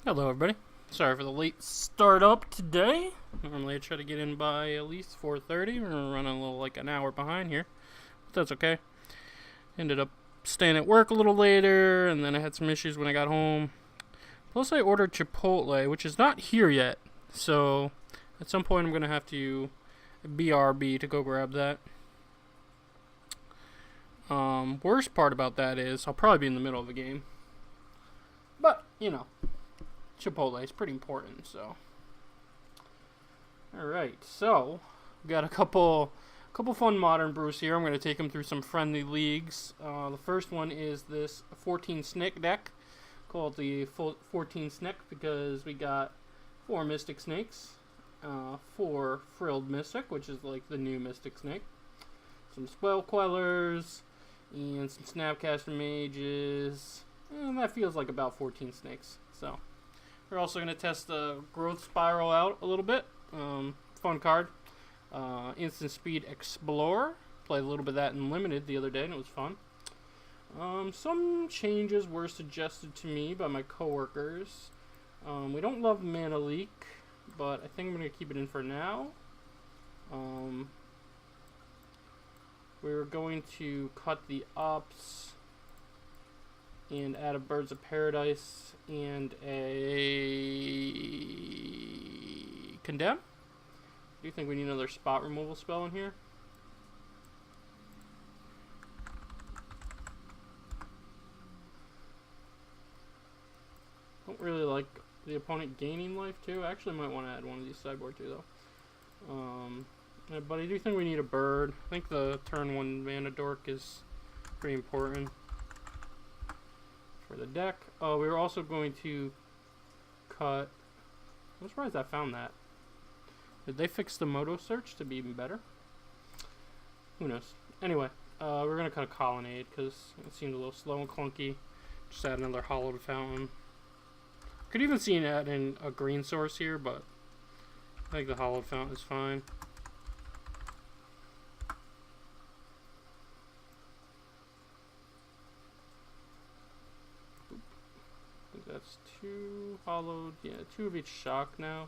Hello, everybody. Sorry for the late start up today. Normally I try to get in by at least 4:30. We're running a little like an hour behind here, but that's okay. Ended up staying at work a little later, and then I had some issues when I got home. Plus, I ordered Chipotle, which is not here yet. So at some point, I'm gonna have to BRB to go grab that. Worst part about that is I'll probably be in the middle of the game, but you know. Chipotle is pretty important, so. Alright, so we got a couple fun modern brews here. I'm going to take them through some friendly leagues. The first one is this 14 SNEK deck, called the 14 SNEK because we got 4 Mystic Snakes, 4 Frilled Mystic, which is like the new Mystic Snake, some Spell Quellers, and some Snapcaster Mages, and that feels like about 14 snakes, so. We're also going to test the Growth Spiral out a little bit. Fun card. Instant Speed Explorer. Played a little bit of that in Limited the other day, and it was fun. Some changes were suggested to me by my coworkers. We don't love Mana Leak, but I think I'm going to keep it in for now. We're going to cut the Ops and add a Birds of Paradise and a Condemn. Do you think we need another spot removal spell in here? Don't really like the opponent gaining life too. I actually might want to add one of these sideboard too though. But I do think we need a bird. I think the turn 1 mana dork is pretty important for the deck. Oh, we were also going to cut. I'm surprised I found that. Did they fix the Moto search to be even better? Who knows? Anyway, we're gonna cut a Colonnade because it seemed a little slow and clunky. Just add another Hollowed Fountain. Could even see it adding a green source here, but I think the Hollowed Fountain is fine. That's 2 hollowed, yeah, 2 of each shock now.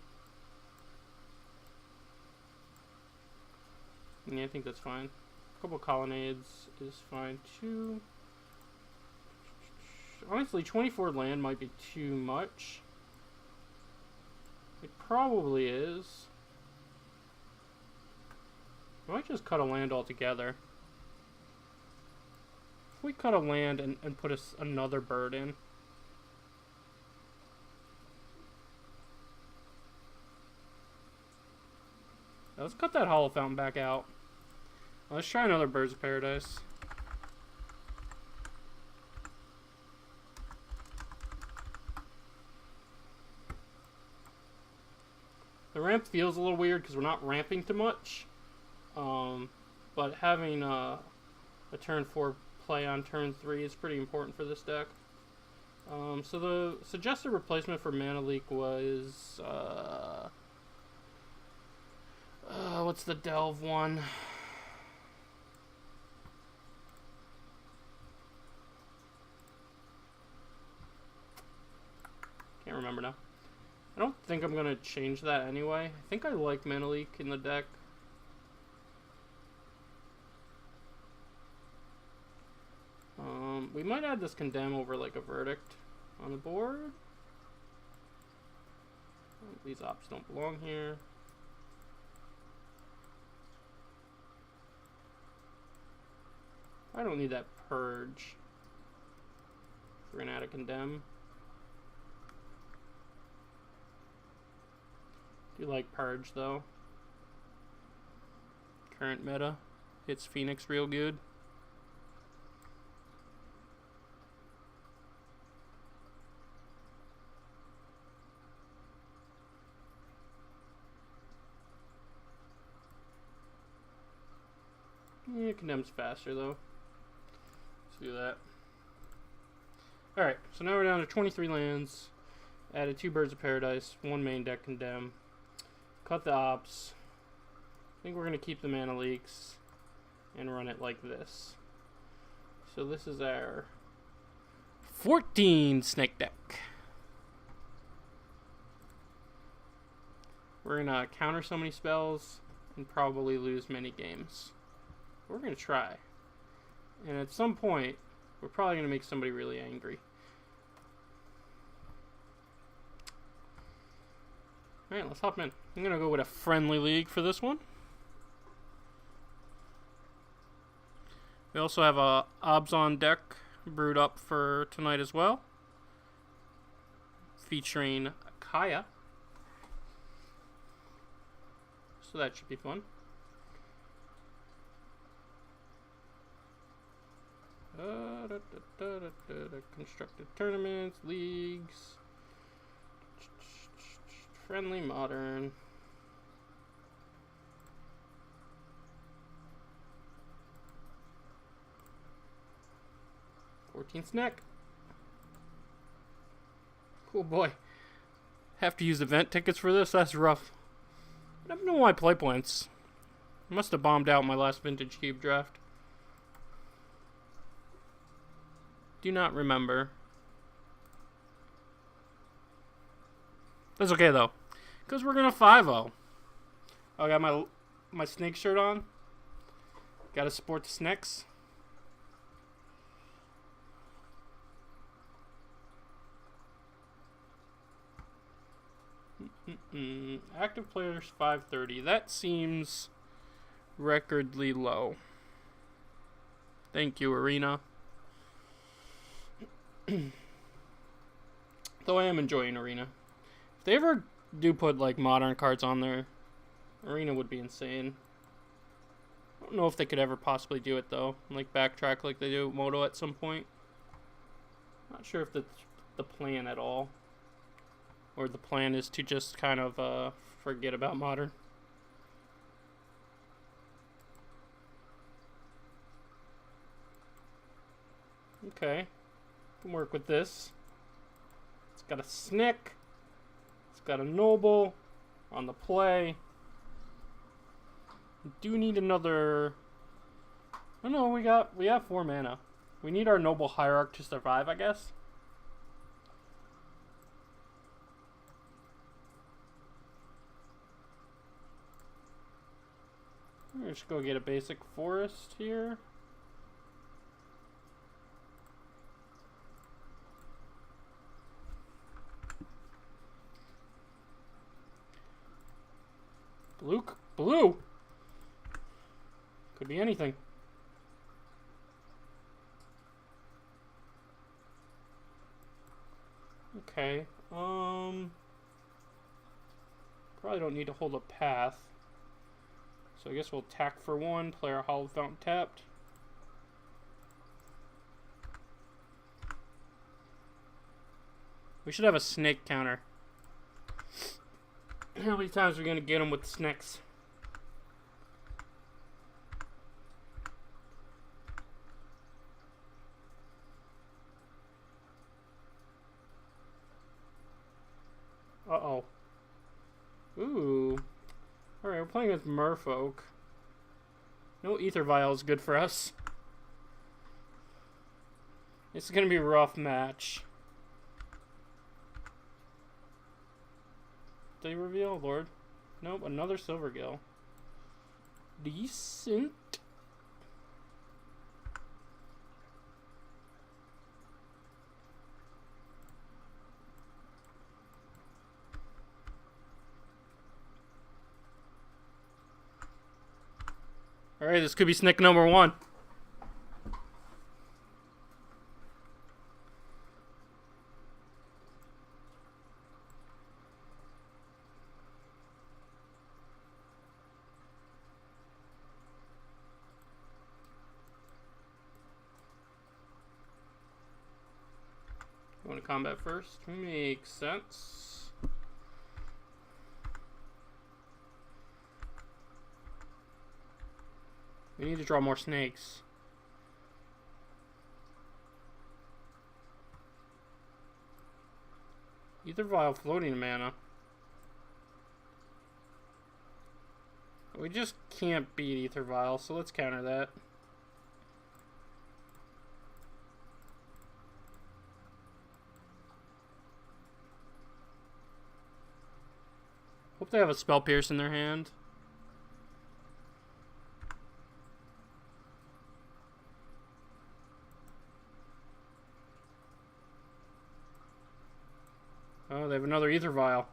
Yeah, I think that's fine. A couple colonnades is fine too. Honestly, 24 land might be too much. It probably is. I might just cut a land altogether. If we cut a land and put another bird in. Let's cut that Hollow Fountain back out. Let's try another Birds of Paradise. The ramp feels a little weird because we're not ramping too much. But having a turn 4 play on turn 3 is pretty important for this deck. So the suggested replacement for Mana Leak was... what's the Delve one? Can't remember now. I don't think I'm going to change that anyway. I think I like Mana Leak in the deck. We might add this Condemn over like a Verdict on the board. These ops don't belong here. I don't need that Purge. We're gonna add a Condemn. Do like Purge though. Current meta hits Phoenix real good. Yeah, Condemn's faster though. Do that. Alright, so now we're down to 23 lands. Added 2 Birds of Paradise, 1 main deck Condemn. Cut the Ops. I think we're going to keep the Mana Leaks and run it like this. So this is our 14 SNEK deck. We're gonna counter so many spells and probably lose many games. We're gonna try. And at some point, we're probably gonna make somebody really angry. Alright, let's hop in. I'm gonna go with a friendly league for this one. We also have a Abzan deck brewed up for tonight as well, featuring Kaya. So that should be fun. Constructed tournaments, leagues, friendly, modern. SNEK. Cool boy. Have to use event tickets for this? That's rough. I don't know why I play points. I must have bombed out my last vintage cube draft. Do not remember. That's okay though, because we're gonna 5-0. I got my snake shirt on. Gotta support the snakes. Active players 530. That seems recordly low. Thank you, Arena. Though I am enjoying Arena. If they ever do put like modern cards on there, Arena would be insane. I don't know if they could ever possibly do it though. Like backtrack like they do at Moto at some point. Not sure if that's the plan at all. Or the plan is to just kind of forget about modern. Okay. Can work with this. It's got a SNEK. It's got a Noble on the play. We do need another. Oh no, we have 4 mana. We need our Noble Hierarch to survive, I guess. Let's go get a basic forest here. Blue? Could be anything. Okay, probably don't need to hold a path. So I guess we'll attack for 1, play our Hollow Fountain tapped. We should have a snake counter. How many times are we gonna get them with the snakes? Uh-oh. Ooh. Alright, we're playing with Merfolk. No Ether Vial is good for us. It's gonna be a rough match. Did he reveal? Lord? Nope, another Silvergill. Decent. Alright, this could be SNEK number 1. You want to combat first? Makes sense. We need to draw more snakes. Ether Vial floating mana. We just can't beat Ether Vial, so let's counter that. Hope they have a Spell Pierce in their hand. Oh, they have another Ether Vial.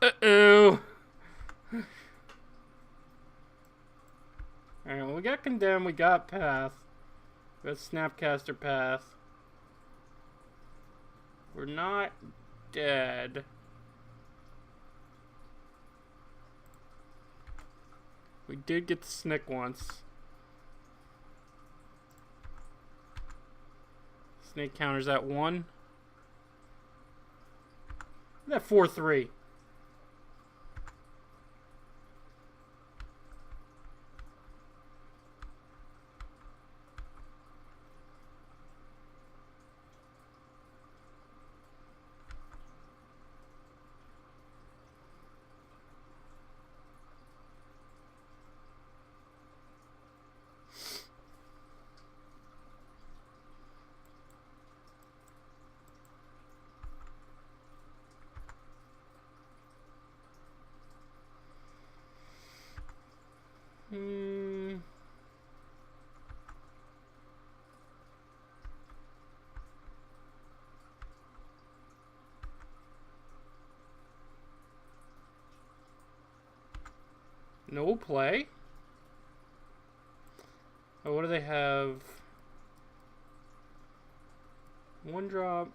Uh-oh. Alright, well, we got Condemn, we got Path. We got Snapcaster Path. We're not dead. We did get the SNEK once. SNEK counters at 1. That 4-3. No play? Oh, what do they have? 1 drop.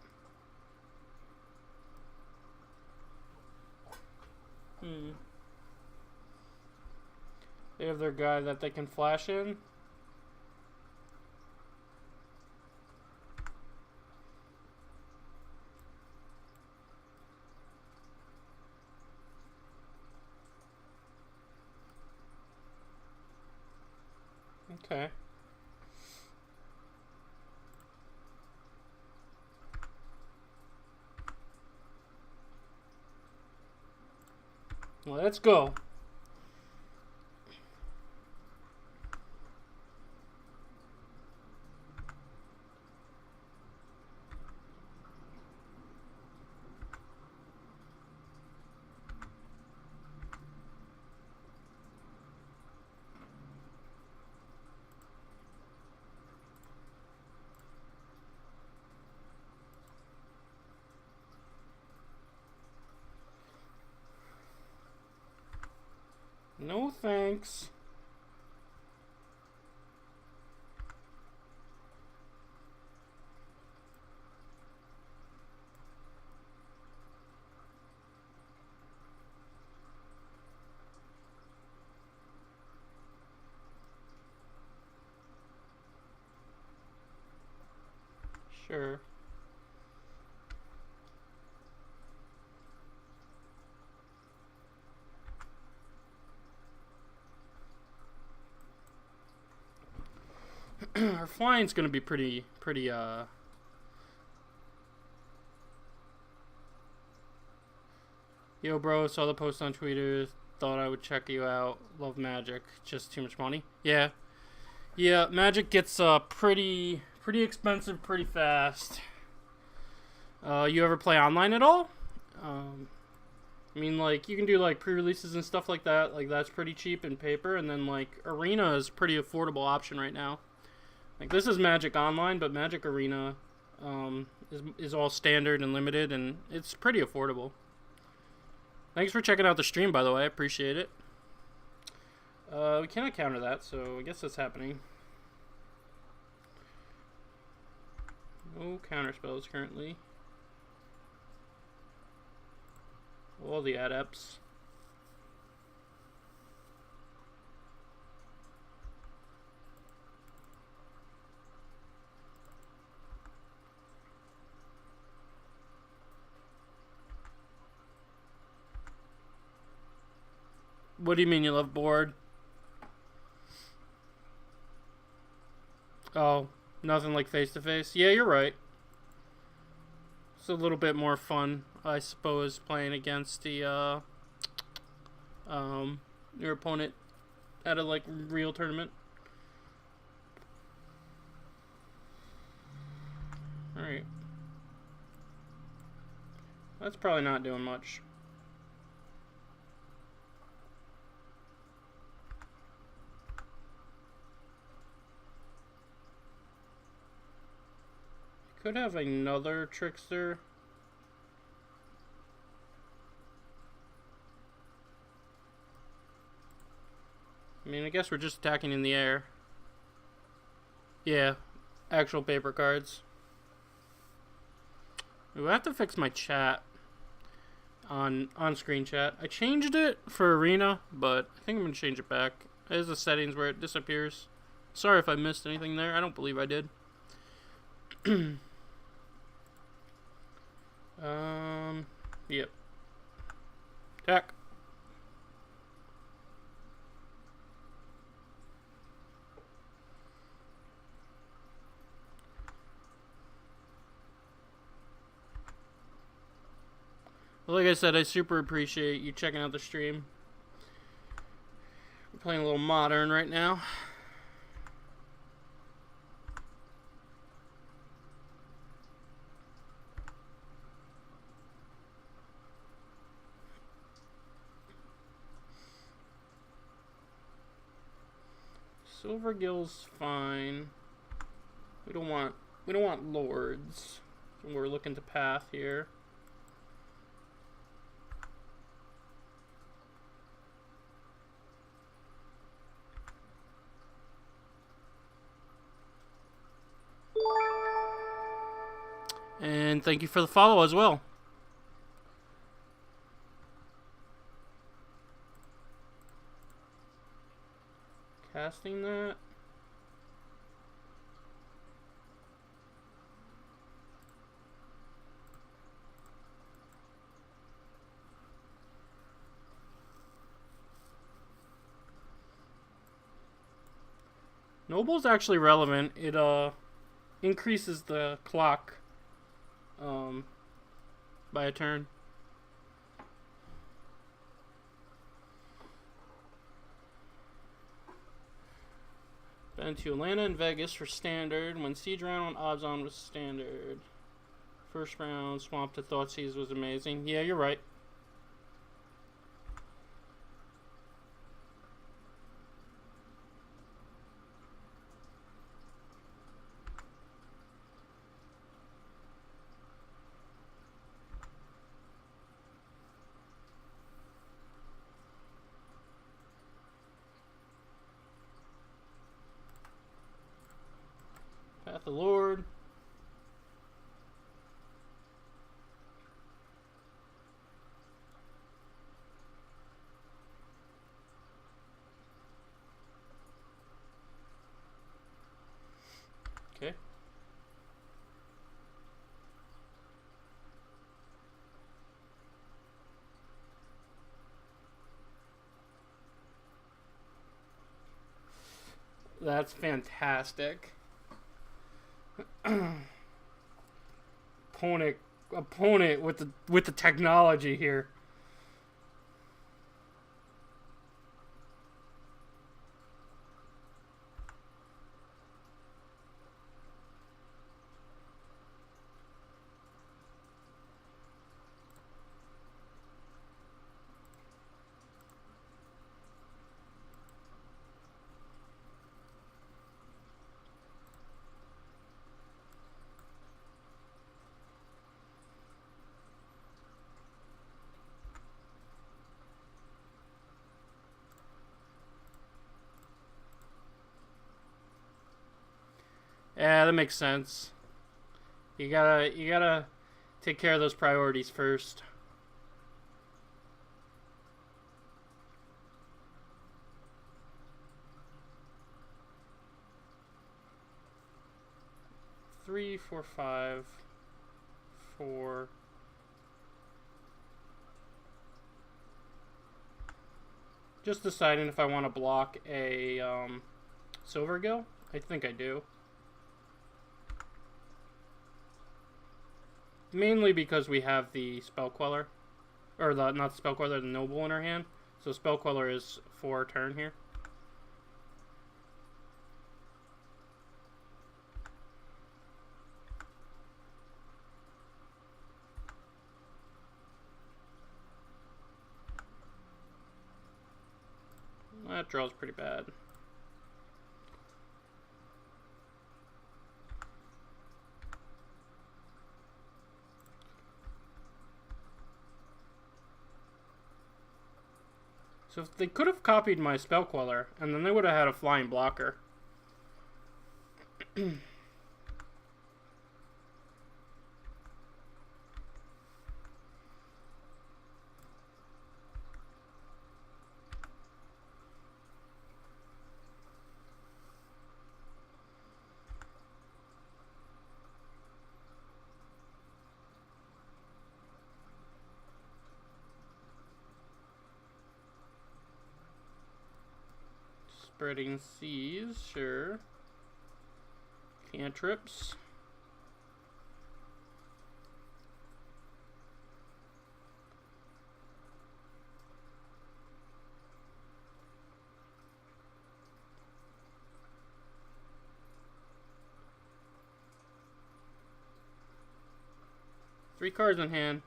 They have their guy that they can flash in. Okay. Let's go. No thanks. Sure. Our flying's gonna be pretty Yo bro, saw the post on Twitter, thought I would check you out. Love Magic, just too much money. Yeah, Magic gets pretty expensive pretty fast. You ever play online at all? I mean, like, you can do like pre-releases and stuff like that. Like, that's pretty cheap in paper, and then like Arena is a pretty affordable option right now. Like, this is Magic Online, but Magic Arena is all standard and limited, and it's pretty affordable. Thanks for checking out the stream, by the way. I appreciate it. We cannot counter that, so I guess that's happening. No counter spells currently. All the adepts. What do you mean you love board? Oh, nothing like face-to-face? Yeah, you're right. It's a little bit more fun, I suppose, playing against the your opponent at a like real tournament. Alright. That's probably not doing much. Could have another trickster. I mean, I guess we're just attacking in the air. Yeah, actual paper cards. Ooh, I have to fix my chat on screen chat. I changed it for Arena, but I think I'm gonna change it back. There's the settings where it disappears. Sorry if I missed anything there. I don't believe I did. Yep. Attack. Well, like I said, I super appreciate you checking out the stream. We're playing a little modern right now. Silvergill's fine. We don't want lords. So we're looking to path here. And thank you for the follow as well. Casting that. Noble's actually relevant. It increases the clock by a turn. Been to Atlanta and Vegas for standard. When Siege Round on Abzan was standard. First round, Swamp to Thoughtseize was amazing. Yeah, you're right. Path of Lord. Okay. That's fantastic. Opponent with the technology here. Yeah, that makes sense. You gotta take care of those priorities first. Three, 4, 5, 4. Just deciding if I want to block a Silvergill. I think I do. Mainly because we have the Spell Queller. Or not the Spell Queller, the Noble in our hand. So Spell Queller is for a turn here. That draw's pretty bad. So if they could have copied my Spell Queller, and then they would have had a flying blocker. Spreading Seas, sure. Cantrips. Three cards in hand.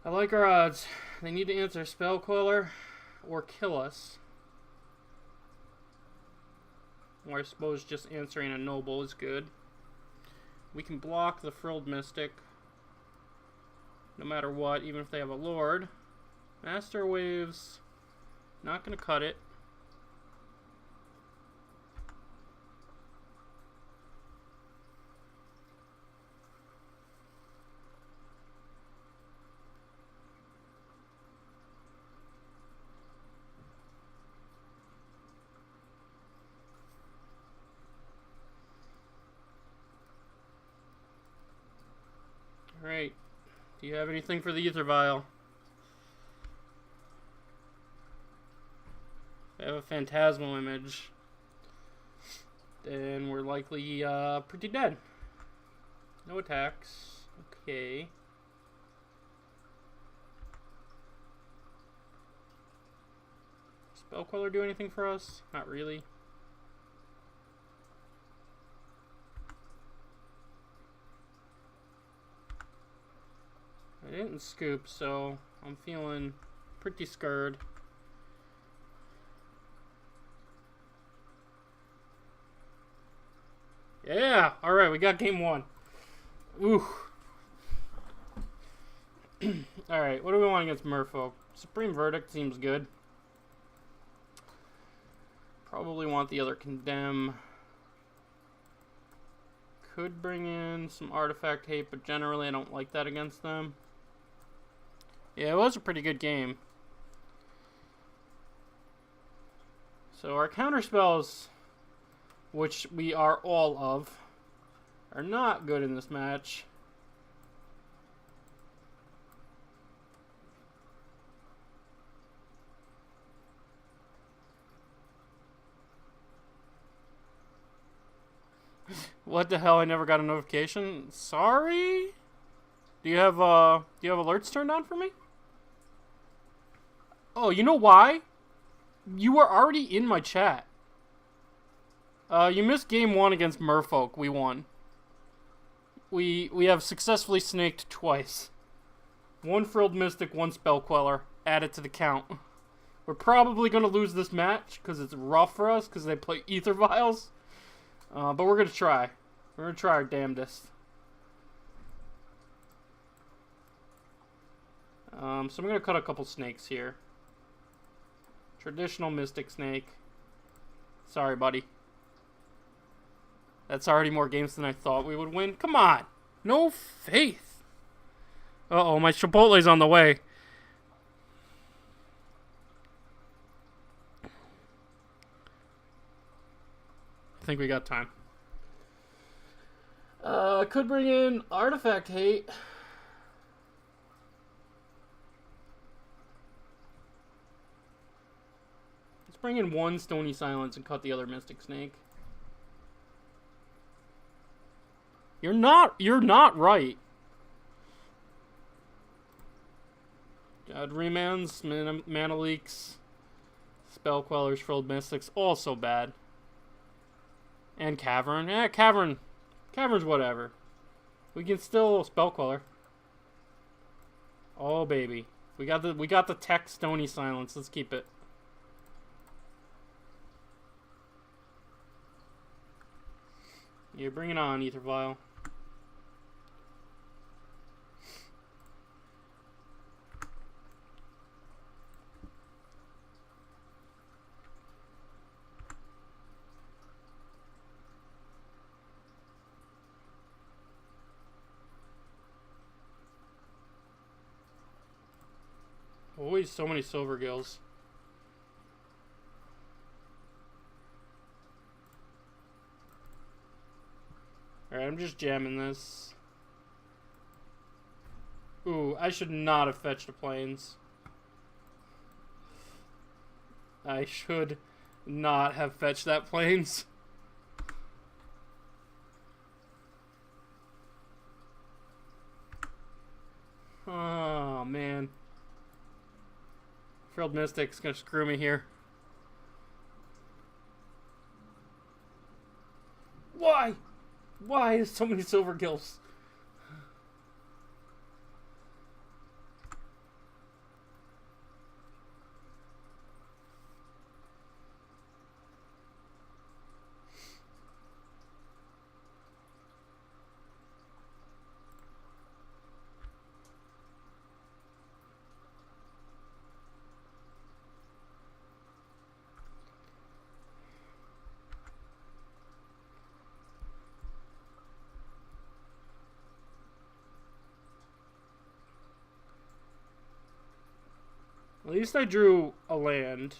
I like our odds. They need to answer Spell Queller or kill us. Or I suppose just answering a Noble is good. We can block the Frilled Mystic no matter what, even if they have a Lord. Master Waves, not going to cut it. Alright, do you have anything for the Ether Vial? I have a Phantasmal Image. Then we're likely pretty dead. No attacks. Okay. Spell Queller do anything for us? Not really. I didn't scoop, so I'm feeling pretty scared. Yeah! Alright, we got game one. Ooh. Alright, what do we want against Merfolk? Supreme Verdict seems good. Probably want the other Condemn. Could bring in some Artifact Hate, but generally I don't like that against them. Yeah, it was a pretty good game. So our counterspells, which we are all of, are not good in this match. What the hell? I never got a notification. Sorry. Do you have alerts turned on for me? Oh, you know why? You were already in my chat. You missed game one against Merfolk. We won. We have successfully snaked twice. One Frilled Mystic, one Spell Queller. Added to the count. We're probably going to lose this match because it's rough for us because they play Ether Vials. But we're going to try. We're going to try our damnedest. So I'm going to cut a couple snakes here. Traditional Mystic Snake. Sorry, buddy. That's already more games than I thought we would win. Come on. No faith. Uh-oh, my Chipotle's on the way. I think we got time. Could bring in Artifact Hate. Let's bring in one Stony Silence and cut the other Mystic Snake. You're not right. God Remands, Mana Leaks, Spell Quellers, Frilled Mystics, all so bad. And Cavern. Yeah, Cavern's whatever. We can still Spell Queller. Oh baby. We got the tech Stony Silence. Let's keep it. Yeah, bring it on, Ether Vial. plays so many silver gills. Alright, I'm just jamming this. Ooh, I should not have fetched the plains. I should not have fetched that plains. Oh, man. Frilled Mystic's gonna screw me here. Why? Why is so many silver gills? At least I drew a land.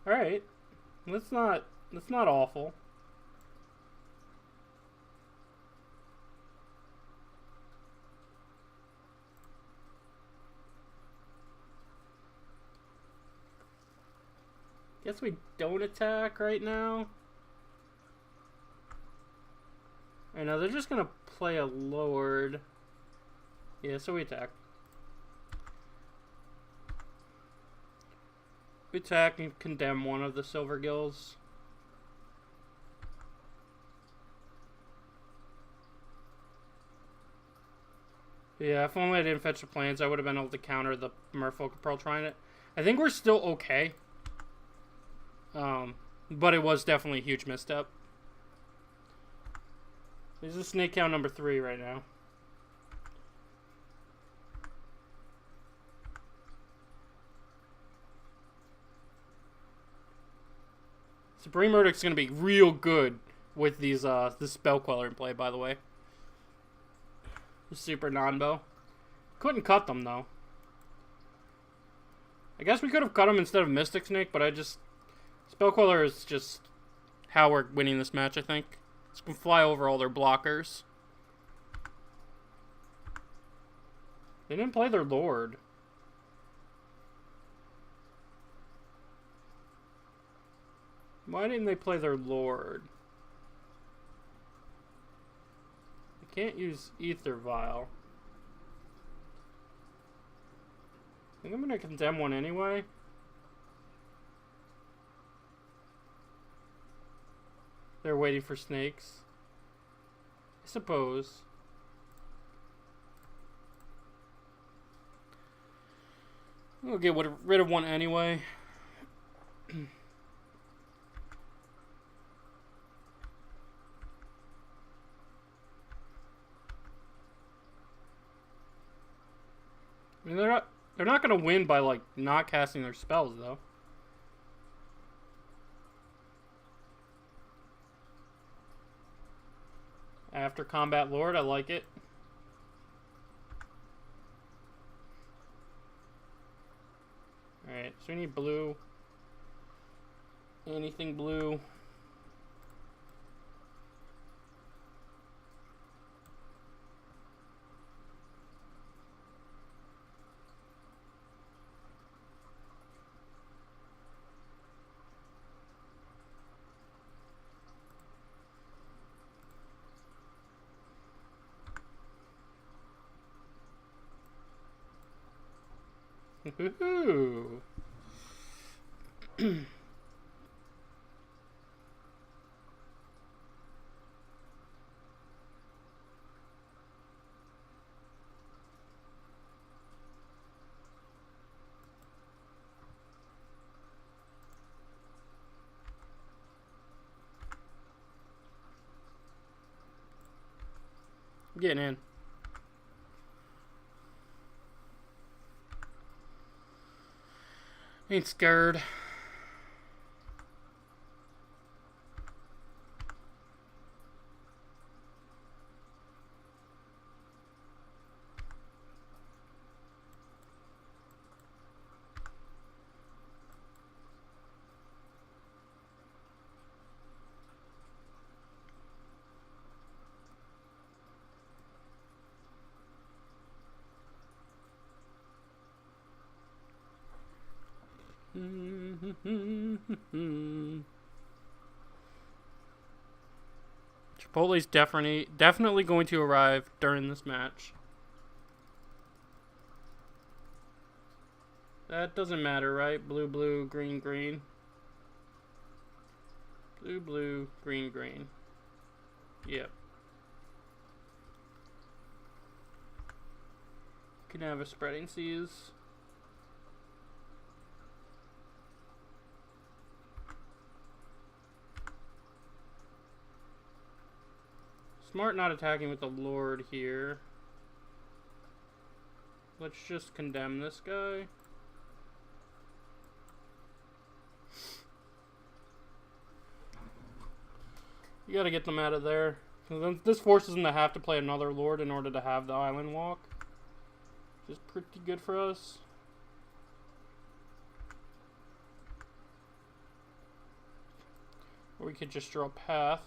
Alright. That's not awful. Guess we don't attack right now. I know they're just gonna play a lord. Yeah, so we attack. We attack and condemn one of the silver gills. Yeah, if only I didn't fetch the plains, I would have been able to counter the Merfolk Pearl trying it. I think we're still okay. But it was definitely a huge misstep. This is snake count number 3 right now. Supreme Verdict's gonna be real good with these this Spell Queller in play, by the way. Super non-bow. Couldn't cut them though. I guess we could have cut them instead of Mystic Snake, but Spell Queller is just how we're winning this match, I think. It's gonna fly over all their blockers. They didn't play their Lord. Why didn't they play their Lord? They can't use Ether Vial. I think I'm gonna condemn one anyway. They're waiting for snakes. I suppose. We'll get rid of one anyway. I mean, they're not gonna win by like not casting their spells though. After Combat Lord, I like it. Alright, so we need blue. Anything blue. Woohoo! I'm getting in. Ain't scared. Chipotle's definitely going to arrive during this match. That doesn't matter, right? Blue, blue, green, green. Blue, blue, green, green. Yep. Can have a spreading seas. Smart not attacking with the Lord here. Let's just condemn this guy. You gotta get them out of there. This forces them to have to play another Lord in order to have the island walk. Which is pretty good for us. Or we could just draw Path.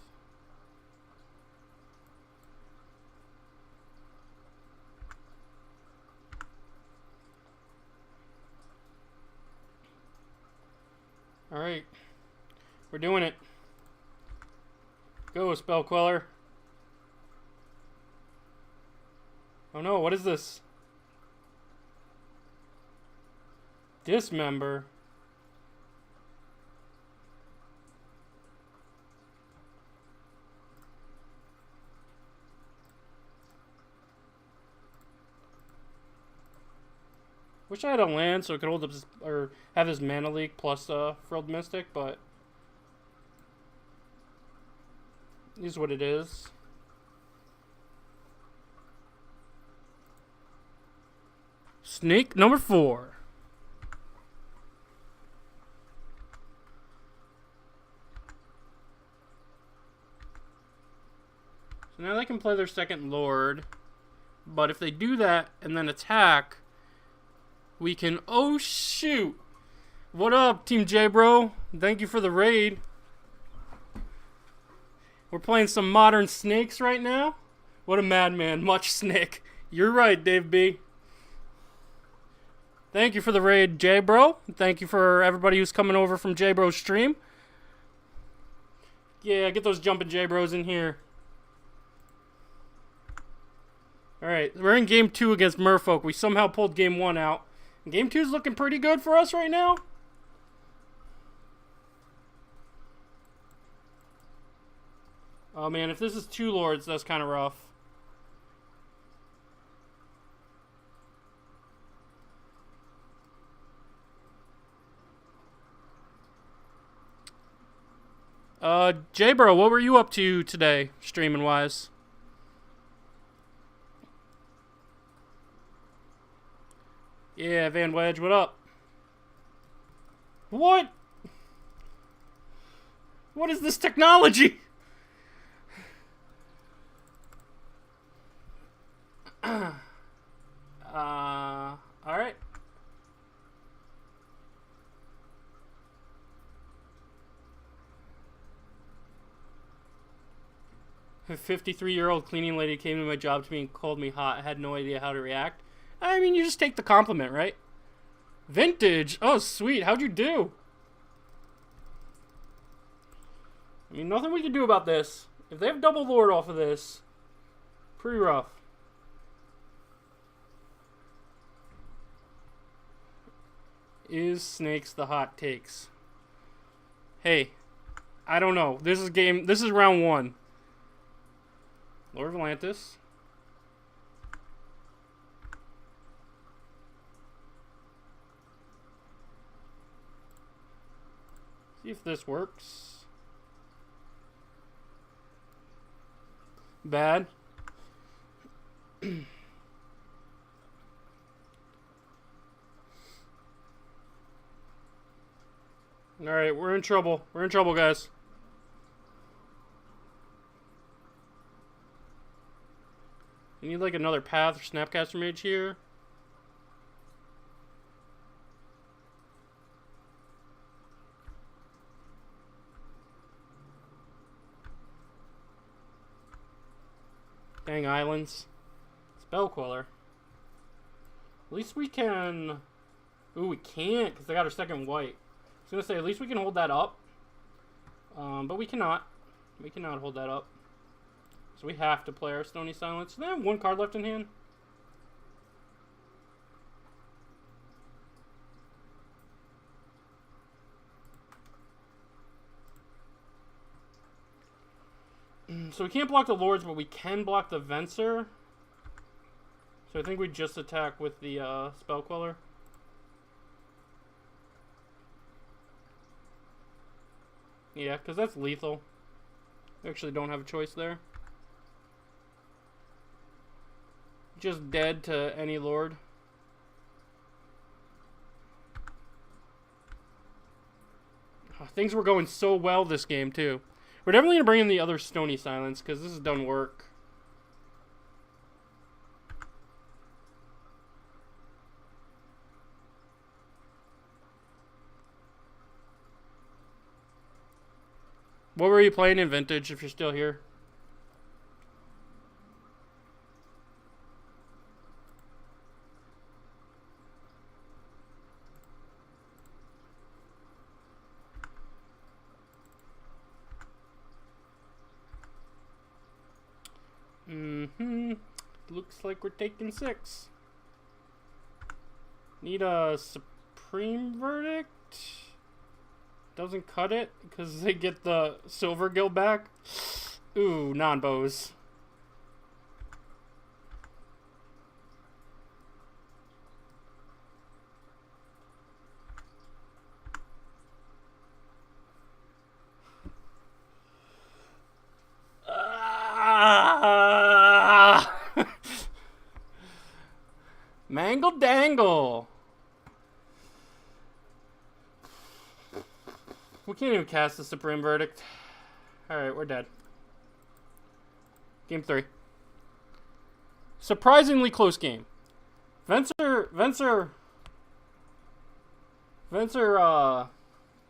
Alright. We're doing it. Go, Spell Queller. Oh no, what is this? Dismember. Wish I had a land so it could hold up or have this mana leak plus Frilled Mystic, but it is what it is. Snake number 4. So now they can play their second Lord, but if they do that and then attack, we can... Oh, shoot! What up, Team J, bro? Thank you for the raid. We're playing some modern snakes right now. What a madman. Much snake. You're right, Dave B. Thank you for the raid, J, bro. Thank you for everybody who's coming over from J, bro's stream. Yeah, get those jumping J, bros in here. Alright, we're in game 2 against Merfolk. We somehow pulled game 1 out. Game 2 is looking pretty good for us right now. Oh man, if this is 2 Lords, that's kind of rough. J-Bro, what were you up to today, streaming wise? Yeah, Van Wedge, what up? What? What is this technology? Alright. 53-year-old cleaning lady came to my job to me and called me hot. I had no idea how to react. I mean, you just take the compliment, right? Vintage. Oh, sweet. How'd you do? I mean, nothing we can do about this. If they have double Lord off of this, pretty rough. Is snakes the hot takes? Hey, I don't know. This is round 1. Lord of Atlantis. See if this works. Alright, we're in trouble. We're in trouble, guys. You need like another path or Snapcaster Mage here. Dang islands. Spell Queller. At least we can... Ooh, we can't, because they got our second white. I was going to say, at least we can hold that up. But we cannot. We cannot hold that up. So we have to play our Stony Silence. Do they have one card left in hand? So we can't block the Lords, but we can block the Venser. So I think we just attack with the Spell Queller. Yeah, because that's lethal. We actually don't have a choice there. Just dead to any Lord. Oh, things were going so well this game, too. We're definitely going to bring in the other Stony Silence, because this has done work. What were you playing in Vintage, if you're still here? Looks like we're taking 6. Need a Supreme Verdict? Doesn't cut it because they get the Silver Guild back. Ooh, non-bows. Mangle dangle. We can't even cast the Supreme Verdict. Alright, we're dead. Game 3. Surprisingly close game. Venser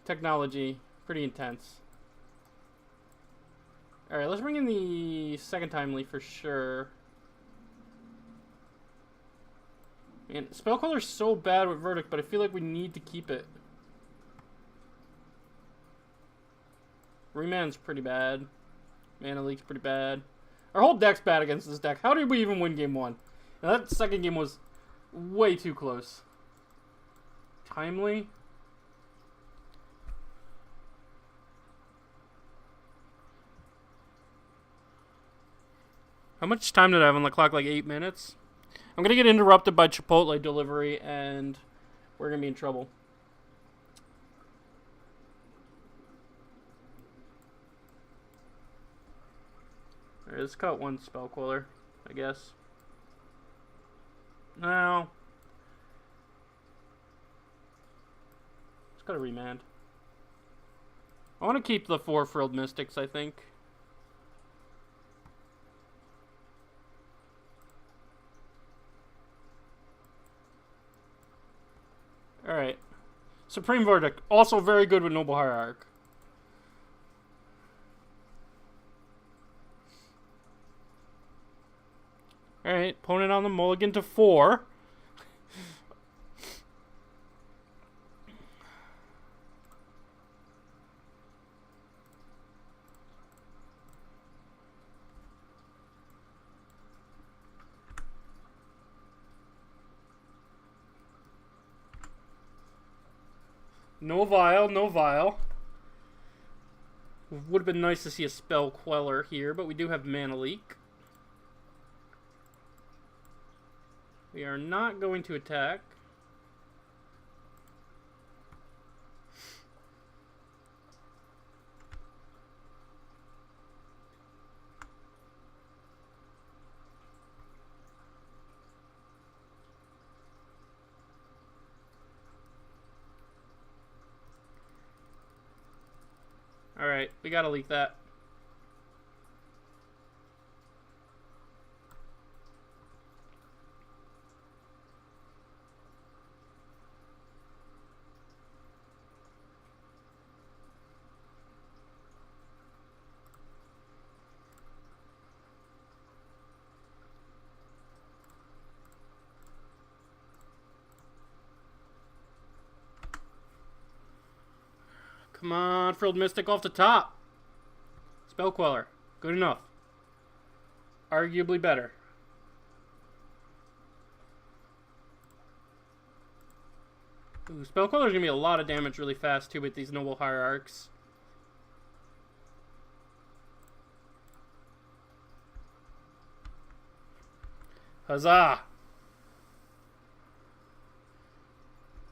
technology, pretty intense. Alright, let's bring in the second timely for sure. Man, Spellcaller's so bad with Verdict, but I feel like we need to keep it. Reman's pretty bad. Mana Leak's pretty bad. Our whole deck's bad against this deck. How did we even win game 1? Now, that second game was way too close. Timely? How much time did I have on the clock? Like 8 minutes? I'm going to get interrupted by Chipotle delivery, and we're going to be in trouble. Alright, let's cut one Spell Queller, I guess. No. Let's cut a Remand. I want to keep the 4 Frilled Mystics, I think. Alright. Supreme Verdict. Also very good with Noble Hierarch. Alright. Opponent on the mulligan to 4. No Vial, no Vial. Would have been nice to see a Spell Queller here, but we do have Mana Leak. We are not going to attack. Alright, we gotta leak that. Come on, Frilled Mystic off the top. Spell Queller. Good enough. Arguably better. Ooh, Spell Queller's gonna be a lot of damage really fast too with these Noble Hierarchs. Huzzah!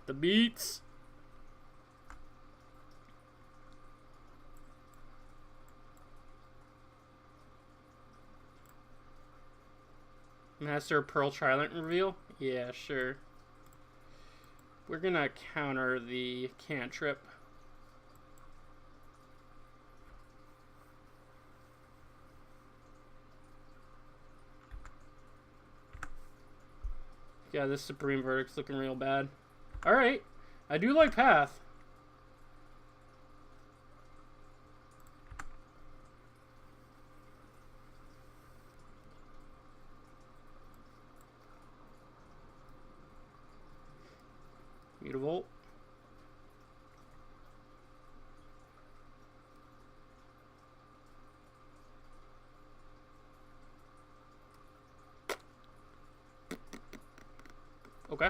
The beats. Master of Pearl Trident reveal? Yeah, sure. We're gonna counter the cantrip. Yeah, this Supreme Verdict's looking real bad. Alright. I do like Path. Mutavolt. Okay.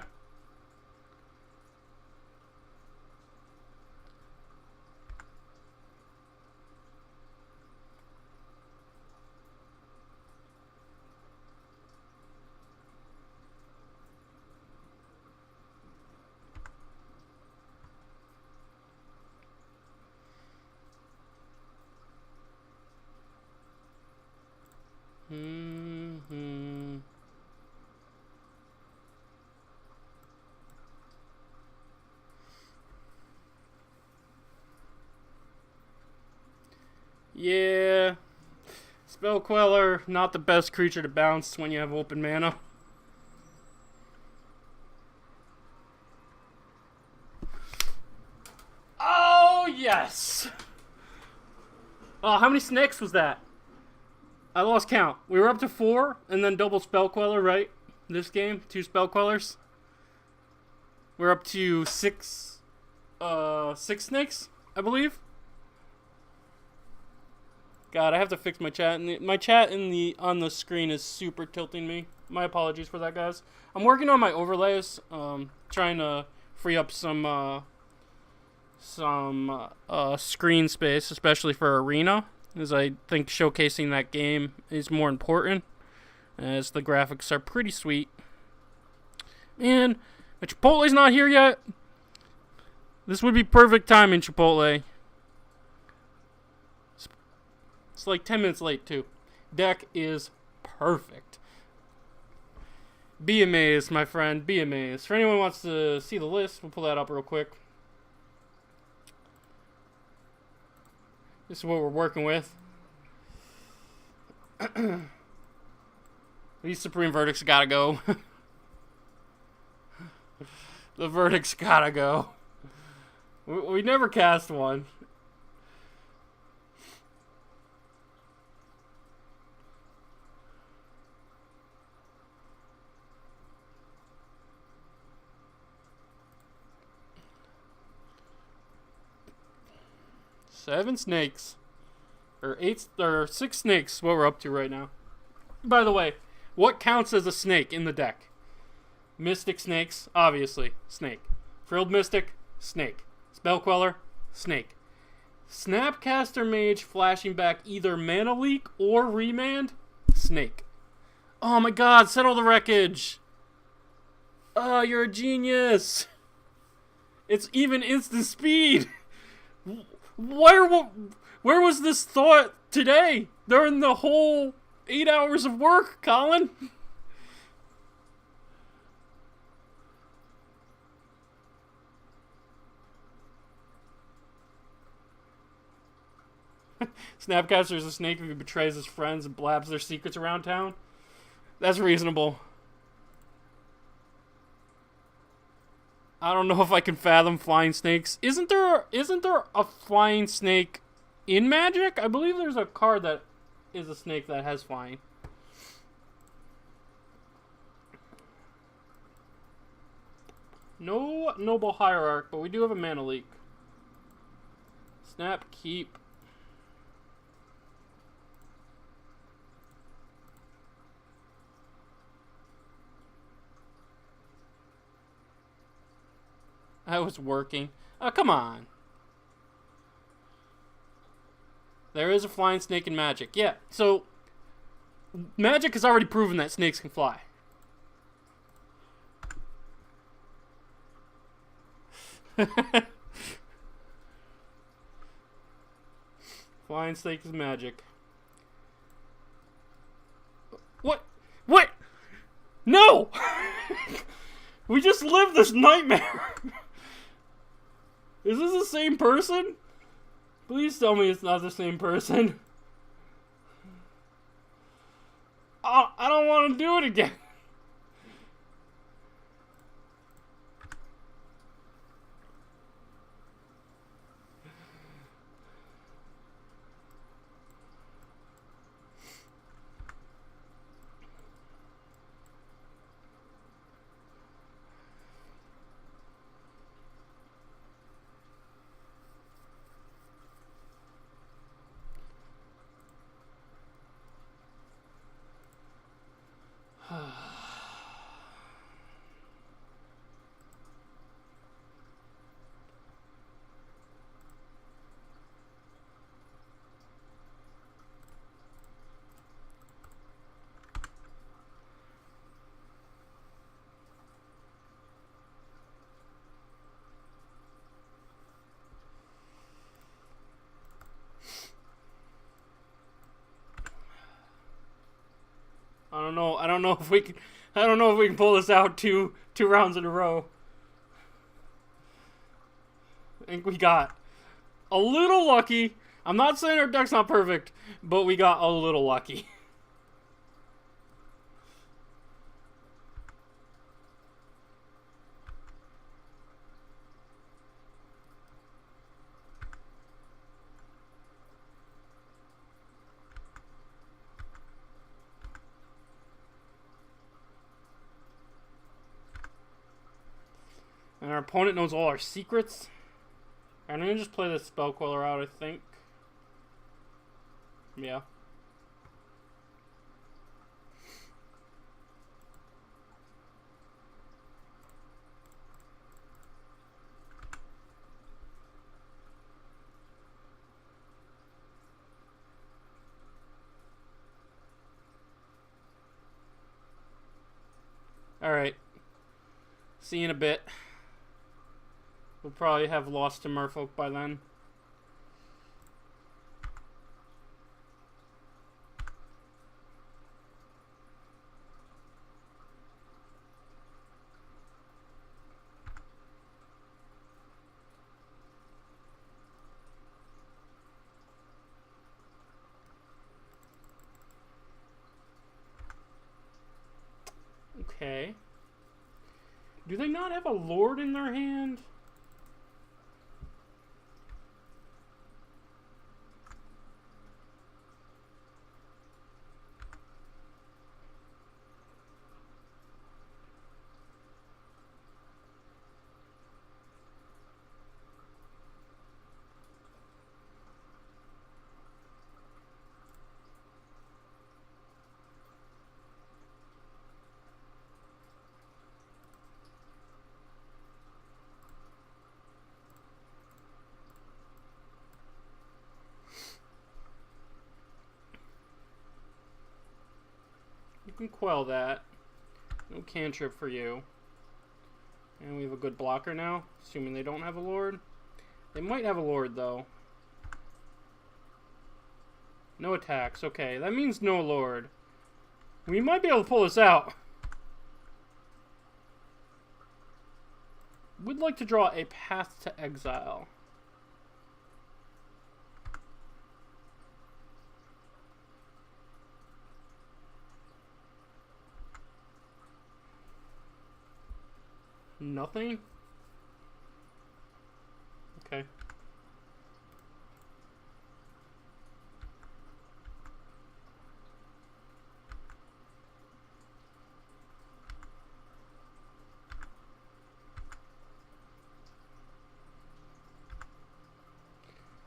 Yeah. Spell Queller, not the best creature to bounce when you have open mana. Oh, yes! Oh, how many SNEKs was that? I lost count. We were up to 4, and then double Spell Queller, right? This game, 2 Spell Quellers. We're up to 6 SNEKs, I believe. God, I have to fix my chat. My chat on the screen is super tilting me. My apologies for that, guys. I'm working on my overlays. Trying to free up some screen space, especially for Arena, as I think showcasing that game is more important, as the graphics are pretty sweet. And Chipotle's not here yet. This would be perfect timing, Chipotle. It's like 10 minutes late, too. Deck is perfect. Be amazed, my friend. Be amazed. For anyone who wants to see the list, we'll pull that up real quick. This is what we're working with. These Supreme Verdicts gotta go. The Verdicts gotta go. We never cast one. Seven snakes. Or 6 snakes, what we're up to right now. By the way, what counts as a snake in the deck? Mystic snakes, obviously, snake. Frilled Mystic, snake. Spell Queller, snake. Snapcaster Mage flashing back either Mana Leak or Remand, snake. Oh my god, settle the wreckage! Oh, you're a genius! It's even instant speed! Where was this thought today? During the whole 8 hours of work, Colin? Snapcaster is a snake if he betrays his friends and blabs their secrets around town. That's reasonable. I don't know if I can fathom flying snakes. Isn't there a flying snake in Magic? I believe there's a card that is a snake that has flying. No Noble Hierarch, but we do have a mana leak. Snap, keep. I was working. Oh, come on. There is a flying snake in Magic. Yeah, so Magic has already proven that snakes can fly. Flying snake is magic. What? What? No! We just lived this nightmare. Is this the same person? Please tell me it's not the same person. I don't want to do it again. I don't know if we can pull this out two rounds in a row. I think we got a little lucky. I'm not saying our deck's not perfect, but we got a little lucky. And our opponent knows all our secrets. I'm going to just play this Spell Queller out, I think. Yeah. Alright. See you in a bit. We'll probably have lost to Merfolk by then. Okay. Do they not have a Lord in their hand? You can quell that. No cantrip for you. And we have a good blocker now, assuming they don't have a Lord. They might have a Lord, though. No attacks. Okay, that means no Lord. We might be able to pull this out. Would like to draw a Path to Exile. Nothing? Okay.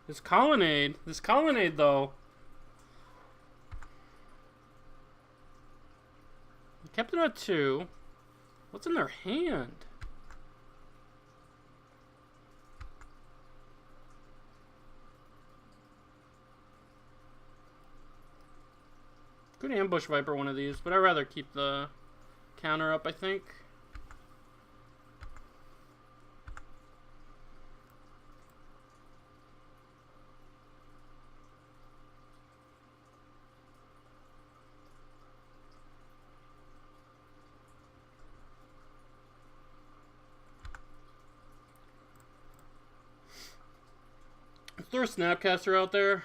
This colonnade though. Kept it at 2. What's in their hand? Could ambush Viper one of these, but I'd rather keep the counter up, I think. Is there a Snapcaster out there?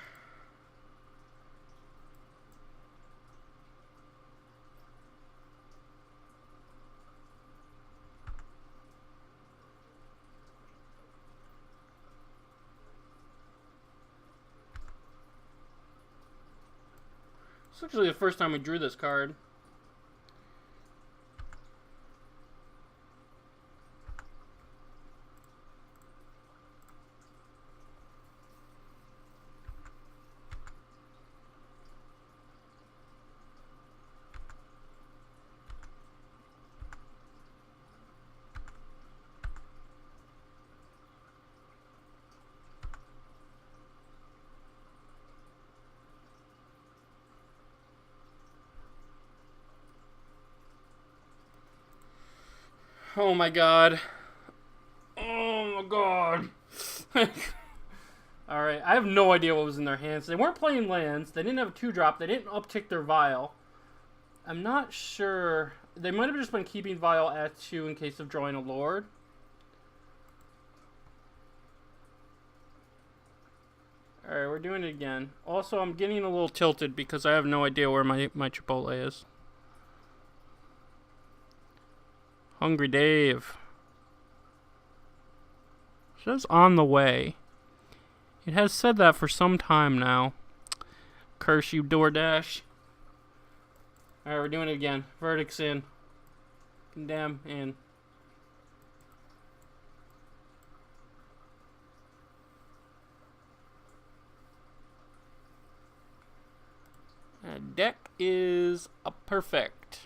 It's actually the first time we drew this card. Oh my god. Oh my god. Alright, I have no idea what was in their hands. They weren't playing lands. They didn't have a 2-drop. They didn't uptick their Vial. I'm not sure. They might have just been keeping Vial at 2 in case of drawing a Lord. Alright, we're doing it again. Also, I'm getting a little tilted because I have no idea where my Chipotle is. Hungry Dave. Says on the way. It has said that for some time now. Curse you, DoorDash. Alright, we're doing it again. Verdict's in. Condemn in. Deck is a perfect.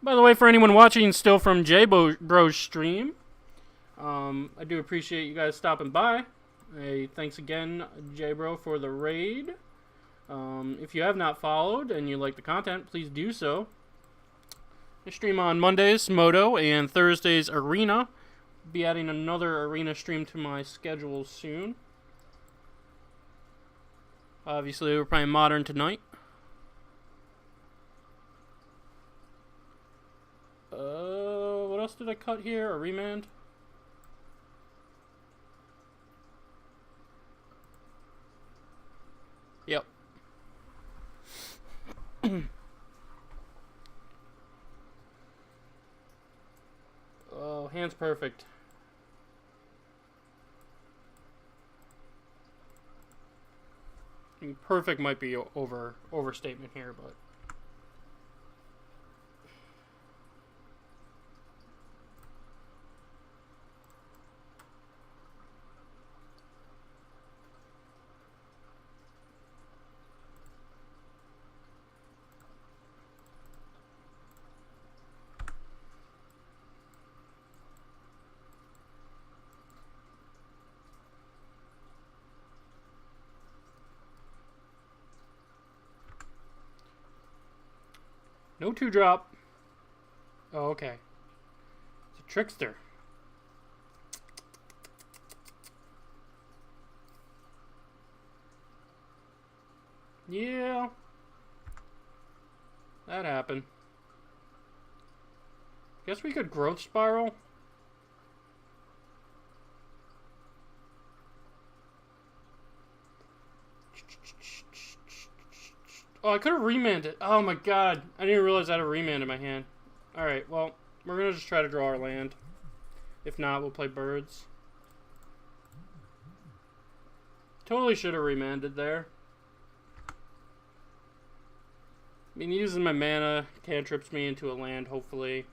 By the way, for anyone watching still from Bro's stream, I do appreciate you guys stopping by. Hey, thanks again, Bro, for the raid. If you have not followed and you like the content, please do so. I stream on Mondays, Moto, and Thursdays, Arena. Be adding another Arena stream to my schedule soon. Obviously, we're playing Modern tonight. What else did I cut here? A remand? Yep. Oh, hand's perfect. I mean, perfect might be overstatement here, but no 2-drop. Oh, okay. It's a trickster. Yeah. That happened. Guess we could growth spiral. Oh, I could have remanded. Oh my god. I didn't realize I had a remand in my hand. Alright, well, we're gonna just try to draw our land. If not, we'll play birds. Totally should have remanded there. I mean, using my mana cantrips me into a land, hopefully.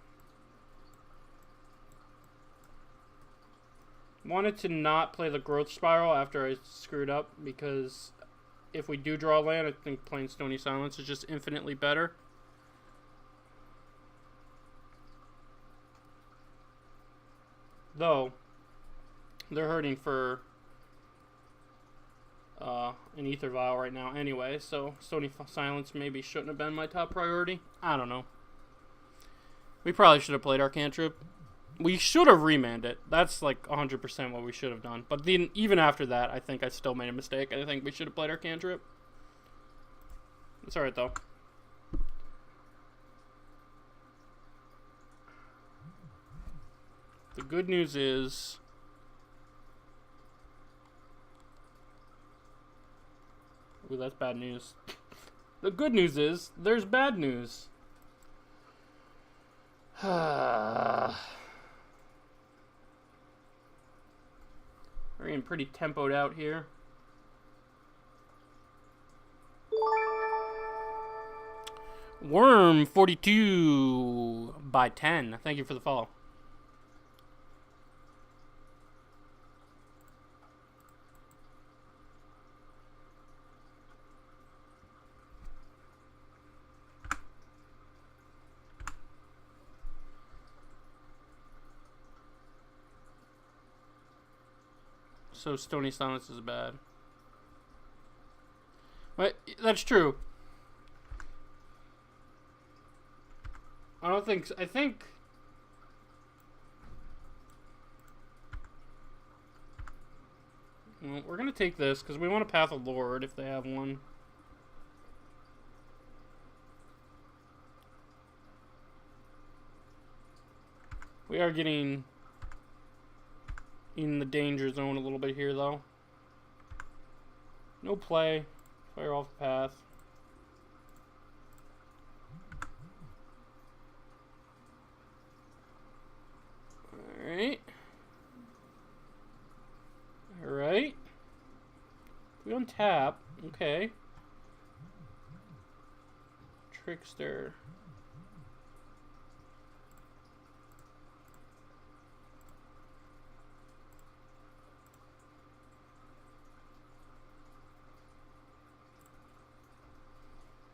Wanted to not play the growth spiral after I screwed up, because if we do draw land, I think playing Stony Silence is just infinitely better. Though, they're hurting for an Ether Vial right now anyway, so Stony Silence maybe shouldn't have been my top priority. I don't know. We probably should have played our cantrip. We should have remanded it. That's like 100% what we should have done. But then, even after that, I think I still made a mistake. I think we should have played our cantrip. It's alright, though. The good news is... Ooh, that's bad news. The good news is, there's bad news. We're getting pretty tempoed out here. Worm 42 by 10. Thank you for the follow. So Stony Silence is bad. But that's true. I think well, we're gonna take this because we want a Path of Lord if they have one. We are getting in the danger zone a little bit here, though. No play. Fire off the path. Alright. Alright. We untap. Okay. Trickster.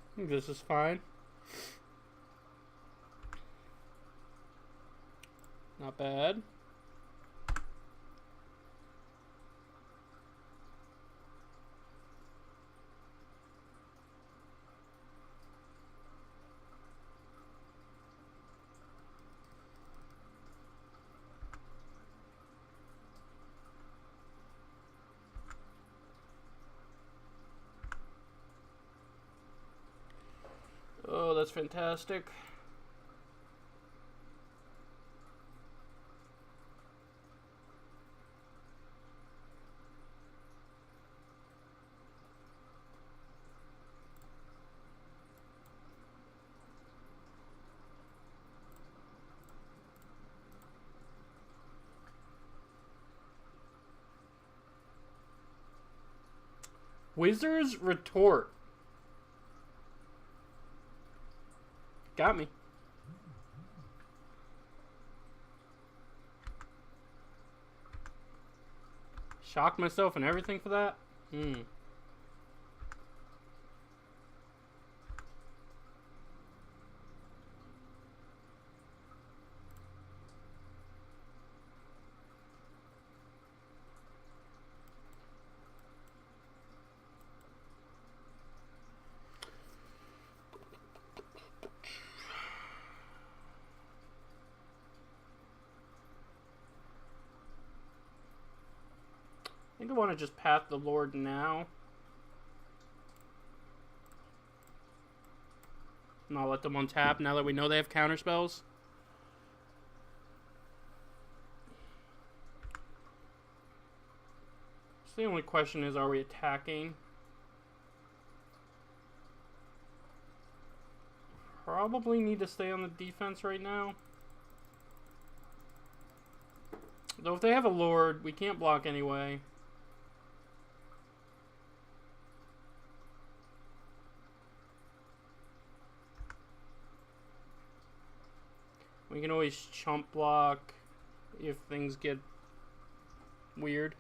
I think this is fine. Not bad. Oh, that's fantastic. Wizard's Retort. Got me. Shocked myself and everything for that? I think I want to just Path the Lord now. Not let them untap now that we know they have counterspells. So the only question is, are we attacking? Probably need to stay on the defense right now. Though if they have a Lord, we can't block anyway. We can always chump block if things get weird.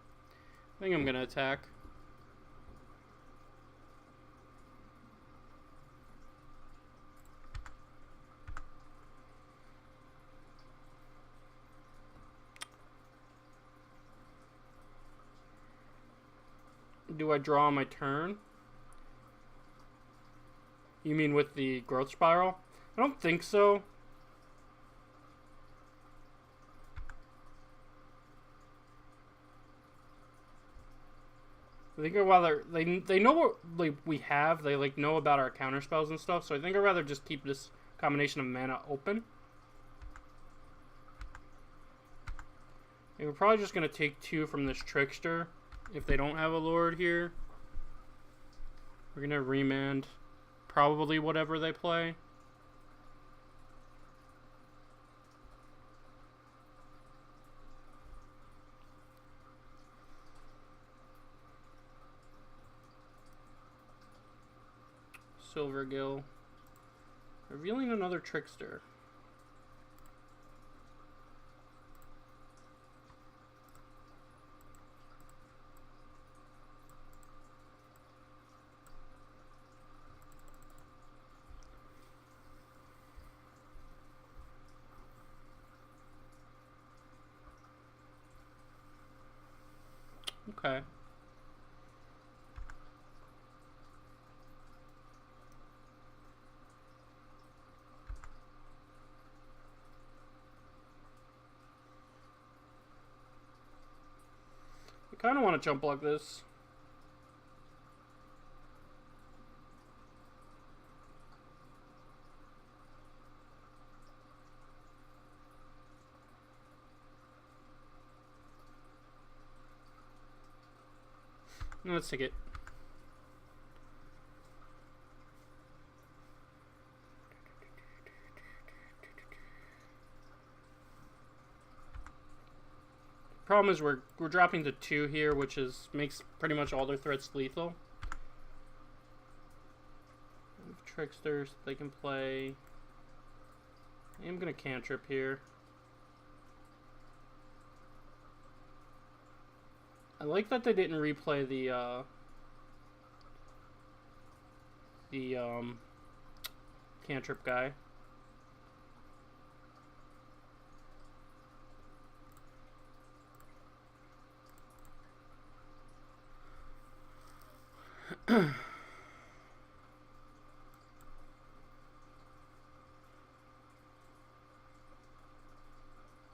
I think I'm gonna attack. Do I draw on my turn? You mean with the growth spiral? I don't think so. I think I'd rather they know what like we have. They like know about our counter spells and stuff. So I think I'd rather just keep this combination of mana open. And we're probably just gonna take 2 from this trickster if they don't have a Lord here. We're gonna remand probably whatever they play. Silvergill. Revealing another trickster. Okay. I kind of want to jump block this. Let's take it. Problem is we're dropping to 2 here, which makes pretty much all their threats lethal. Tricksters they can play. I am gonna cantrip here. I like that they didn't replay the cantrip guy.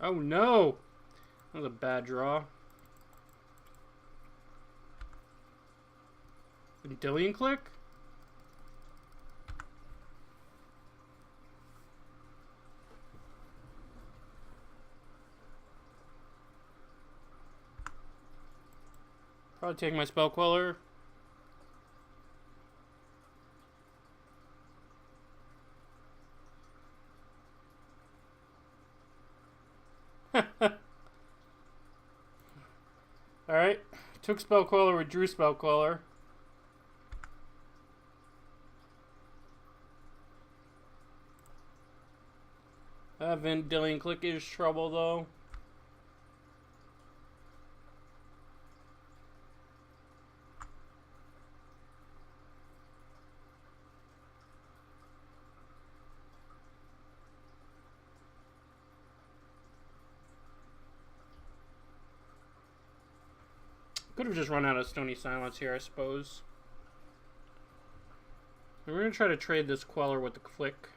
Oh no! That was a bad draw. Dillion click? Probably take my spell queller. Alright. Took spell queller, withdrew spell queller. Dillion click is trouble though. Could have just run out of Stony Silence here, I suppose. And we're going to try to trade this Queller with the Click.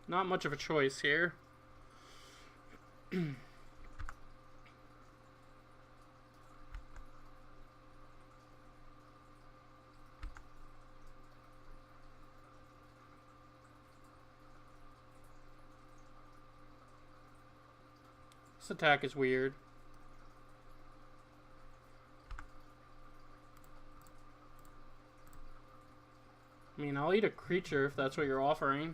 Not much of a choice here. This attack is weird. I mean, I'll eat a creature if that's what you're offering.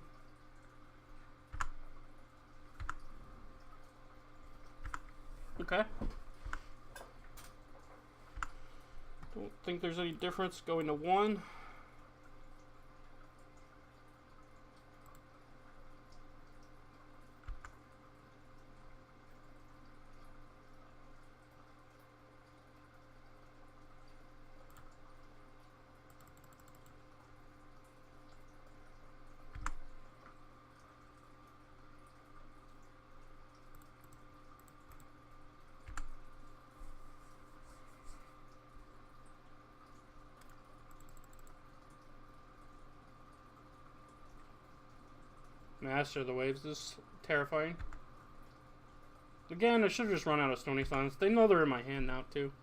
Okay. Don't think there's any difference going to 1. Master of the Waves is terrifying. Again, I should have just run out of Stony Silence. They know they're in my hand now, too.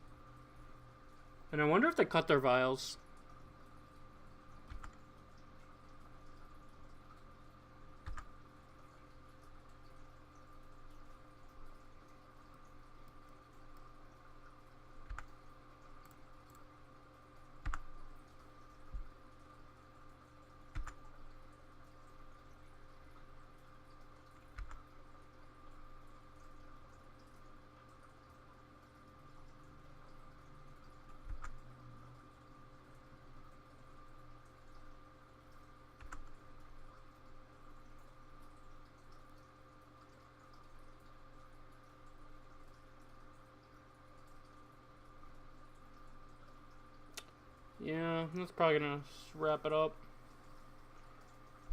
And I wonder if they cut their vials. Yeah, that's probably gonna wrap it up.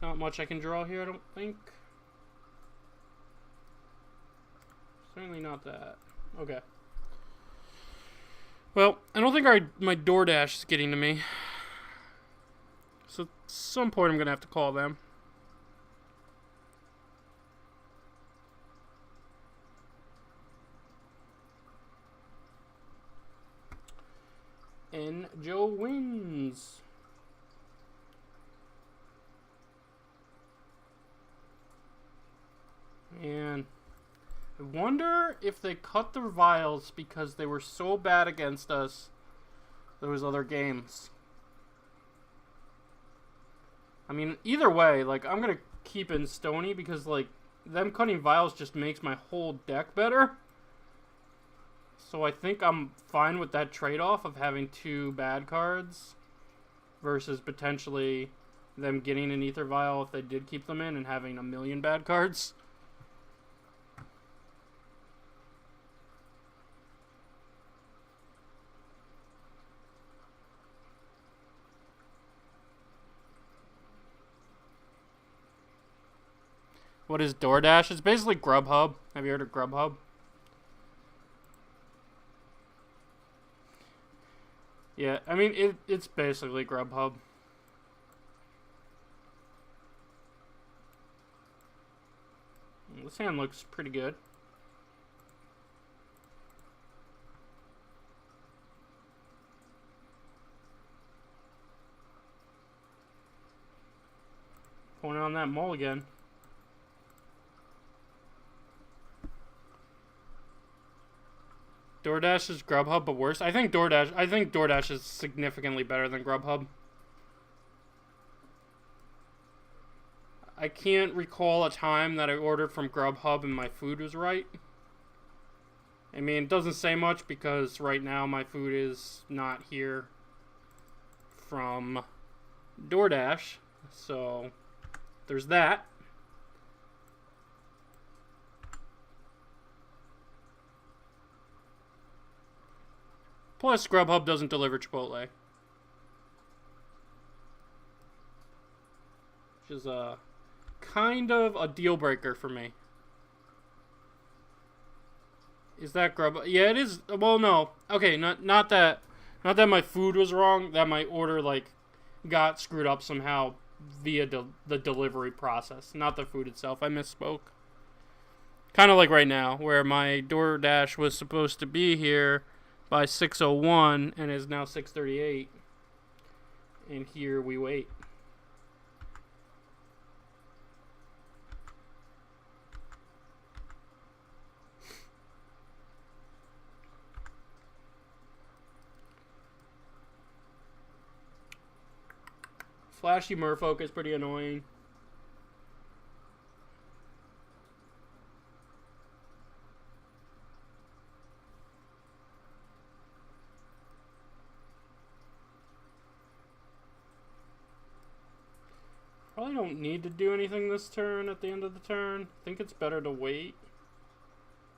Not much I can draw here, I don't think. Certainly not that. Okay. Well, I don't think my DoorDash is getting to me. So at some point I'm gonna have to call them. And Joe wins. And I wonder if they cut their vials because they were so bad against us those other games. I mean, either way, like, I'm gonna keep in Stony because, like, them cutting vials just makes my whole deck better. So I think I'm fine with that trade-off of having 2 bad cards versus potentially them getting an Ether Vial if they did keep them in and having a million bad cards. What is DoorDash? It's basically Grubhub. Have you heard of Grubhub? Yeah, I mean, it's basically Grubhub. This hand looks pretty good. Point on that mulligan. DoorDash is Grubhub, but worse. I think DoorDash is significantly better than Grubhub. I can't recall a time that I ordered from Grubhub and my food was right. I mean, it doesn't say much because right now my food is not here from DoorDash. So, there's that. Plus, Grubhub doesn't deliver Chipotle. Which is kind of a deal breaker for me. Is that Grubhub? Yeah, it is. Well, no. Okay, not that my food was wrong. That my order, like, got screwed up somehow via the delivery process, not the food itself. I misspoke. Kind of like right now, where my DoorDash was supposed to be here by 6:01 and is now 6:38. And here we wait. Flashy merfolk is pretty annoying. Probably don't need to do anything this turn at the end of the turn. I think it's better to wait.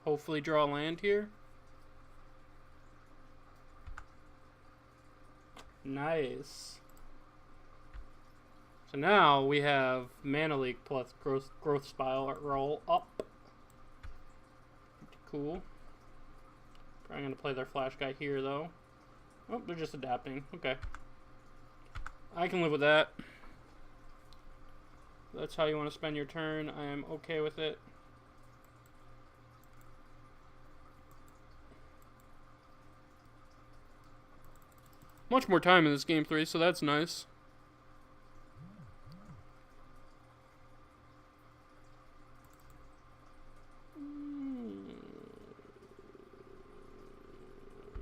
Hopefully draw land here. Nice. So now we have Mana Leak plus growth Spiral up. Pretty cool. Probably going to play their flash guy here though. Oh, they're just adapting. Okay. I can live with that. That's how you want to spend your turn. I am okay with it. Much more time in this game 3, so that's nice.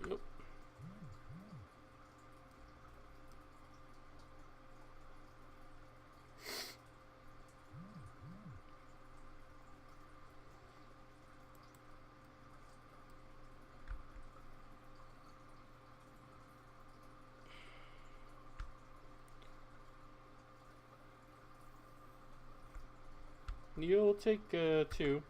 Yep. You'll take 2.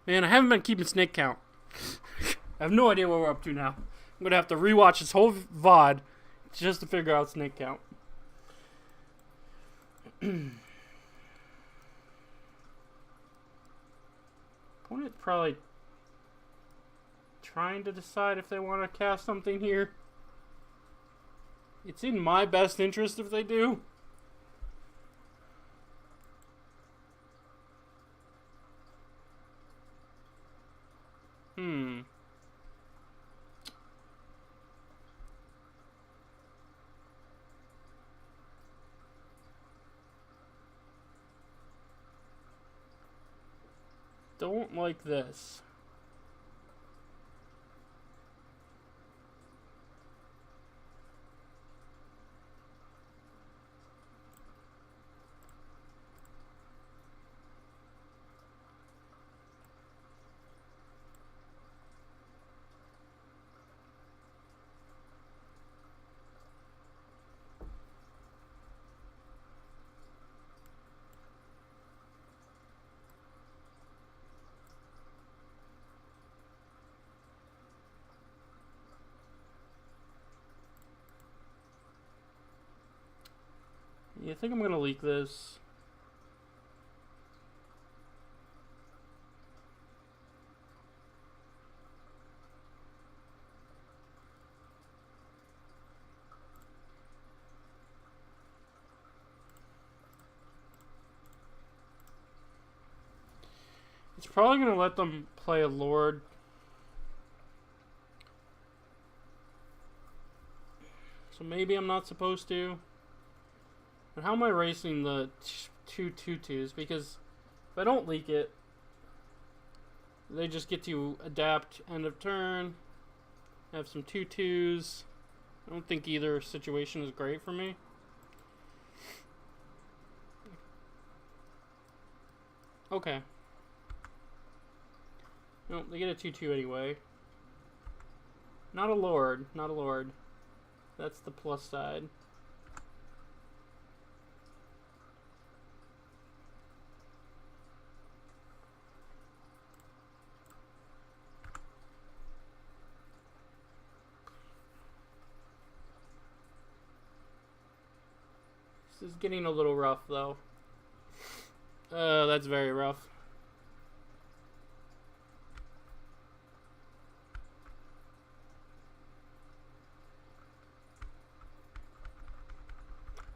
Man, I haven't been keeping snake count. I have no idea what we're up to now. I'm going to have to rewatch this whole VOD just to figure out snake count. Opponent probably trying to decide if they want to cast something here. It's in my best interest if they do. Don't like this. Yeah, I think I'm going to leak this. It's probably going to let them play a Lord. So maybe I'm not supposed to. And how am I racing the 2 2/2s? Because if I don't leak it, they just get to adapt end of turn. Have some 2/2s. I don't think either situation is great for me. Okay. Nope, they get a 2/2 anyway. Not a Lord. Not a Lord. That's the plus side. This is getting a little rough, though. That's very rough.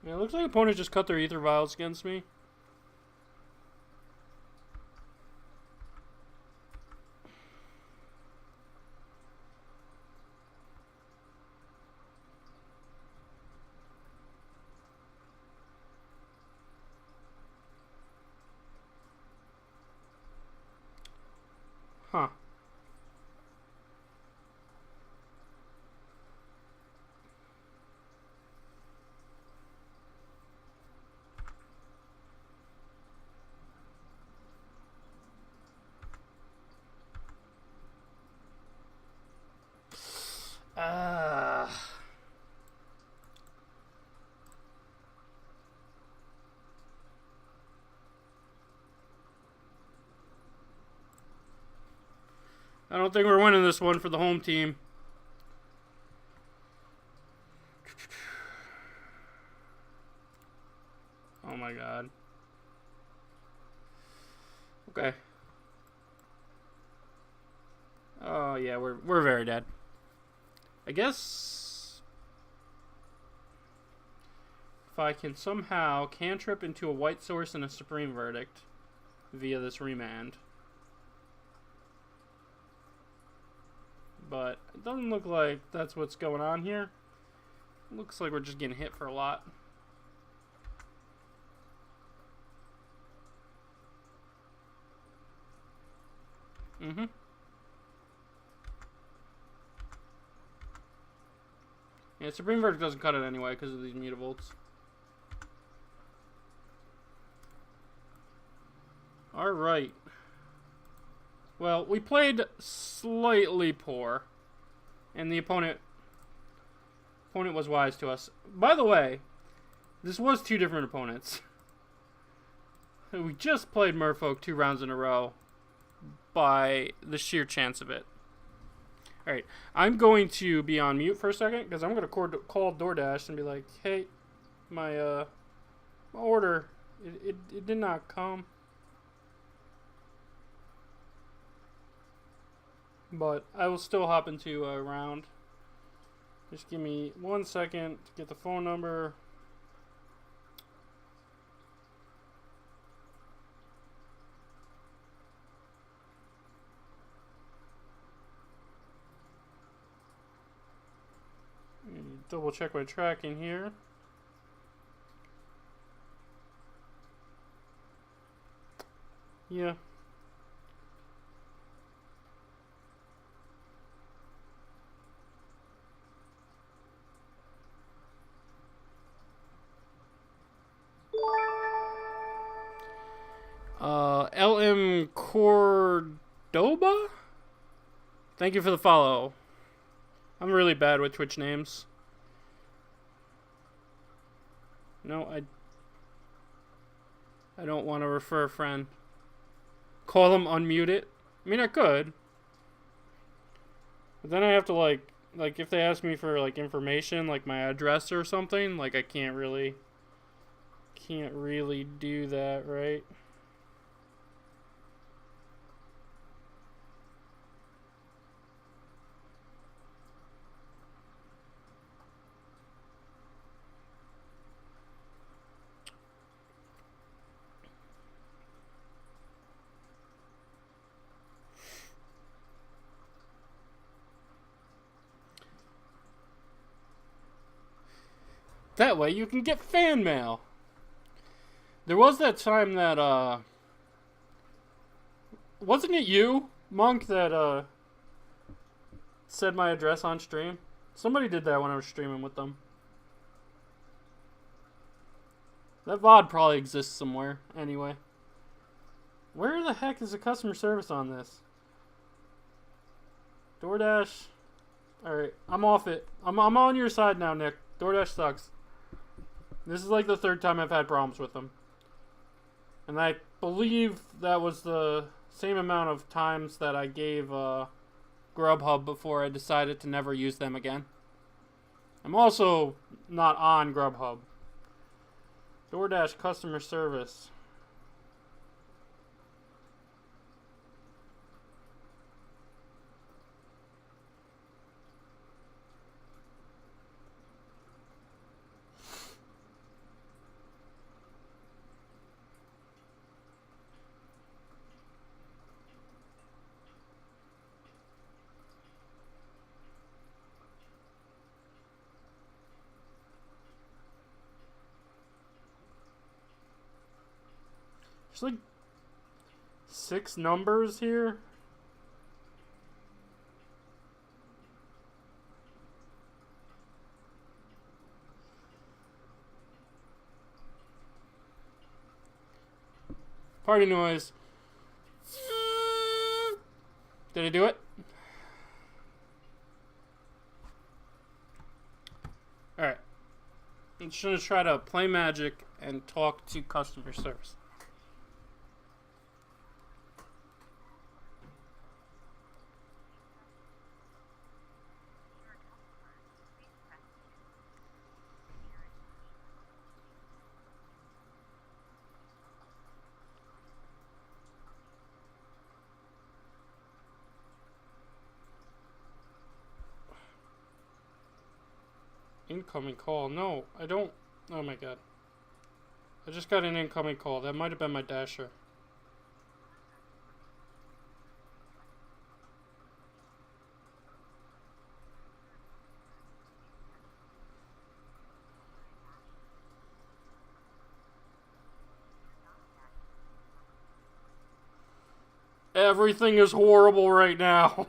Yeah, it looks like opponents just cut their Ether Vials against me. Huh. I don't think we're winning this one for the home team. Oh my god. Okay. Oh yeah, we're very dead. I guess if I can somehow cantrip into a white source and a supreme verdict via this remand. But it doesn't look like that's what's going on here. It looks like we're just getting hit for a lot. Mm-hmm. Yeah, Supreme Verdict doesn't cut it anyway because of these mutavolts. Alright. Well, we played slightly poor. And the opponent was wise to us. By the way, this was two different opponents. We just played Merfolk 2 rounds in a row by the sheer chance of it. Alright, I'm going to be on mute for a second because I'm going to call DoorDash and be like, hey, my order, it did not come. But I will still hop into a round. Just give me 1 second to get the phone number. Double check my tracking here. Yeah. LM Cordoba? Thank you for the follow. I'm really bad with Twitch names. No, I don't want to refer a friend. Call them, unmute it. I mean, I could. But then I have to, like if they ask me for, like, information, like my address or something, like, I can't really do that, right? That way you can get fan mail. There was that time that, wasn't it you, Monk, that, said my address on stream? Somebody did that when I was streaming with them. That VOD probably exists somewhere, anyway. Where the heck is the customer service on this? DoorDash. Alright, I'm off it. I'm on your side now, Nick. DoorDash sucks. This is like the third time I've had problems with them. And I believe that was the same amount of times that I gave Grubhub before I decided to never use them again. I'm also not on Grubhub. DoorDash customer service. There's like 6 numbers here. Party noise. Did I do it? Alright. I'm just going to try to play Magic and talk to customer service. Incoming call. No, I don't. Oh my god. I just got an incoming call. That might have been my dasher. Everything is horrible right now.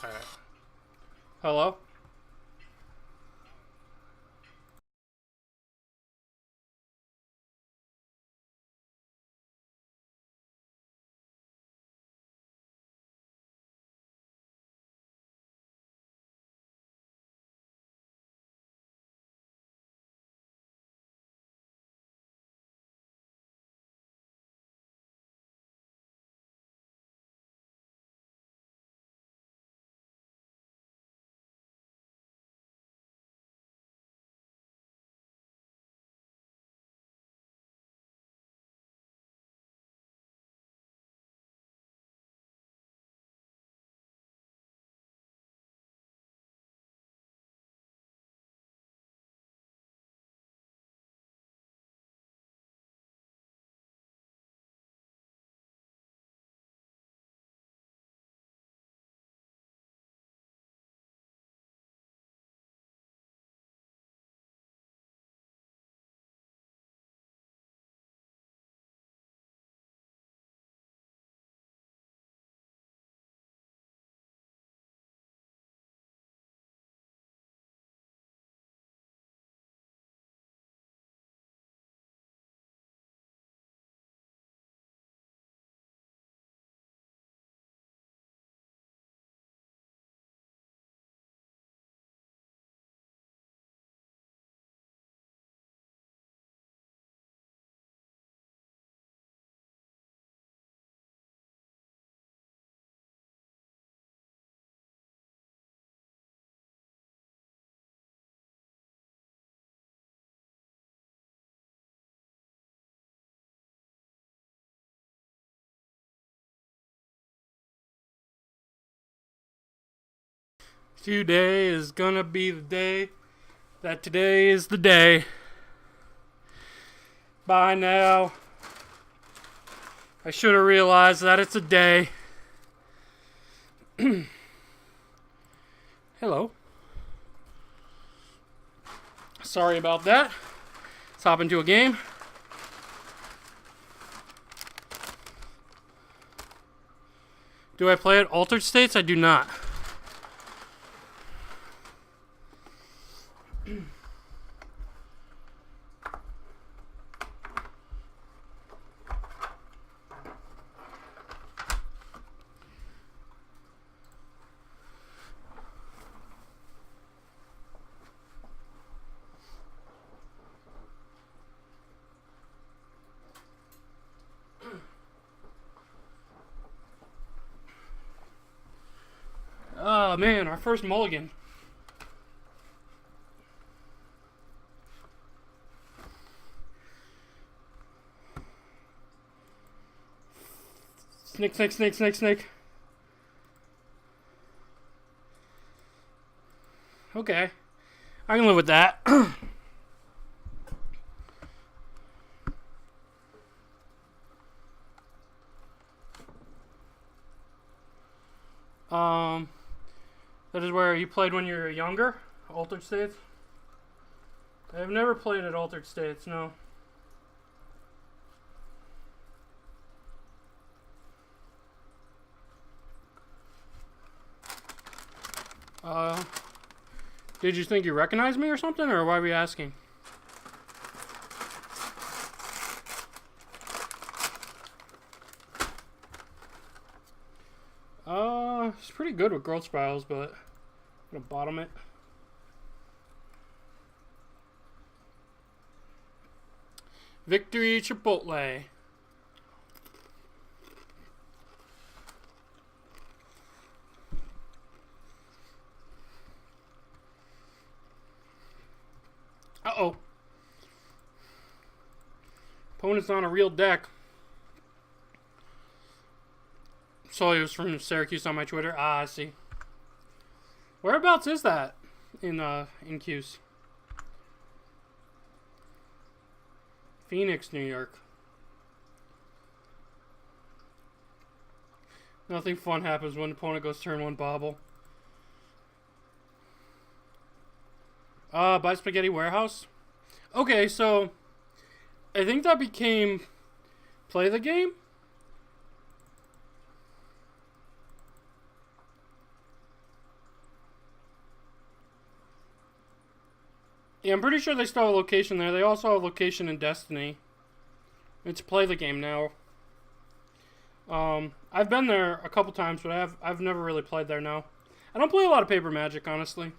Alright. Hello? Today is gonna be the day that today is the day. By now, I should have realized that it's a day. Hello. Sorry about that. Let's hop into a game. Do I play at Altered States? I do not. Oh man, our first mulligan. Snake, snake, snake, snake, snake. Okay. I can live with that. That is where you played when you were younger? Altered States? I've never played at Altered States, no. Did you think you recognized me or something, or why were you asking? It's pretty good with growth spirals, but I'm gonna bottom it. Victory Chipotle. Uh-oh. Opponent's on a real deck. Saw he was from Syracuse on my Twitter. Ah, I see. Whereabouts is that in Cuse? Phoenix, New York. Nothing fun happens when the opponent goes turn one bobble. Buy Spaghetti Warehouse? Okay, so I think that became play the game? Yeah, I'm pretty sure they still have a location there. They also have a location in Destiny. It's play the game now. I've been there a couple times, but I've never really played there now. I don't play a lot of Paper Magic, honestly.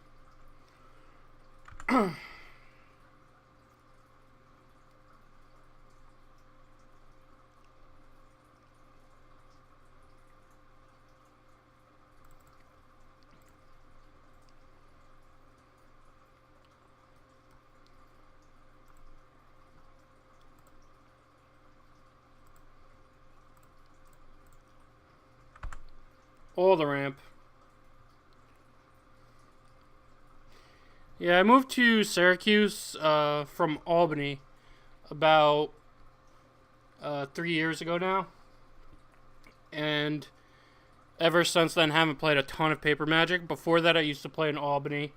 Oh, the ramp. Yeah, I moved to Syracuse from Albany about 3 years ago now. And ever since then, haven't played a ton of Paper Magic. Before that, I used to play in Albany.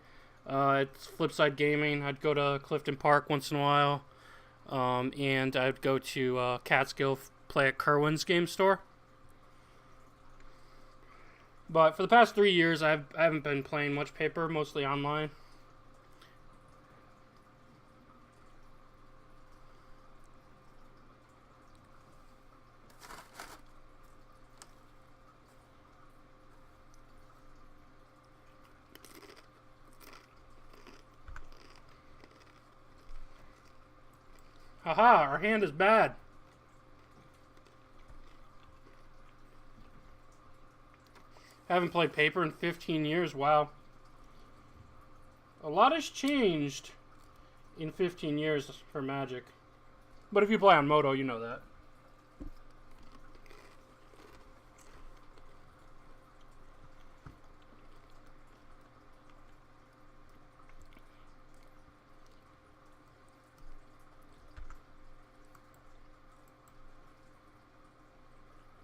It's Flipside Gaming. I'd go to Clifton Park once in a while. And I'd go to Catskill, play at Kerwin's game store. But for the past 3 years, I haven't been playing much Paper, mostly online. Haha, our hand is bad. Haven't played Paper in 15 years, wow. A lot has changed in 15 years for Magic. But if you play on Moto, you know that.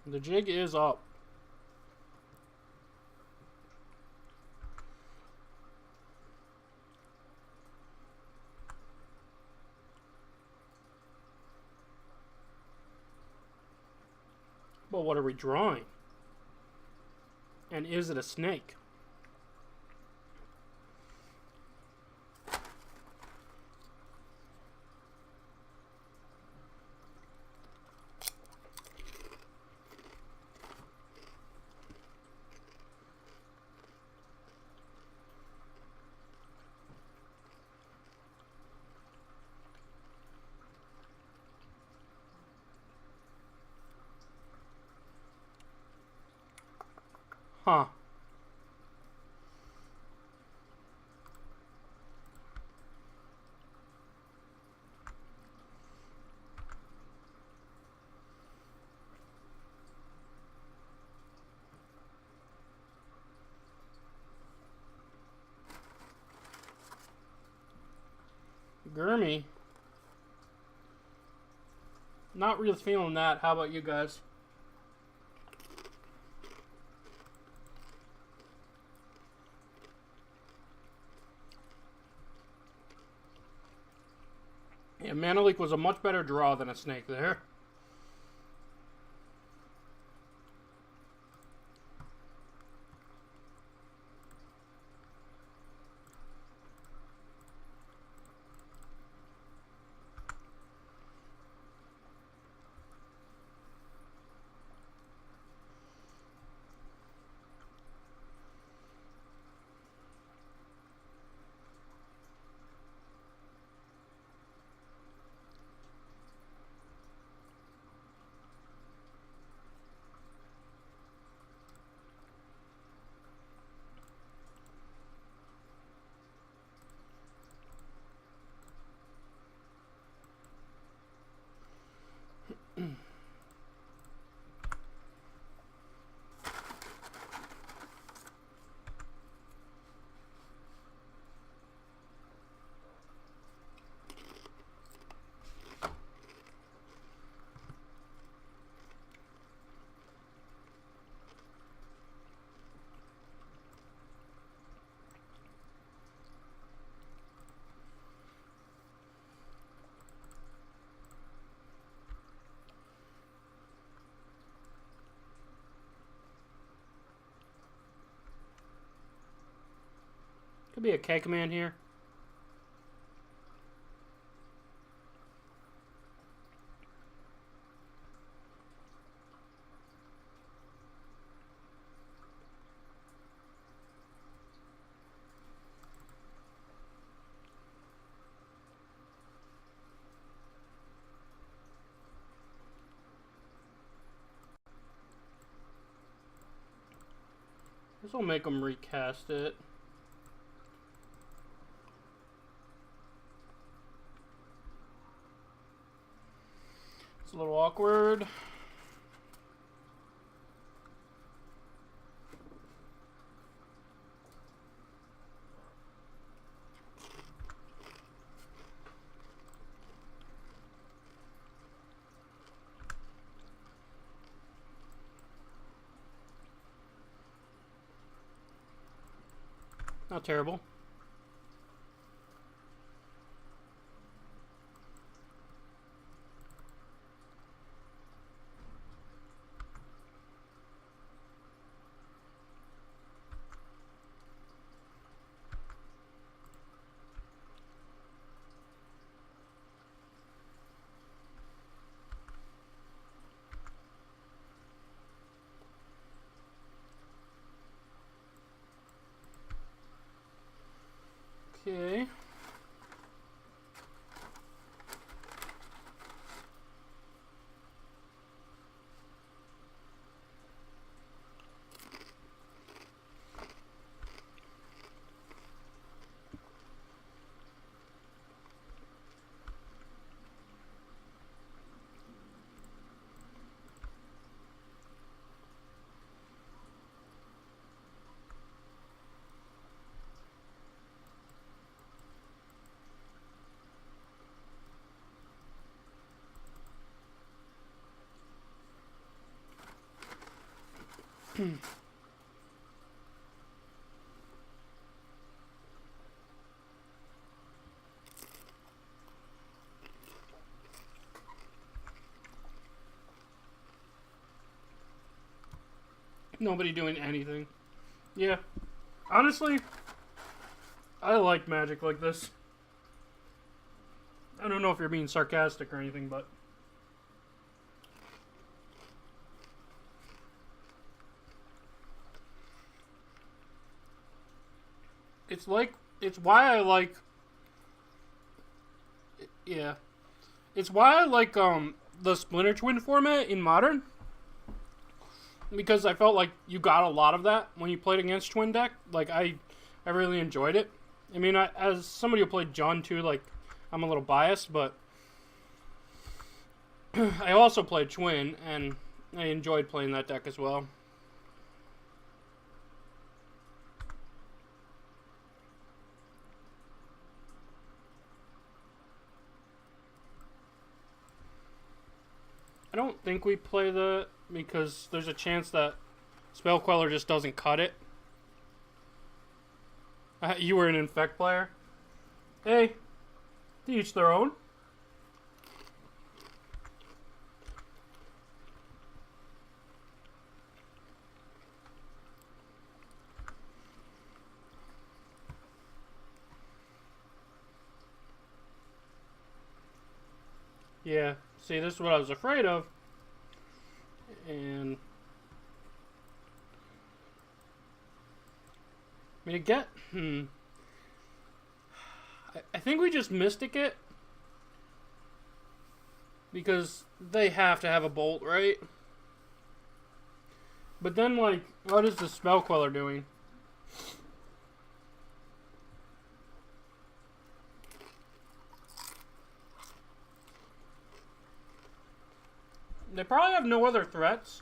The jig is up. Well, what are we drawing? And is it a snake? Huh. Gurmy. Not really feeling that. How about you guys? Yeah, Mana Leak was a much better draw than a snake there. Could be a K command here. This will make them recast it. It's a little awkward. Not terrible. Okay. Nobody doing anything. Yeah. Honestly, I like Magic like this. I don't know if you're being sarcastic or anything, but... It's why I like... Yeah. It's why I like, the Splinter Twin format in Modern. Because I felt like you got a lot of that when you played against Twin deck. Like, I really enjoyed it. I mean, as somebody who played John too, like, I'm a little biased, but... I also played Twin, and I enjoyed playing that deck as well. I don't think we play the, because there's a chance that Spell Queller just doesn't cut it. You were an Infect player. Hey, to each their own. Yeah, see, this is what I was afraid of. And I mean, I think we just Mystic it. Because they have to have a bolt, right? But then, like, what is the Spell Queller doing? They probably have no other threats.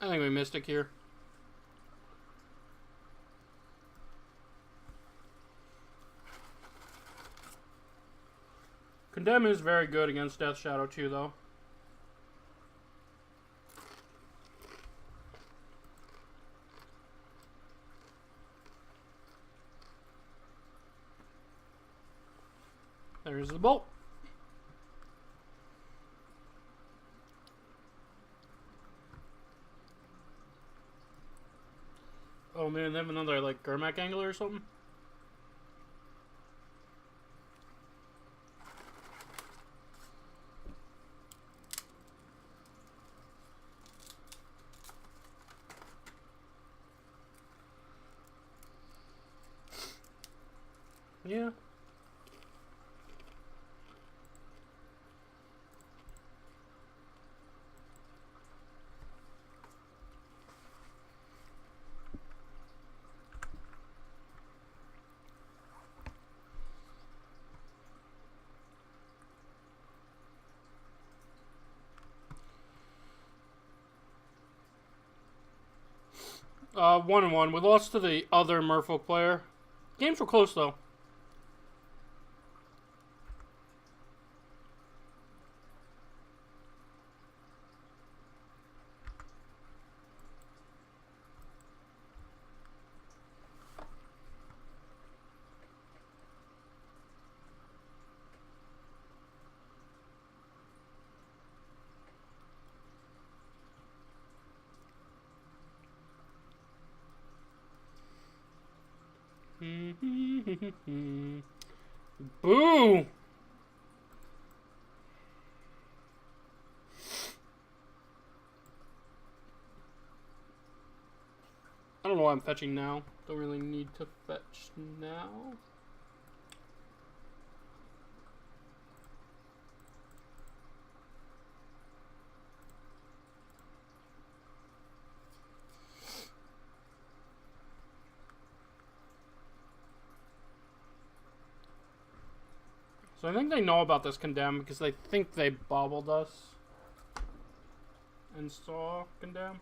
I think we Mystic here. Condemn is very good against Death Shadow too, though. There's the bolt. Oh man, they have another like Gurmak Angler or something. Yeah. One and one. We lost to the other Merfolk player. Games were close though. Boo! I don't know why I'm fetching now. Don't really need to fetch now. So I think they know about this Condemn because they think they bobbled us and saw Condemn.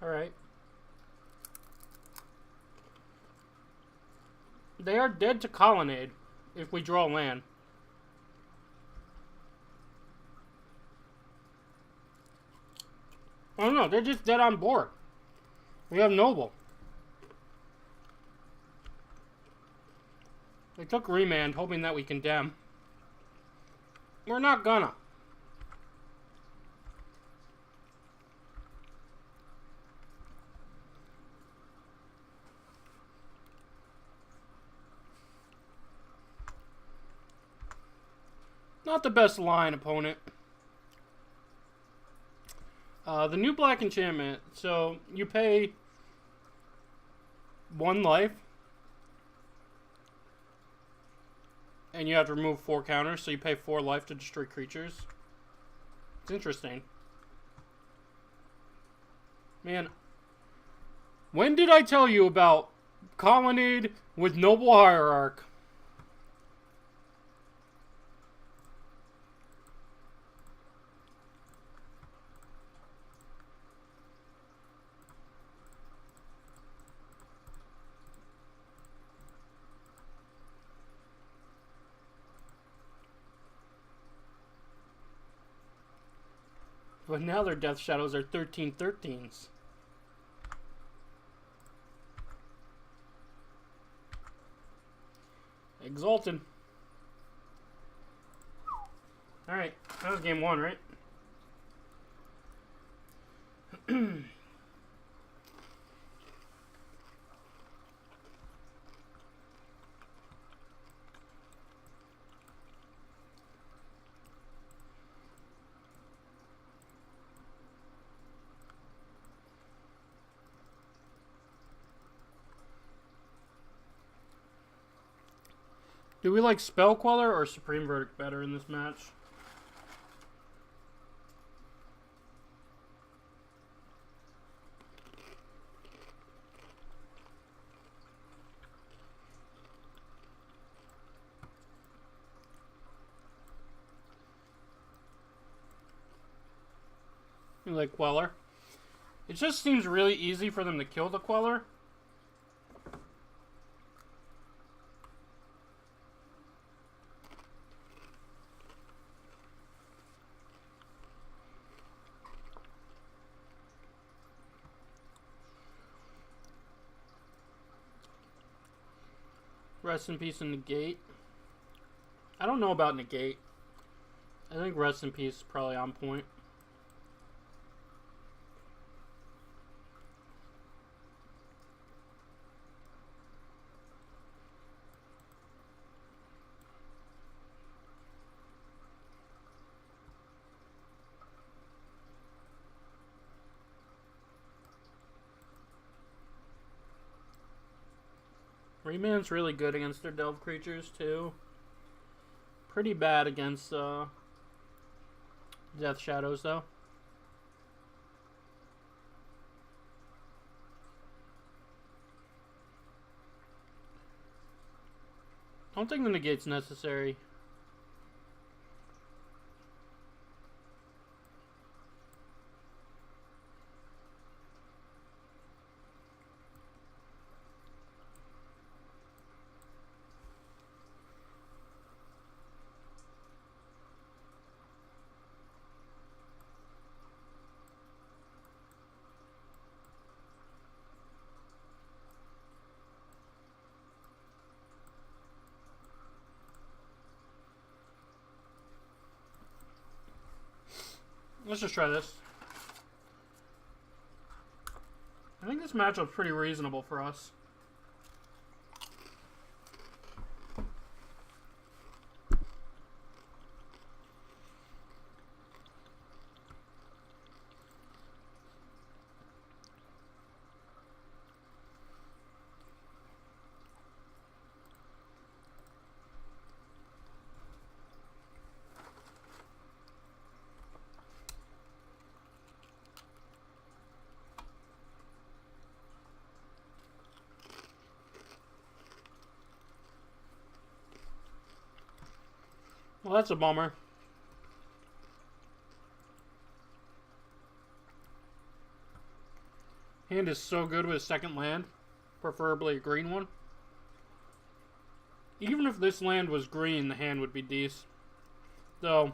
Alright. They are dead to Colonnade if we draw land. Oh no, they're just dead on board. We have Noble. They took Remand, hoping that we Condemn. We're not gonna. Not the best line, opponent. The new black enchantment. So, you pay 1 life and you have to remove 4 counters, so you pay 4 life to destroy creatures. It's interesting. Man, when did I tell you about Colonnade with Noble Hierarch? But now their Death Shadows are 13/13s. Exalted. Alright, that was game 1, right? Do we like Spell Queller or Supreme Verdict better in this match? You like Queller? It just seems really easy for them to kill the Queller. Rest in Peace and Negate. I don't know about Negate. I think Rest in Peace is probably on point. Reman's really good against their Delve creatures, too. Pretty bad against Death Shadows, though. I don't think the Negate's necessary. Let's just try this. I think this matchup's pretty reasonable for us. Well, that's a bummer. Hand is so good with a second land, preferably a green one. Even if this land was green, the hand would be decent. Though,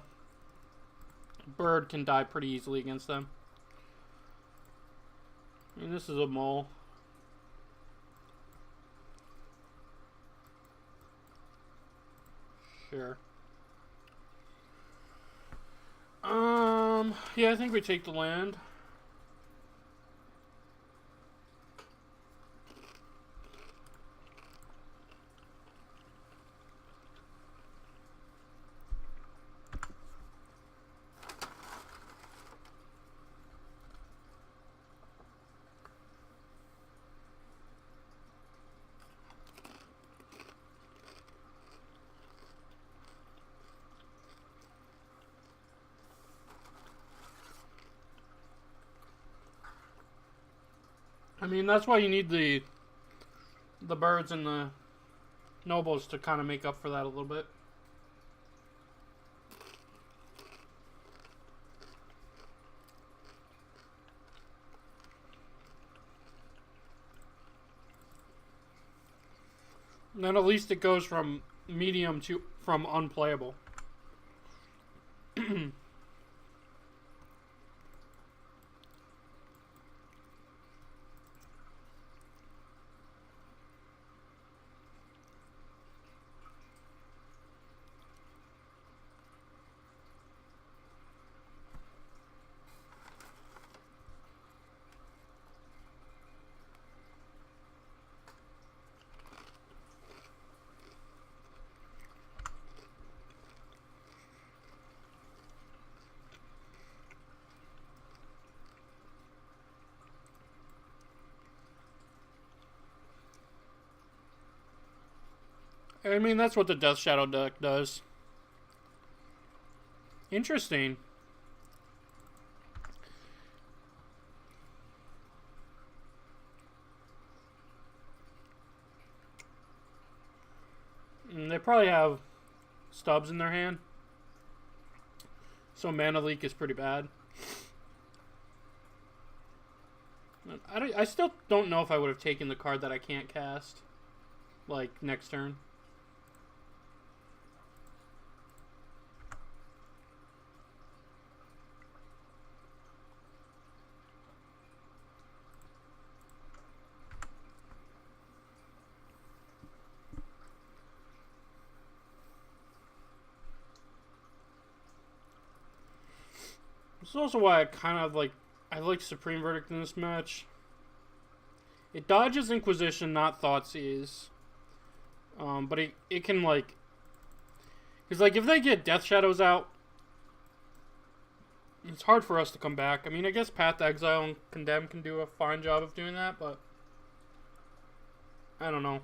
Bird can die pretty easily against them. I mean, this is a mole. Sure. Yeah, I think we take the land. I mean, that's why you need the birds and the nobles to kind of make up for that a little bit. And then at least it goes from medium to from unplayable. I mean, that's what the Death Shadow deck does. Interesting. They probably have stubs in their hand. So mana leak is pretty bad. I still don't know if I would have taken the card that I can't cast. Like, next turn. This is also why I like Supreme Verdict in this match. It dodges Inquisition, not Thoughtseize. But it can, like... Because, like, if they get Death Shadows out, it's hard for us to come back. I mean, I guess Path to Exile and Condemn can do a fine job of doing that, but... I don't know.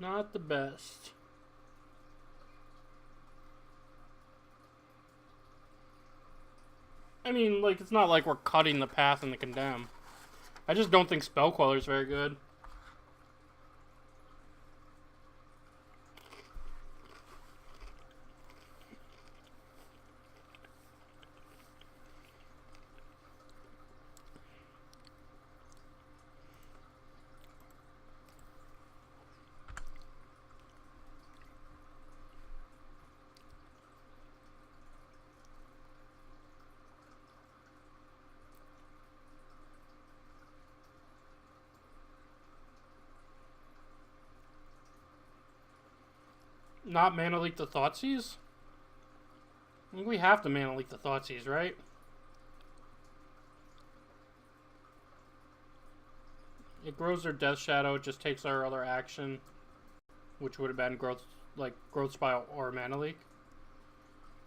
Not the best. I mean, like, it's not like we're cutting the path in the Condemn. I just don't think Spell Queller's very good. Not Mana Leak the Thoughtseize? I think we have to Mana Leak the Thoughtseize, right? It grows their Death Shadow, it just takes our other action, which would have been Growth Spile or Mana Leak.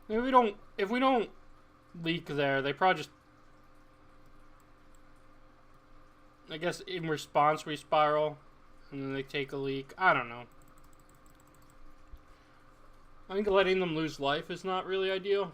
If we don't leak there, they probably just, I guess in response we spiral, and then they take a leak. I don't know. I think letting them lose life is not really ideal.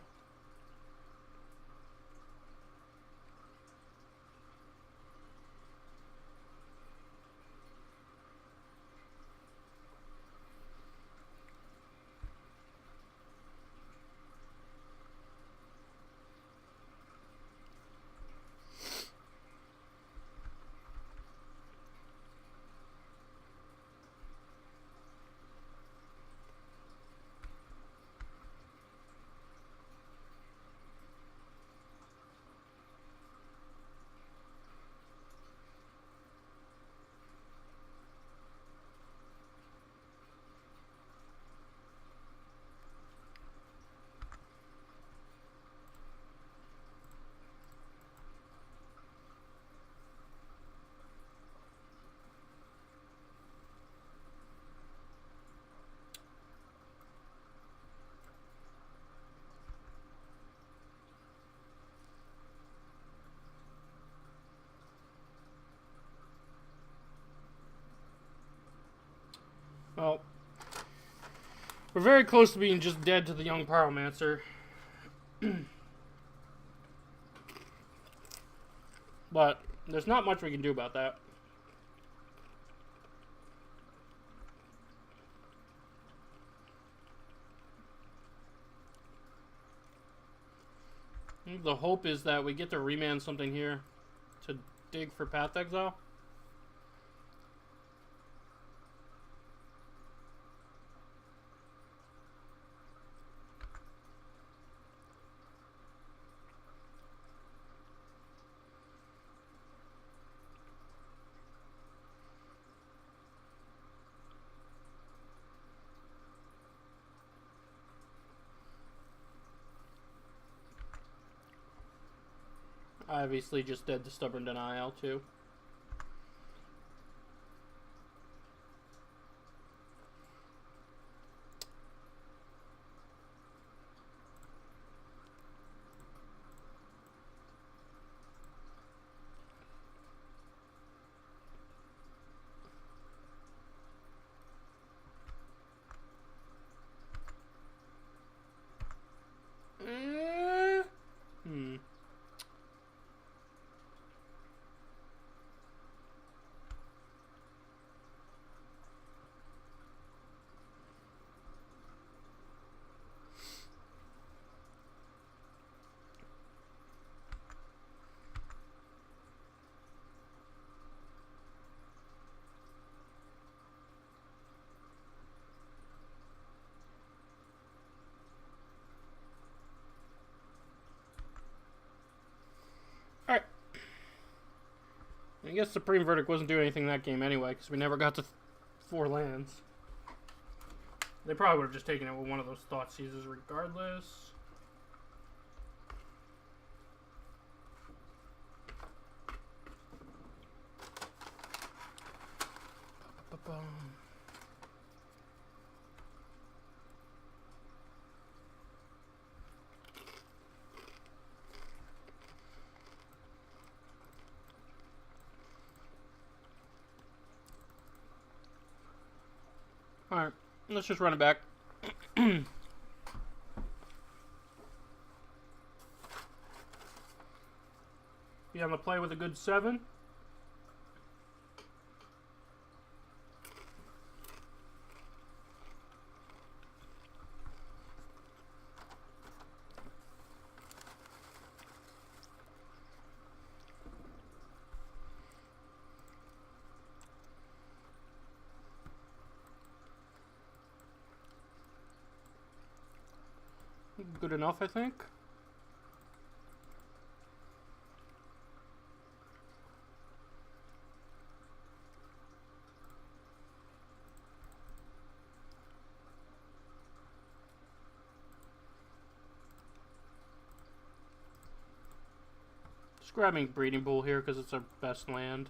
Well, we're very close to being just dead to the young Pyromancer. But there's not much we can do about that. The hope is that we get to remand something here to dig for Path Exile. Obviously just dead to Stubborn Denial too. Alright. I guess Supreme Verdict wasn't doing anything in that game anyway, because we never got to 4 lands. They probably would have just taken it with one of those Thought Seizes regardless. Alright, let's just run it back. Be on the play with a good 7. Good enough, I think. Just grabbing Breeding Pool here because it's our best land.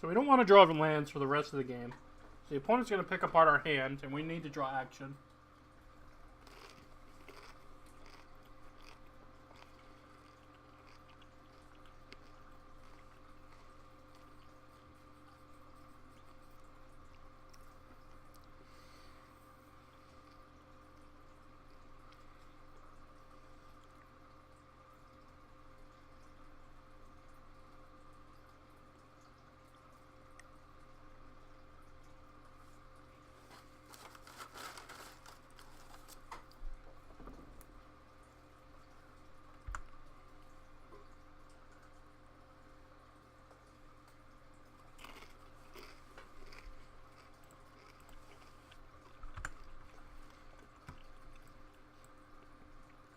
So we don't want to draw lands for the rest of the game. So the opponent's going to pick apart our hand, and we need to draw action.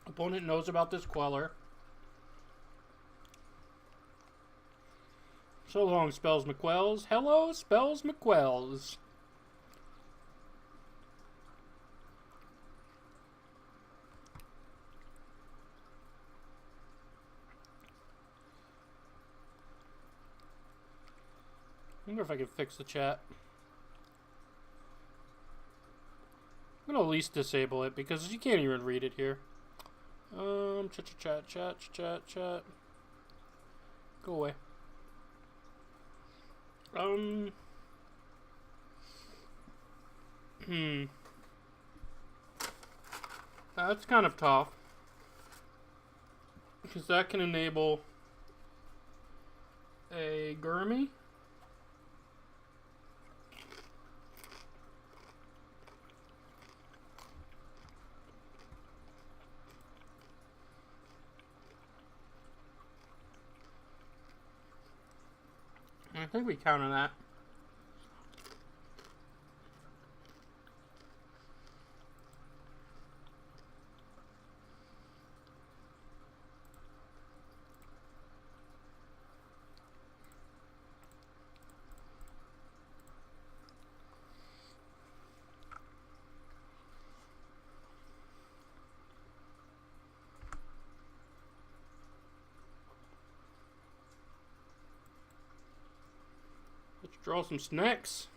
Opponent knows about this Queller. So long, Spells McQuells. Hello, Spells McQuells. wonder if I can fix the chat. I'm gonna at least disable it because you can't even read it here. Chat. Go away. That's kind of tough. Because that can enable a Gurmy. I think we counter that. Let's draw some SNEKs.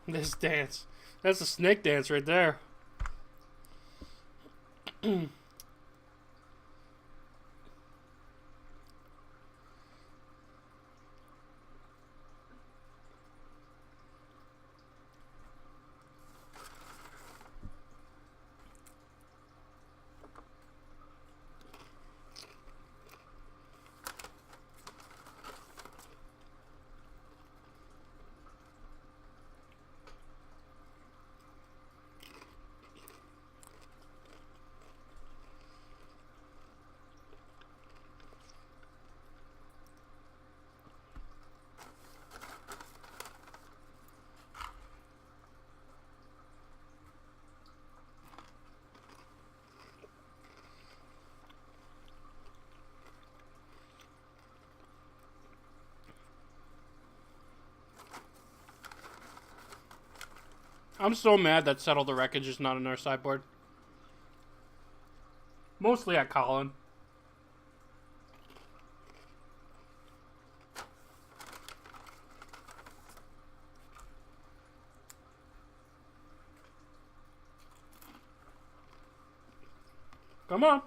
This dance. That's a snake dance right there. I'm so mad that Settle the Wreckage is not in our sideboard. Mostly at Colin. Come on.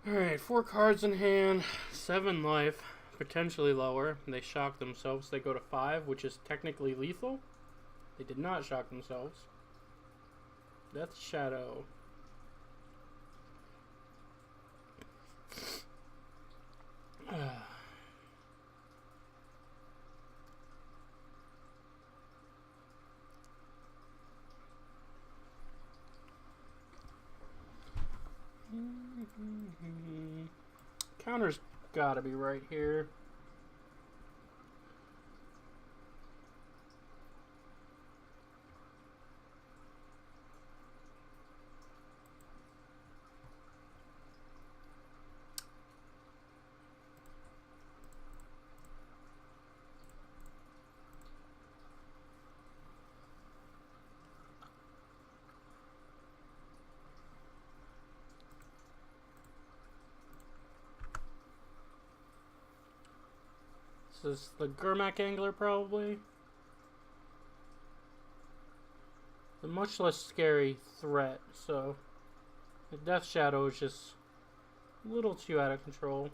Alright, 4 cards in hand, 7 life, potentially lower. They shock themselves. They go to 5, which is technically lethal. They did not shock themselves. Death Shadow. Counter's gotta be right here. This is the Gurmak Angler, probably. A much less scary threat, so the Death Shadow is just a little too out of control.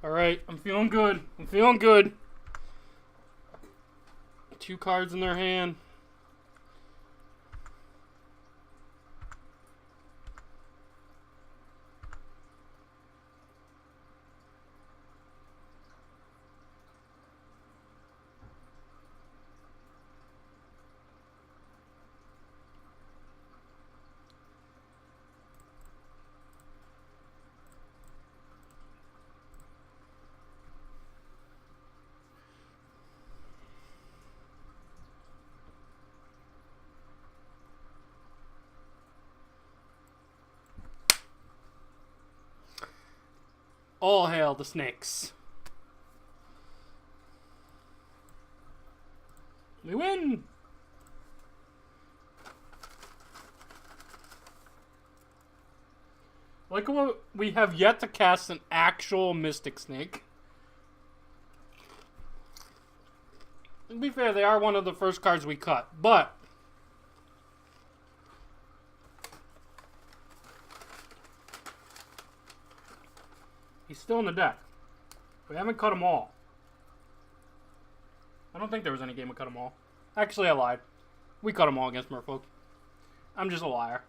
Alright, I'm feeling good. I'm feeling good. 2 cards in their hand. All hail the snakes. We win! Like what we have yet to cast an actual Mystic Snake. To be fair, they are one of the first cards we cut, but he's still in the deck. We haven't cut them all. I don't think there was any game we cut them all. Actually, I lied. We cut them all against Merfolk. I'm just a liar.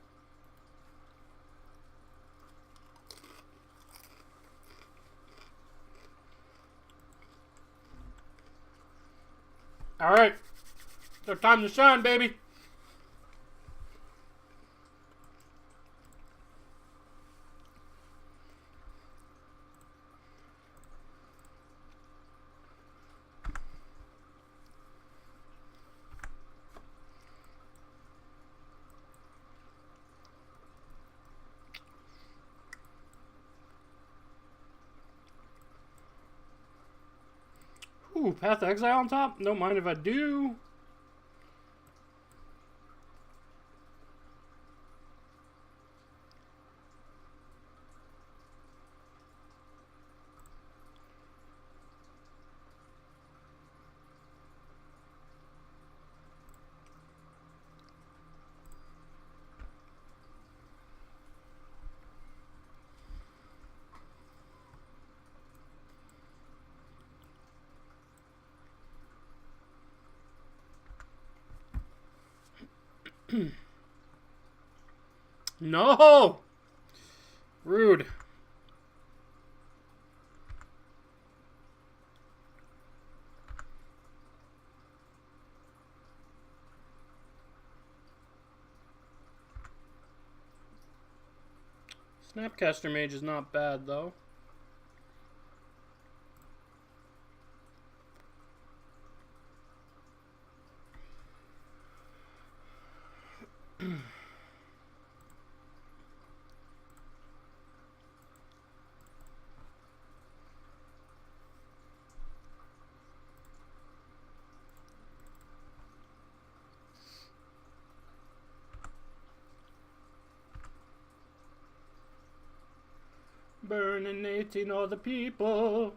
Alright. It's our time to shine, baby. Ooh, Path to Exile on top? Don't mind if I do. No! Rude. Snapcaster Mage is not bad, though. Burning 18 all the people.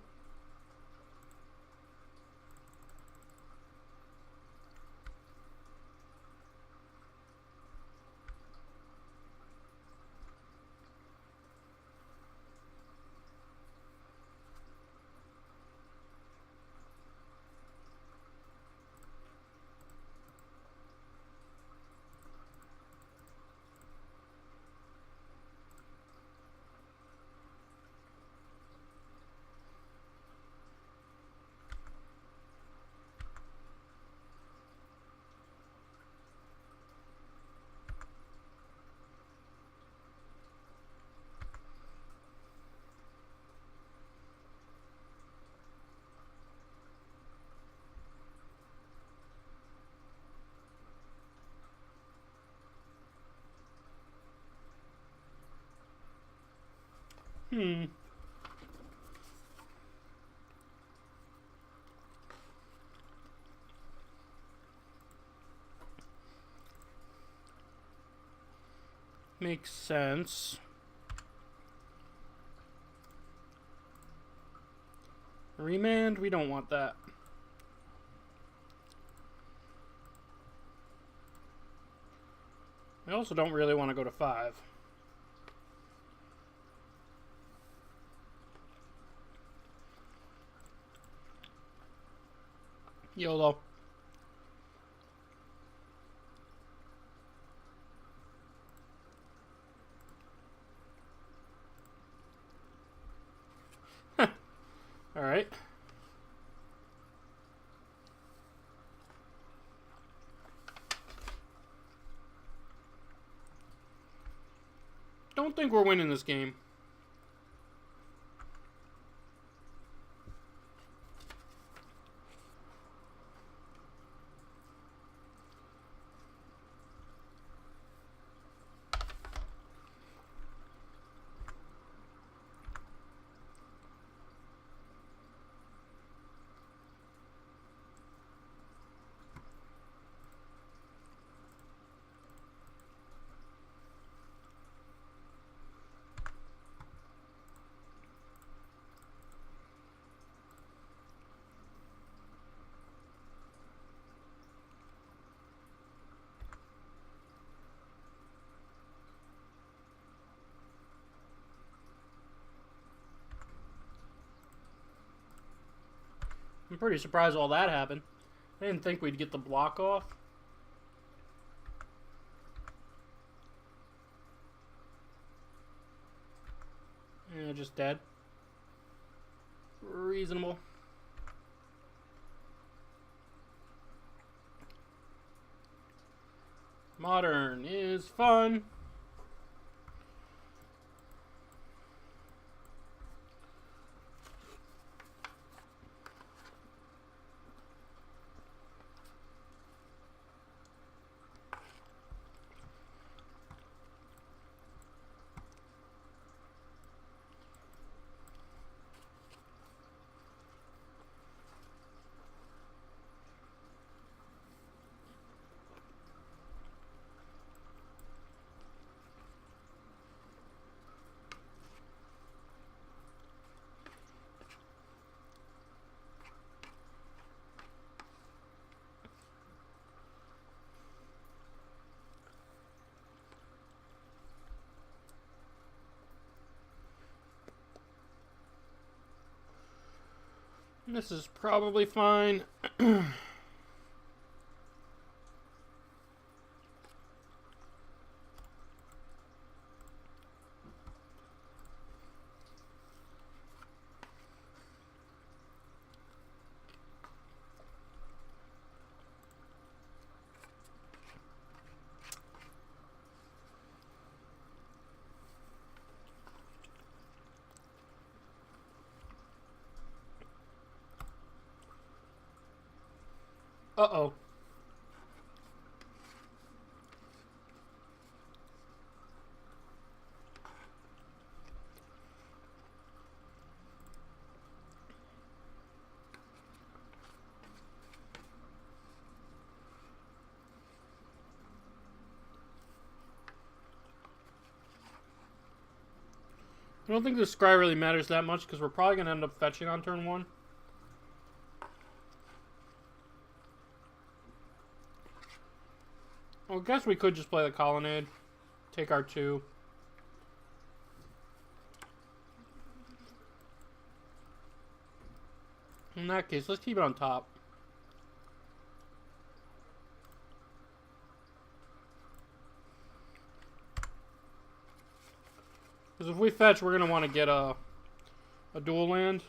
Hmm. Makes sense. Remand? We don't want that. I also don't really want to go to 5. YOLO. Alright. Don't think we're winning this game. I'm pretty surprised all that happened. I didn't think we'd get the block off. Yeah, just dead. Reasonable. Modern is fun. This is probably fine. Uh-oh. I don't think the scry really matters that much because we're probably going to end up fetching on turn 1. Well, I guess we could just play the colonnade. Take our 2. In that case, let's keep it on top. Because if we fetch, we're going to want to get a dual land.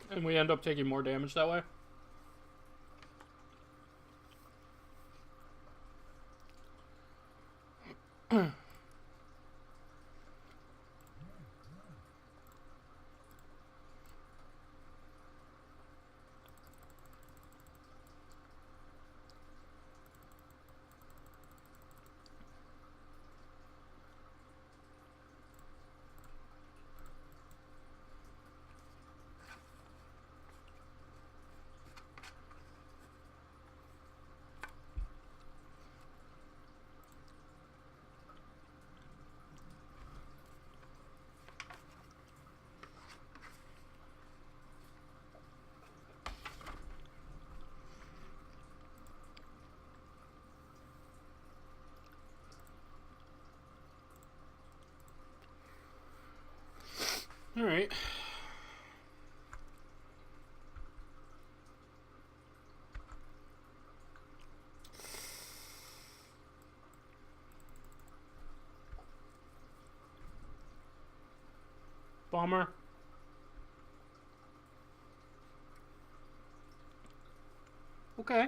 And we end up taking more damage that way. bomber. Okay.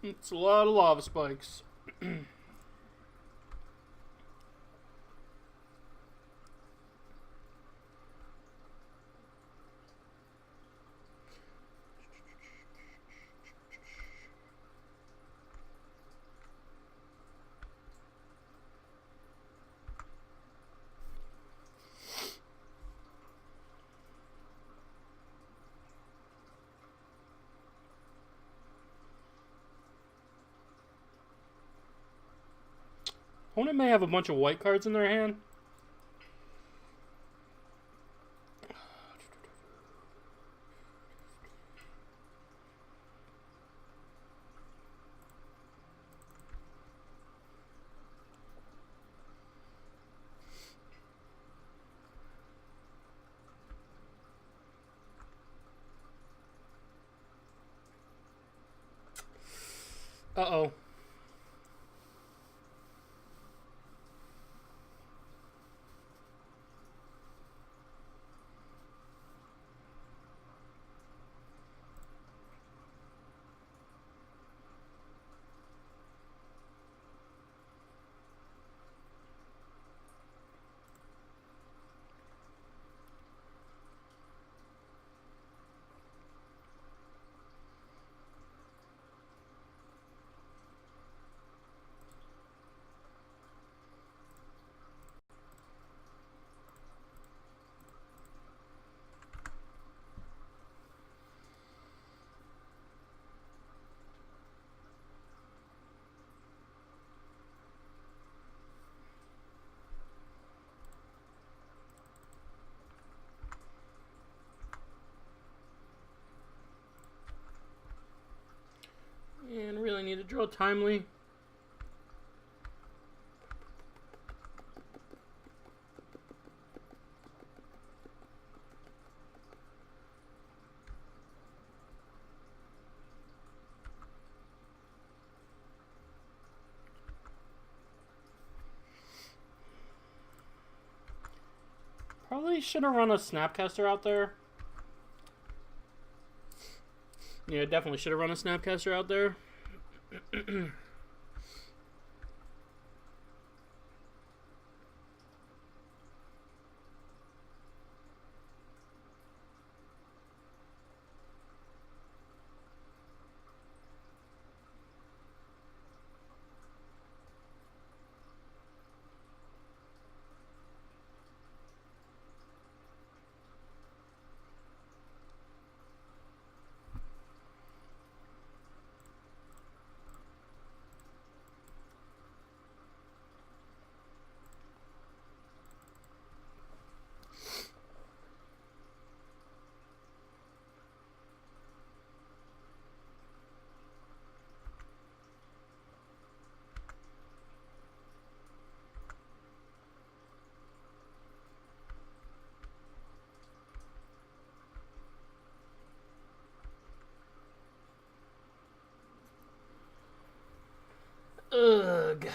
It's a lot of lava spikes. Opponent may have a bunch of white cards in their hand. Uh-oh. And really need to draw timely. Probably should have run a Snapcaster out there. Yeah, definitely should have run a Snapcaster out there. Ugh.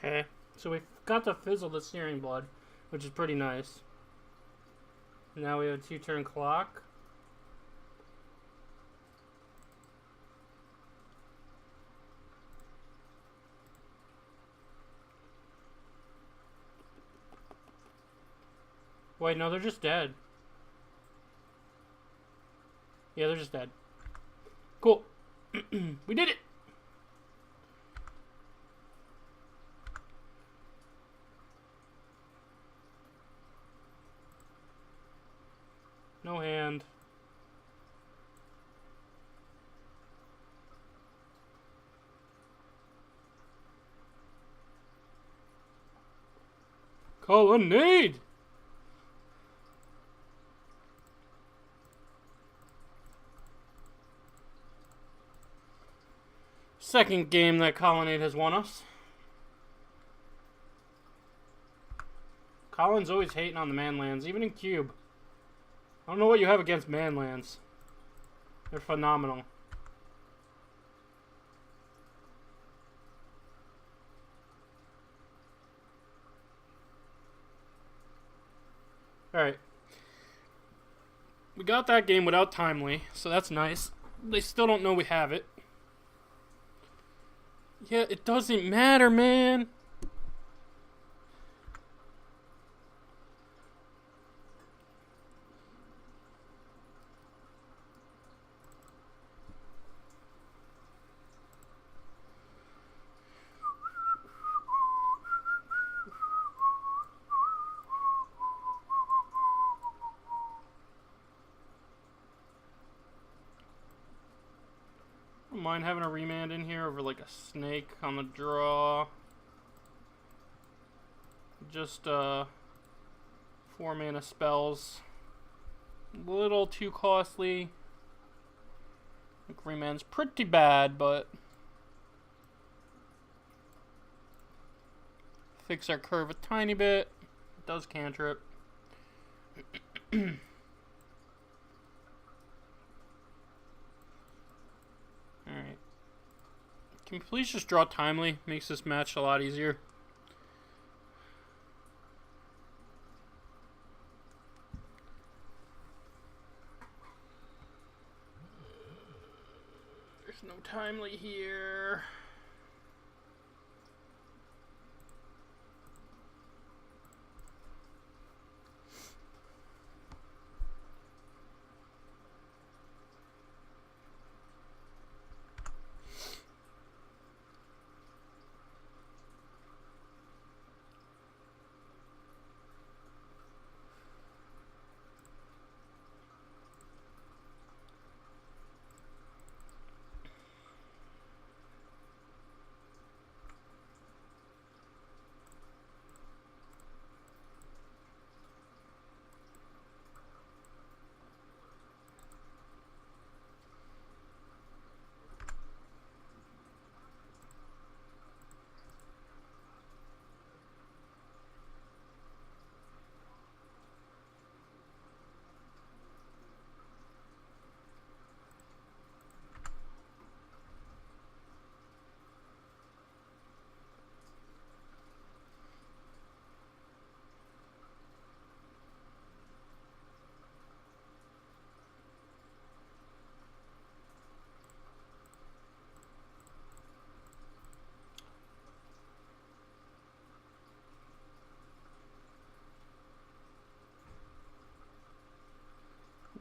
Okay, so we've got to fizzle the Searing Blood, which is pretty nice. Now we have a 2-turn clock. Wait, no, they're just dead. Yeah, they're just dead. Cool. We did it! No hand. Colonnade! Second game that Colonnade has won us. Colin's always hating on the manlands, even in Cube. I don't know what you have against manlands. They're phenomenal. Alright. We got that game without Timely, so that's nice. They still don't know we have it. Yeah, it doesn't matter, man. I don't mind having a remand in here over like a snake on the draw. Just 4 mana spells. A little too costly. I think remand's pretty bad, but fix our curve a tiny bit. It does cantrip. Alright. Can we please just draw Timely? Makes this match a lot easier. There's no Timely here.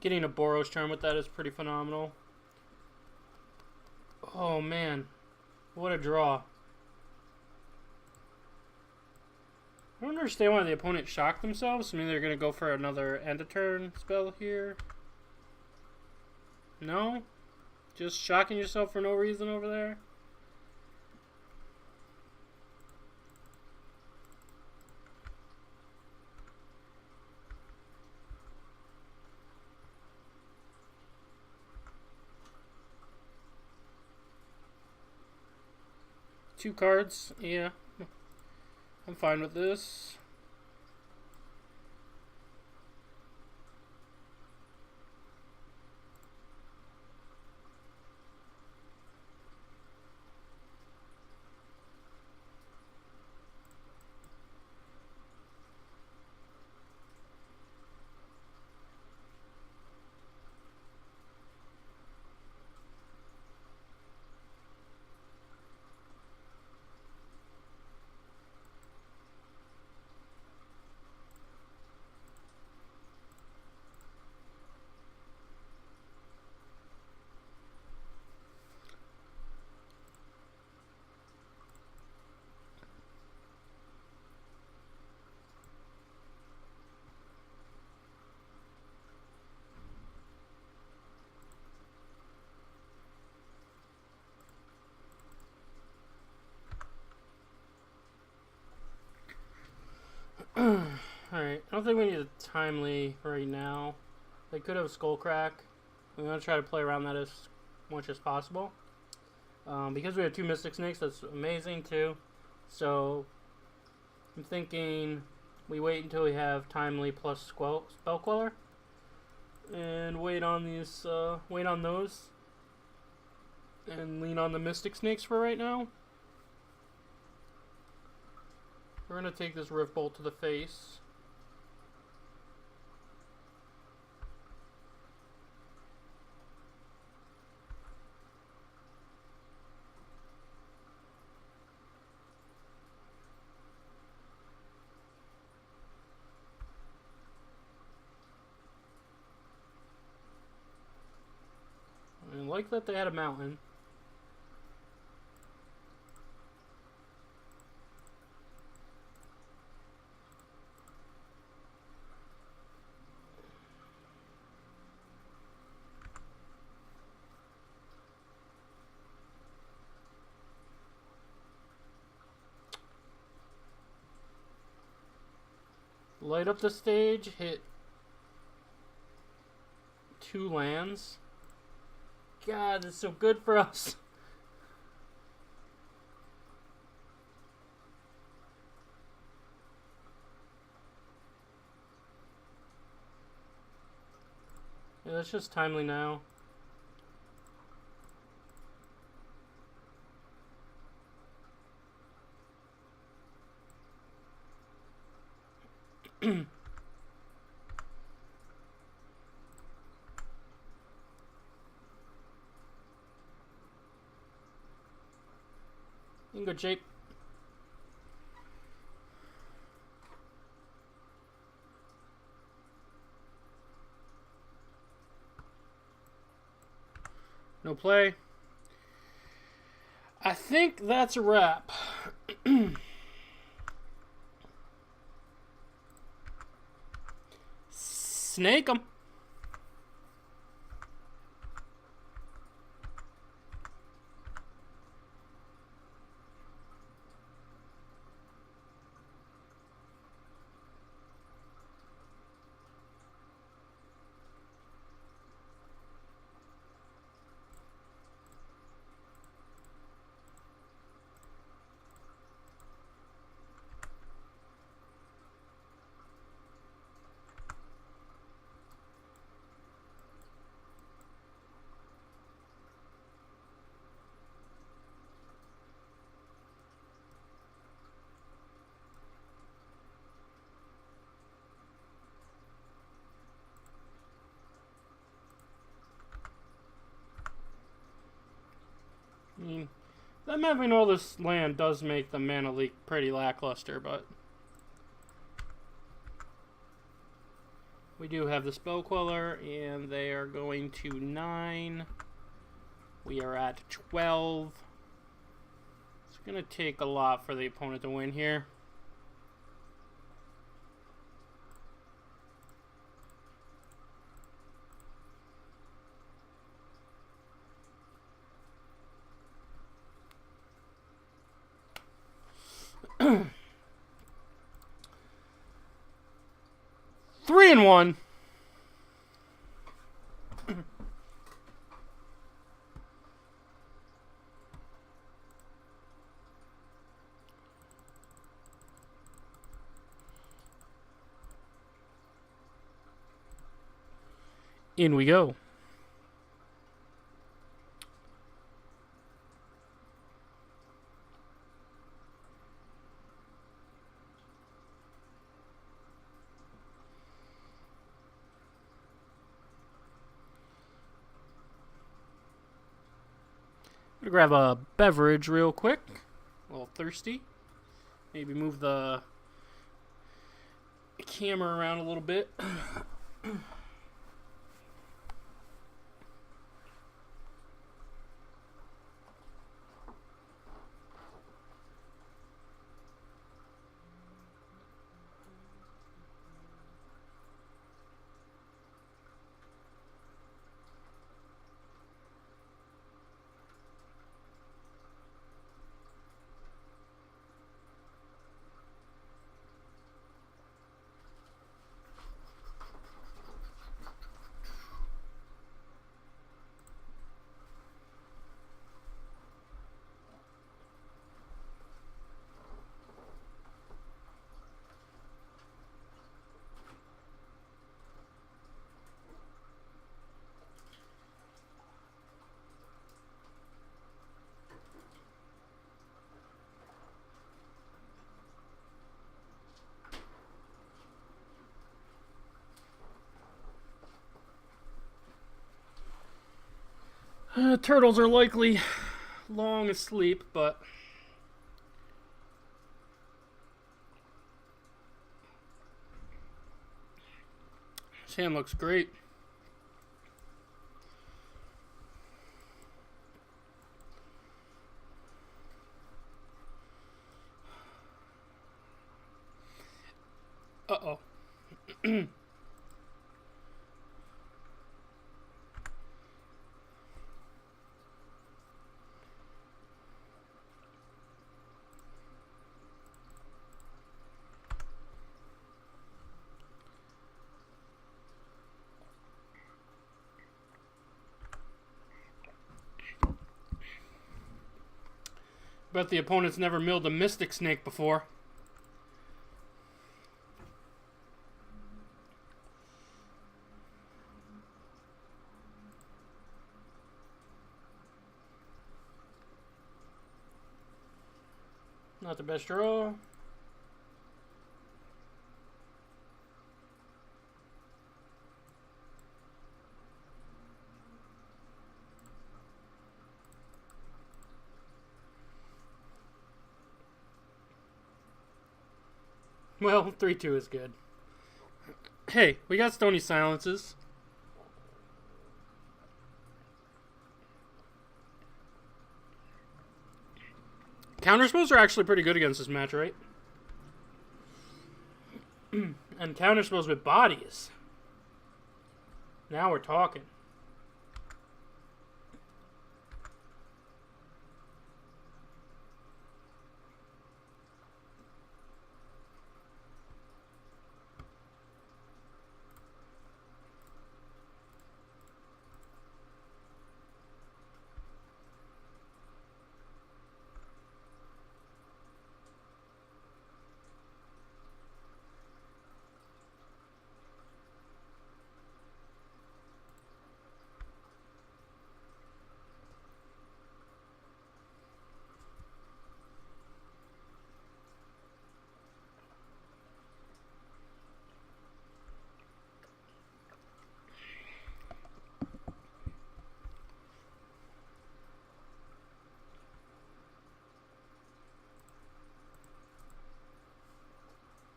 Getting a Boros Charm with that is pretty phenomenal. Oh man, what a draw. I don't understand why the opponent shocked themselves. Maybe they're going to go for another end of turn spell here. No? Just shocking yourself for no reason over there? Two cards, yeah. I'm fine with this. think we need a timely right now. They could have a Skullcrack. I'm going to try to play around that as much as possible. Because we have 2 Mystic Snakes, that's amazing too. So I'm thinking we wait until we have timely plus Spell Queller. And wait on these, wait on those. And lean on the Mystic Snakes for right now. We're going to take this Rift Bolt to the face. I like that they had a mountain. Light up the stage, hit 2 lands. God, that's so good for us. Yeah, that's just timely now. In good shape. No play. I think that's a wrap. Snake 'em. I mean, them having all this land does make the mana leak pretty lackluster, but we do have the Spell Queller, and they are going to 9. We are at 12. It's going to take a lot for the opponent to win here. Three and one. In we go. I'm gonna grab a beverage real quick. A little thirsty. Maybe move the camera around a little bit. Turtles are likely long asleep, but this hand looks great. Uh-oh. Bet the opponent's never milled a Mystic Snake before. Not the best draw. Well, 3-2 is good. Hey, we got Stony Silences. Counterspells are actually pretty good against this match, right? And counterspells with bodies. Now we're talking.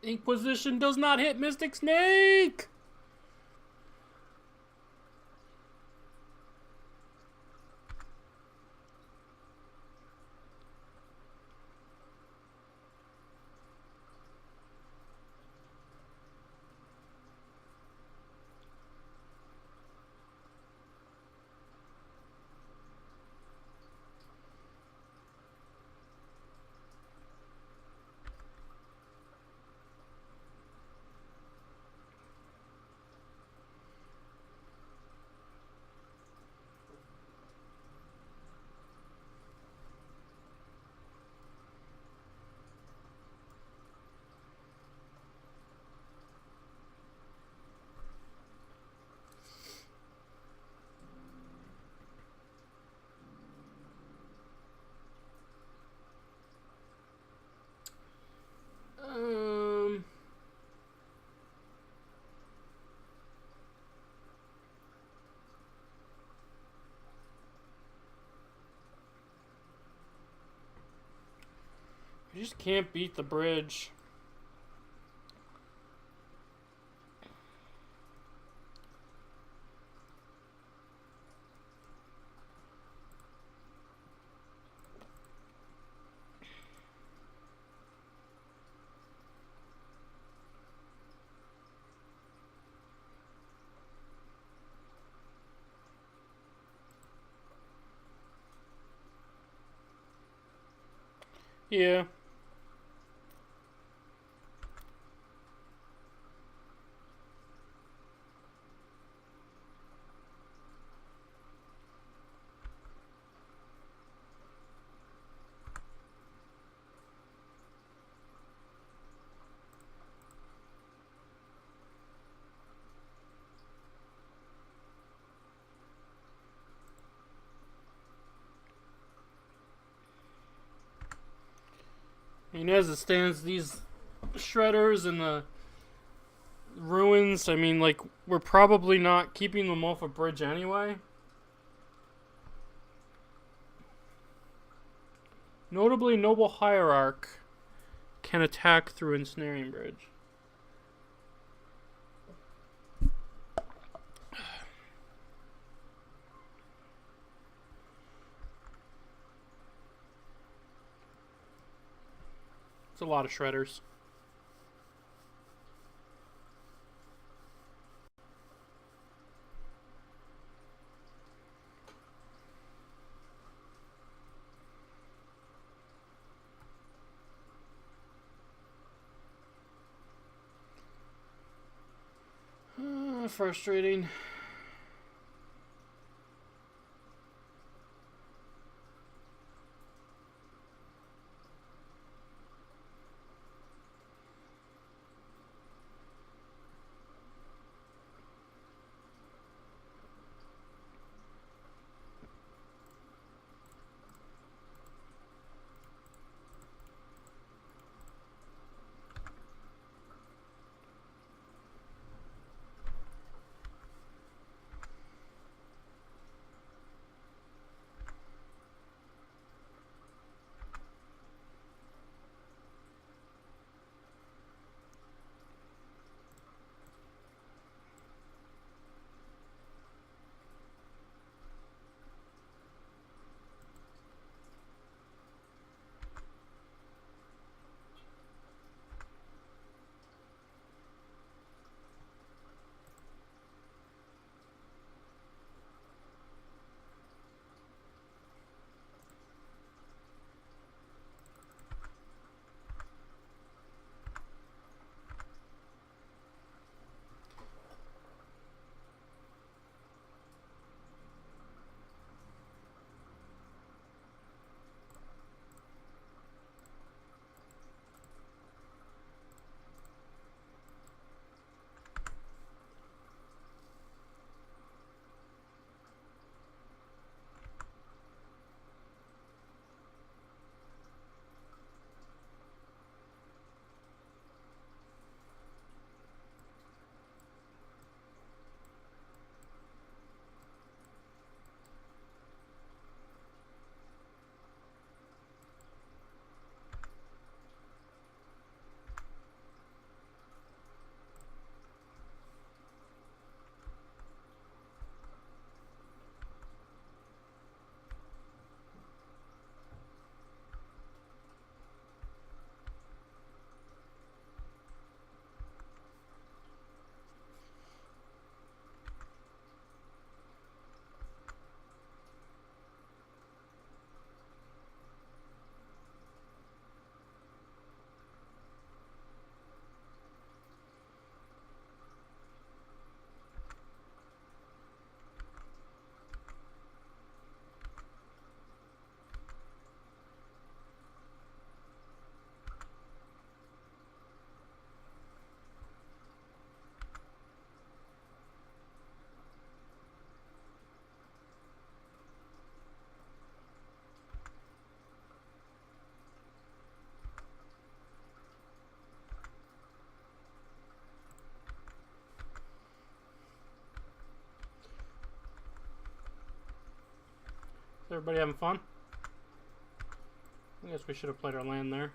Inquisition does not hit Mystic Snake! I just can't beat the bridge. Yeah. I mean, as it stands, these shredders and the ruins, I mean, like, we're probably not keeping them off a bridge anyway. Notably, Noble Hierarch can attack through Ensnaring Bridge. It's a lot of shredders. Frustrating. Is everybody having fun? I guess we should have played our land there.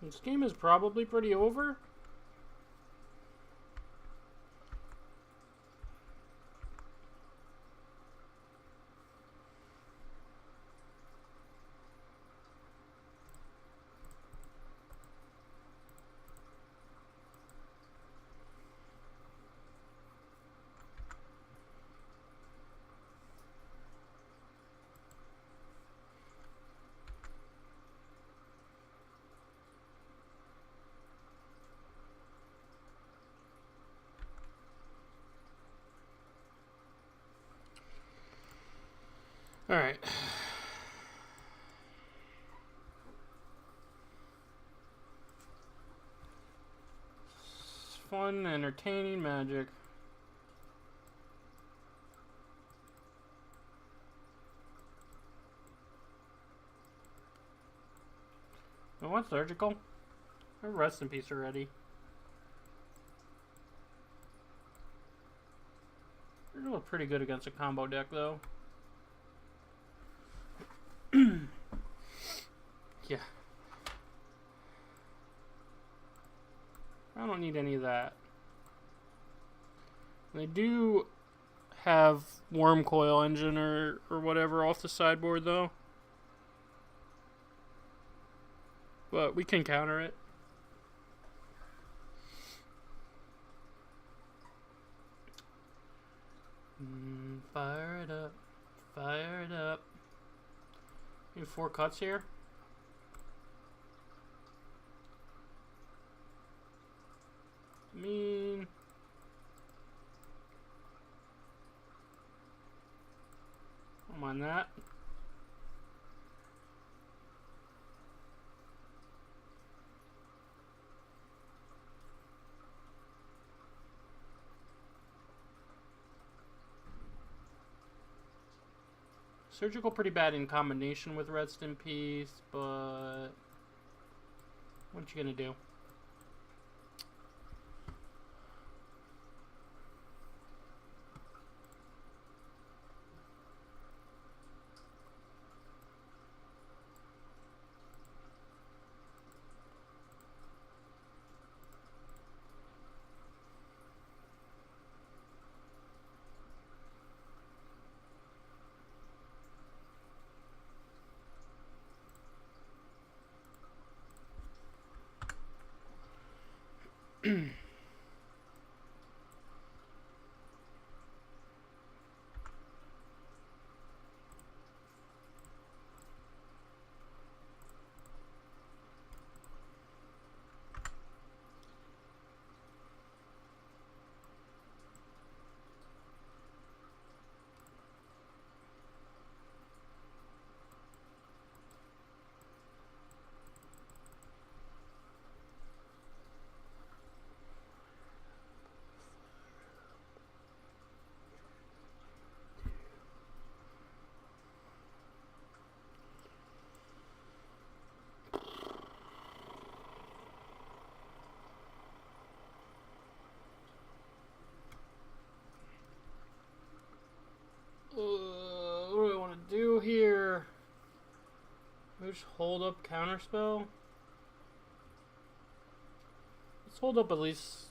This game is probably pretty over. Alright. Fun, entertaining Magic. I want Surgical. Rest in peace already. They're doing pretty good against a combo deck, though. Yeah. I don't need any of that. They do have Worm Coil Engine or whatever off the sideboard, though. But we can counter it. Fire it up. Fire it up. Need 4 cuts here. I'm on that. Surgical pretty bad in combination with Rest in Peace, but what you gonna do? What do I want to do here? Just hold up counterspell. Let's hold up at least.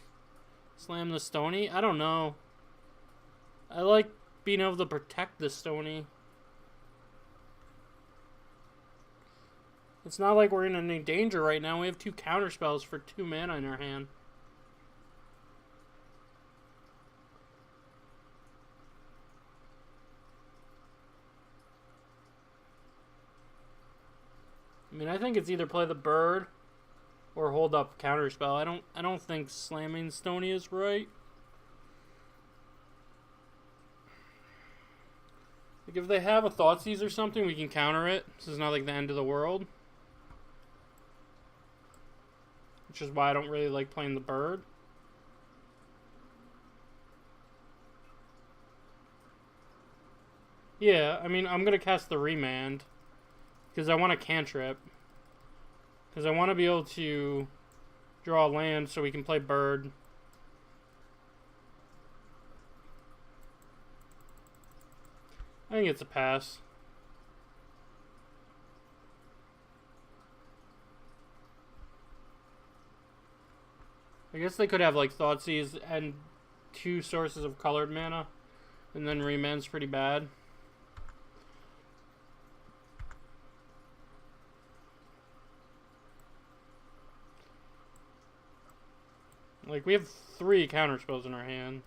Slam the Stony. I don't know. I like being able to protect the Stony. It's not like we're in any danger right now. We have 2 counterspells for 2 mana in our hand. I mean, I think it's either play the bird or hold up counterspell. I don't think slamming Stony is right. Like if they have a Thoughtseize or something, we can counter it. This is not like the end of the world. Which is why I don't really like playing the bird. Yeah, I mean, I'm going to cast the Remand. Because I want a cantrip. Because I want to be able to draw a land so we can play bird. I think it's a pass. I guess they could have like Thoughtseize and 2 sources of colored mana. And then Remand's pretty bad. Like, we have 3 counterspells in our hand.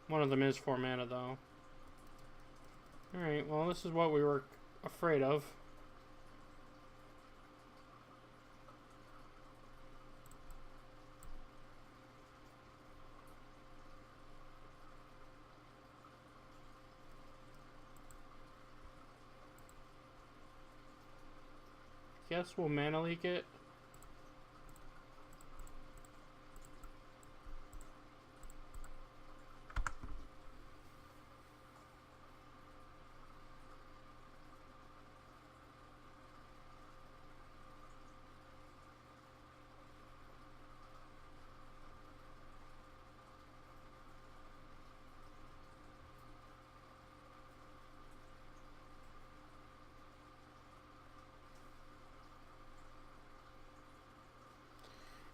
One of them is 4 mana, though. Alright, well, this is what we were afraid of. guess we'll mana leak it.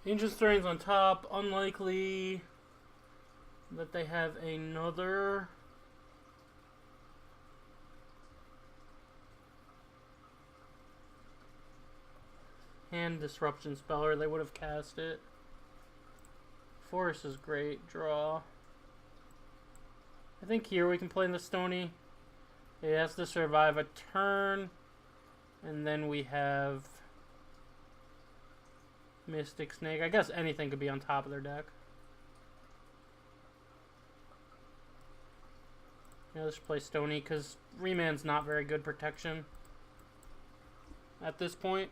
Ancient Strains on top. Unlikely that they have another hand disruption spell, or they would have cast it. Forest is great. Draw. I think here we can play in the Stony. It has to survive a turn. And then we have Mystic Snake. I guess anything could be on top of their deck. Yeah, let's play Stony because Reman's not very good protection at this point.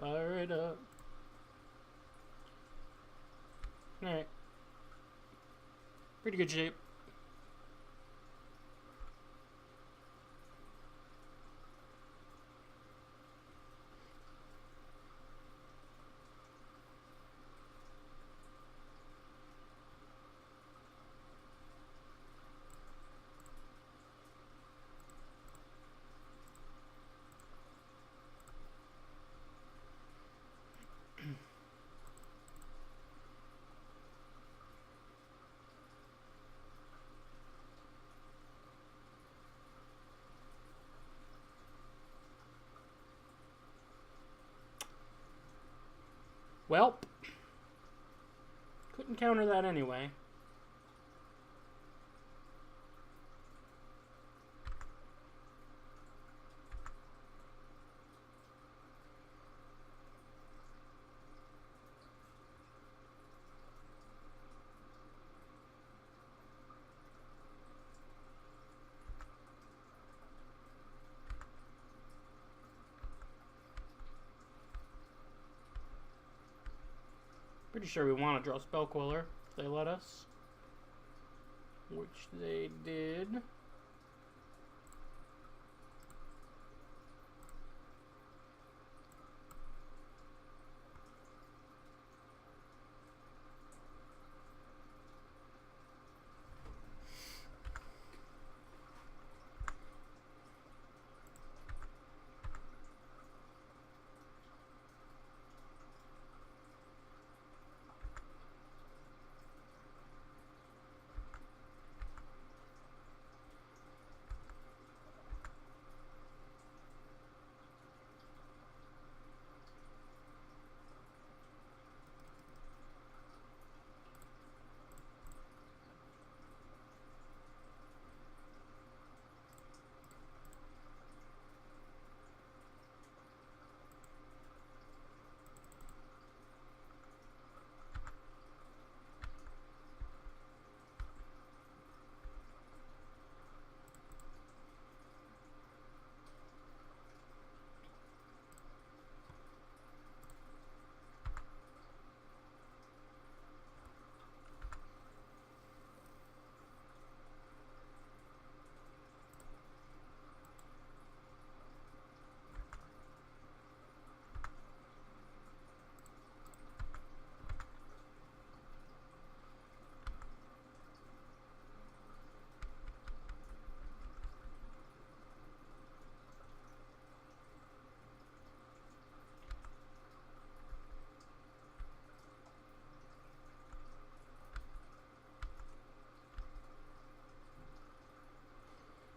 Fire it up. Alright. Pretty good shape. Well, couldn't counter that anyway. Pretty sure we want to draw Spellquiller if they let us. Which they did.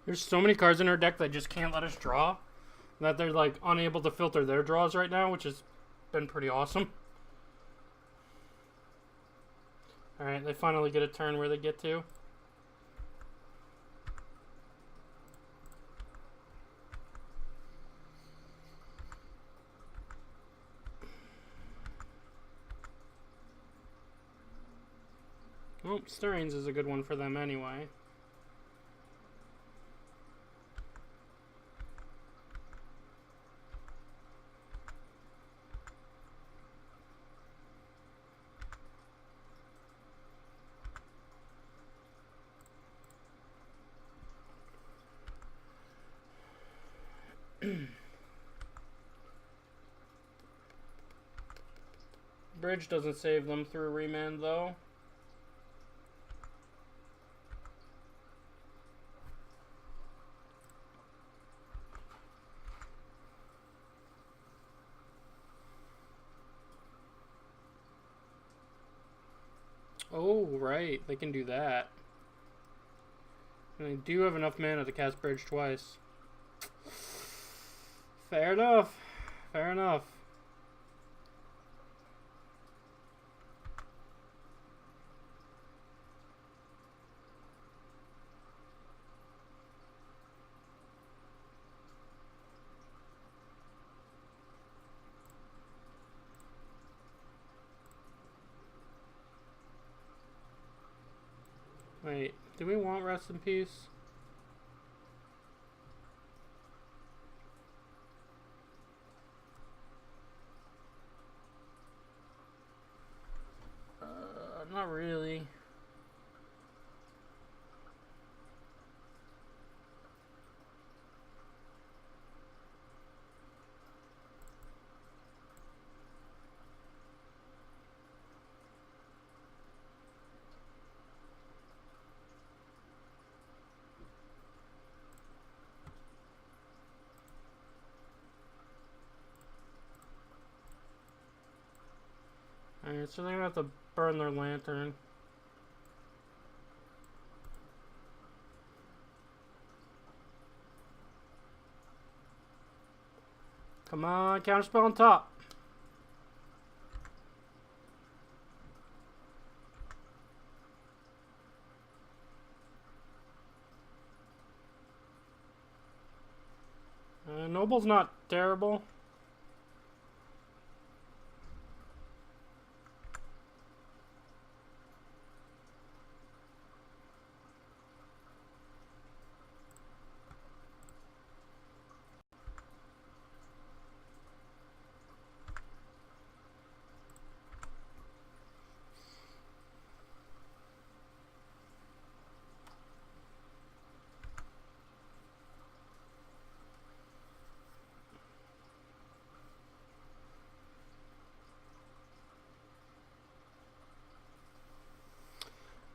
There's so many cards in our deck that just can't let us draw, that they're like unable to filter their draws right now, which has been pretty awesome. Alright, they finally get a turn where they get to. Oh, Stirrings is a good one for them anyway. Bridge doesn't save them through remand, though. Oh, right. They can do that. And they do have enough mana to cast Bridge twice. Fair enough. Fair enough. Wait, do we want Rest in Peace? Not really. Alright, so they're gonna have to burn their lantern. Come on, counterspell on top. Noble's not terrible.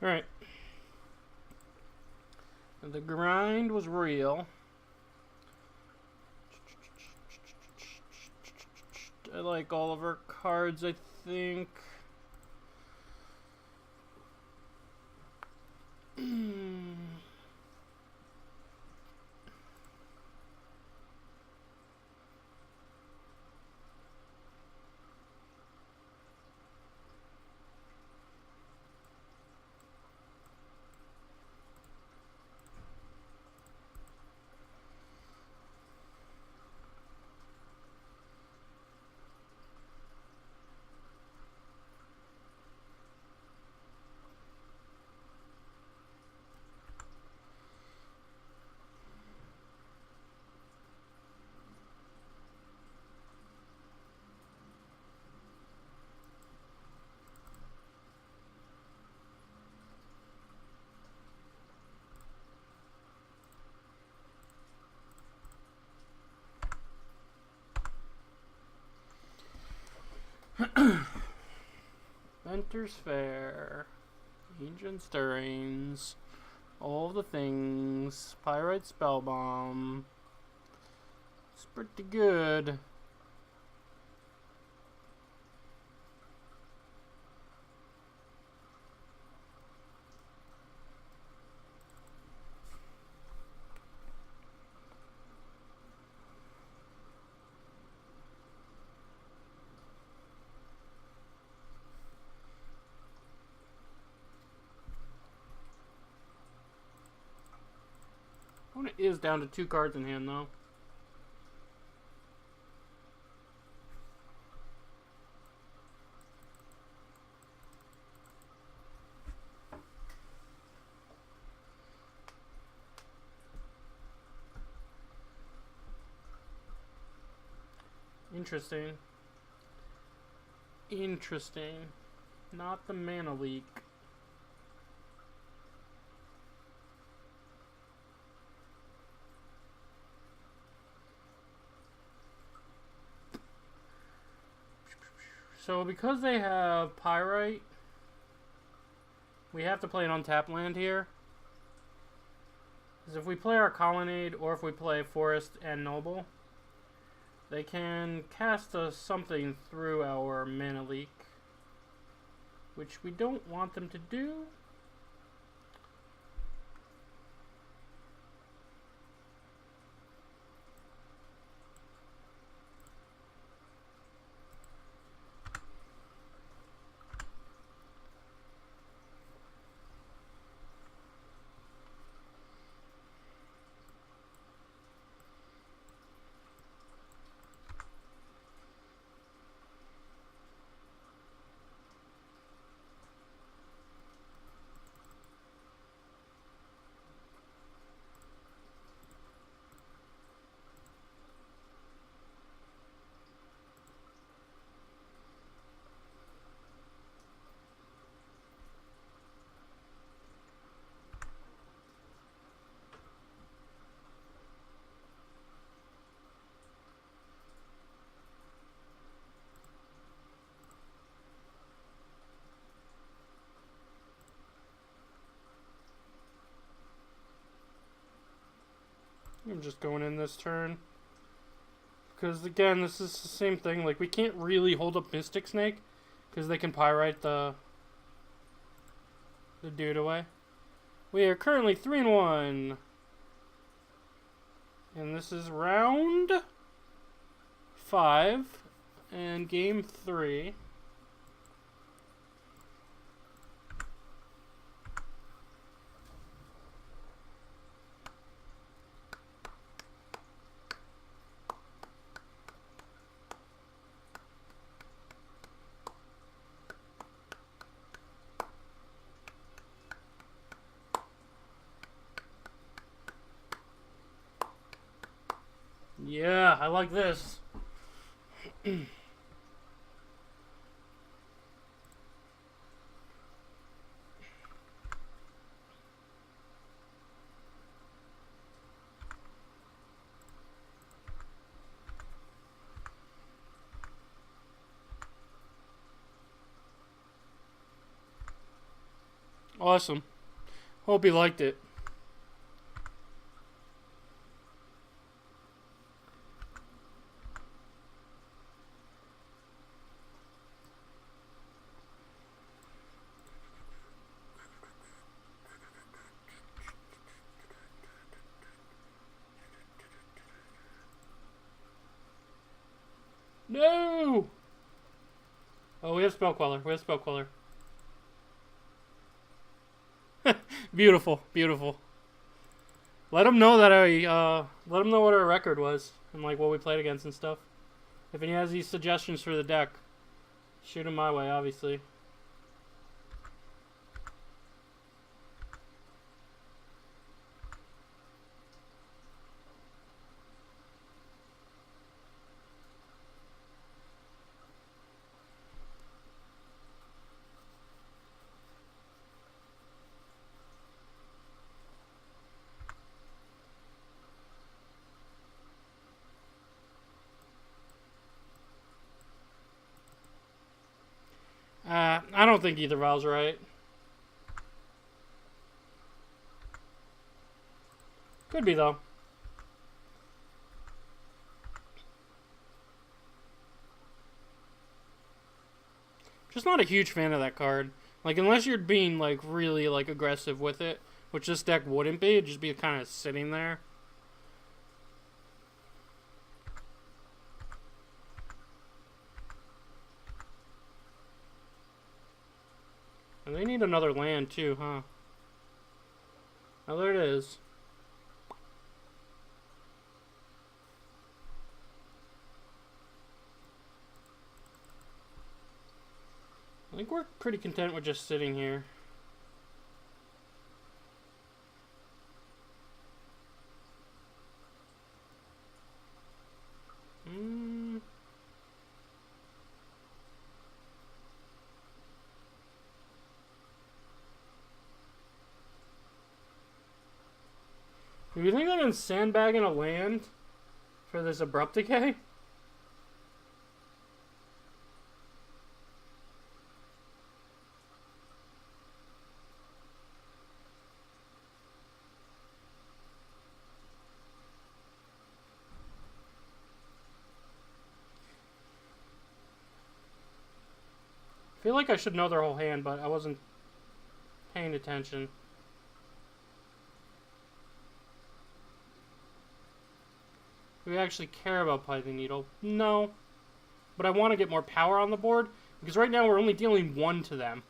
Alright. The grind was real. I like all of our cards, I think. Venter's Fair, Ancient Stirrings, all the things, Pyrite Spellbomb. It's pretty good. Opponent is down to 2 cards in hand, though. Interesting. Interesting. Not the mana leak. So because they have Pyrite, we have to play an untapped land here. Because if we play our Colonnade or if we play Forest and Noble, they can cast us something through our mana leak, which we don't want them to do. I'm just going in this turn. Because, again, this is the same thing. Like, we can't really hold up Mystic Snake. Because they can Pyrite the dude away. We are currently 3-1. And this is round 5. And game 3. Yeah, I like this. Awesome. Hope you liked it. No! Oh, we have Spell Queller. We have Spell Queller. Beautiful, beautiful. Let him know that let him know what our record was and like what we played against and stuff. If he has these suggestions for the deck, shoot him my way, obviously. I don't think either Val's right. Could be, though. Just not a huge fan of that card. Like, unless you're being, like, really, like, aggressive with it, which this deck wouldn't be. It'd just be kind of sitting there. And they need another land, too, huh? Oh, there it is. think we're pretty content with just sitting here. Do you think I can sandbag in a land for this abrupt decay? I feel like I should know their whole hand, but I wasn't paying attention. Do we actually care about Python Needle? No. But I want to get more power on the board, because right now we're only dealing 1 to them.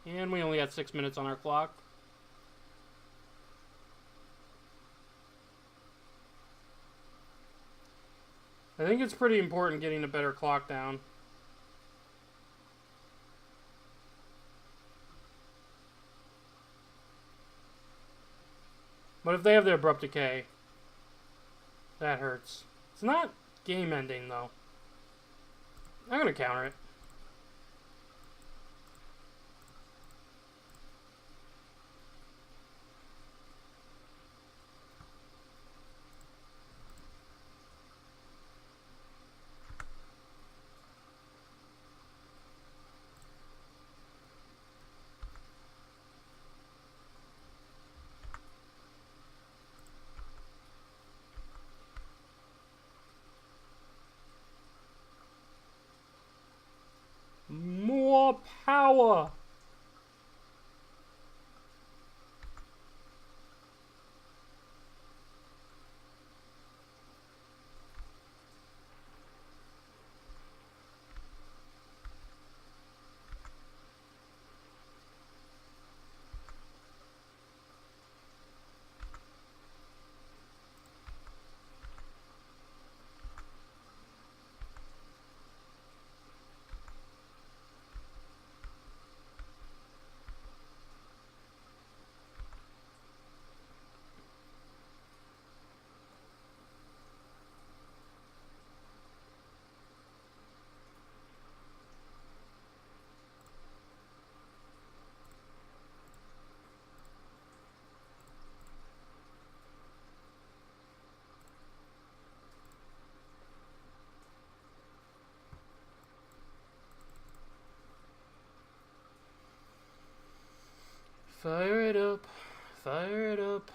And we only got 6 minutes on our clock. I think it's pretty important getting a better clock down. But if they have their abrupt decay, that hurts. It's not game ending though. I'm gonna counter it. More power! Fire it up. Fire it up.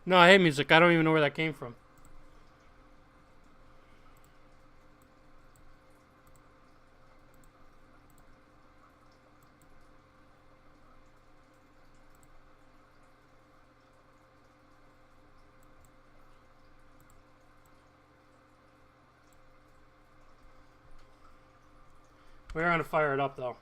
No, I hate music. I don't even know where that came from. We're going to fire it up, though.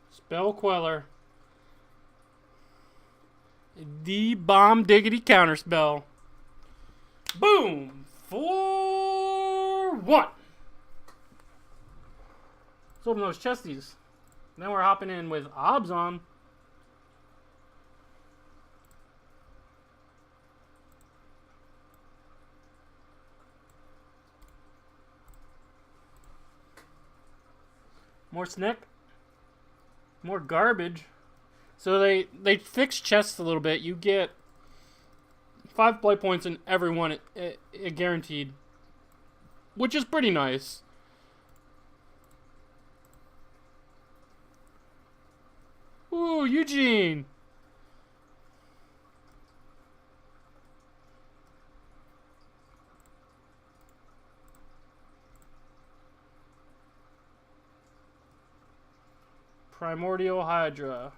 Spell Queller. The bomb diggity counterspell. Boom! 4-1. open those chesties. Then we're hopping in with Abzan. More SNEK. More garbage. So they fixed chests a little bit. You get 5 play points in every one, guaranteed. Which is pretty nice. Ooh, Eugene. Primordial Hydra.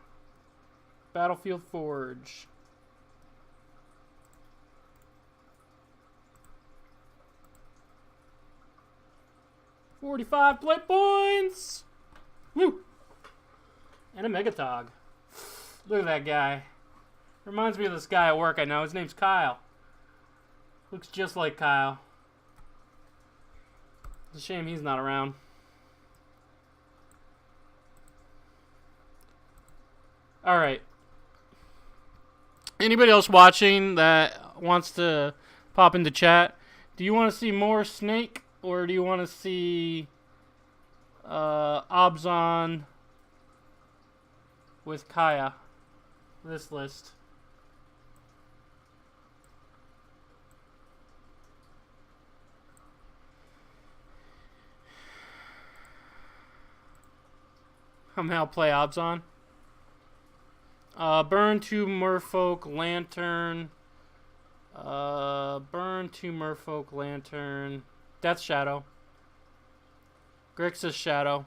Battlefield Forge. $45 play points! Woo! And a Megatog. Look at that guy. Reminds me of this guy at work I know. His name's Kyle. Looks just like Kyle. It's a shame he's not around. Alright. Anybody else watching that wants to pop into chat? Do you want to see more SNEK? Or do you want to see Abzan with Kaya? This list. Somehow play Abzan. Burn 2 Merfolk Lantern. Burn 2 Merfolk Lantern. Death Shadow. Grixis Shadow.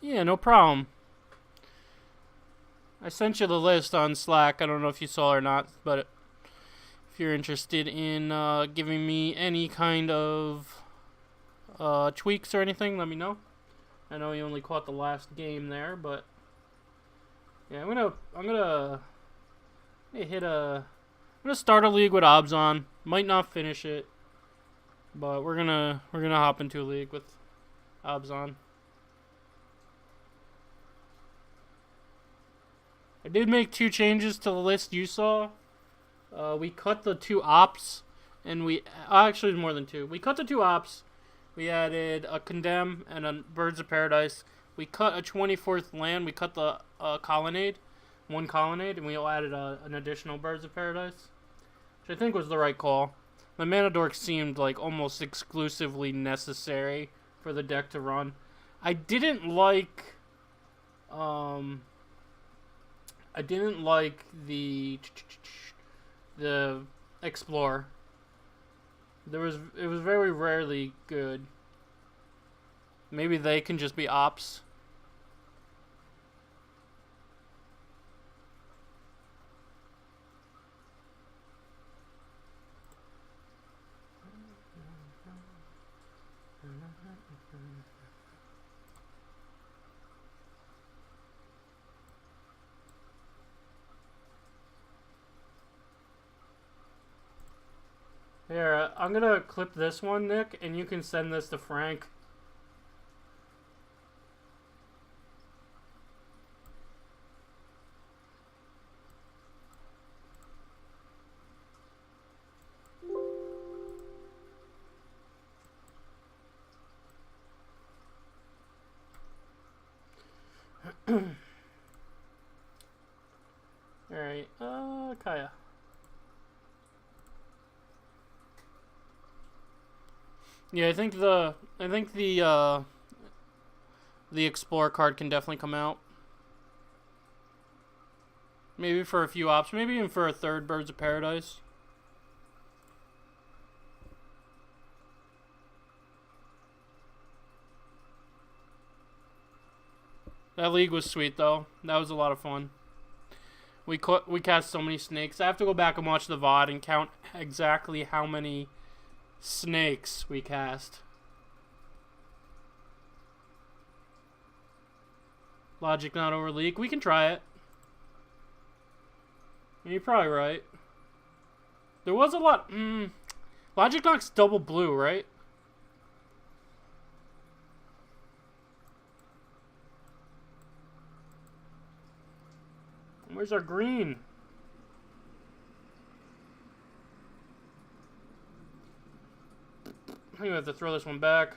Yeah, no problem. I sent you the list on Slack. I don't know if you saw or not, but if you're interested in giving me any kind of tweaks or anything, let me know. I know you only caught the last game there, but yeah, I'm gonna start a league with Abzan. Might not finish it, but we're gonna hop into a league with Abzan. I did make 2 changes to the list you saw. We cut the 2 ops, and actually more than 2. We cut the 2 ops. We added a Condemn and a Birds of Paradise. We cut a 24th land. We cut the Colonnade. 1 Colonnade, and we added an additional Birds of Paradise, which I think was the right call. The Mana Dork seemed like almost exclusively necessary for the deck to run. I didn't like the Explorer. It was very rarely good. Maybe they can just be ops. Here, I'm gonna clip this one, Nick, and you can send this to Frank. Alright, Kaya. Yeah, I think the Explorer card can definitely come out. Maybe for a few ops, maybe even for a 3rd Birds of Paradise. That league was sweet though. That was a lot of fun. We cast so many snakes. I have to go back and watch the VOD and count exactly how many snakes we cast. Logic not over leak. We can try it. You're probably right. There was a lot. Logic Knock's double blue, right? Where's our green? I think we have to throw this one back.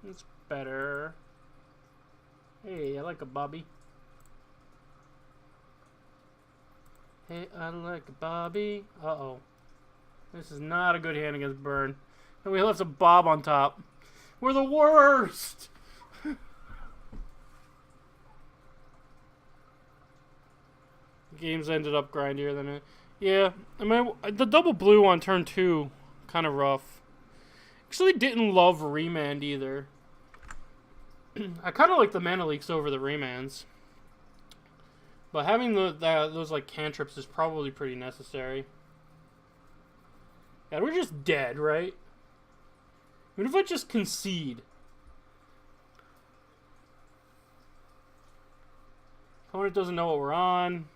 It's better. Hey, I like a Bobby. Hey, I like a Bobby. Uh-oh. This is not a good hand against Burn. And we left a Bob on top. We're the worst! Games ended up grindier than it. Yeah, I mean, the double blue on turn 2, kind of rough. Actually didn't love Remand either. I kind of like the mana leaks over the remands. But having those like cantrips is probably pretty necessary. Yeah, we're just dead, right? What if I just concede? Opponent doesn't know what we're on.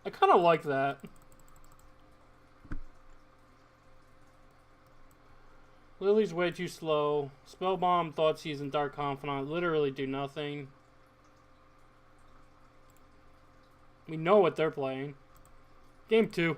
I kind of like that. Lily's way too slow. Spellbomb, Thoughtseize, and Dark Confidant literally do nothing. We know what they're playing. Game 2.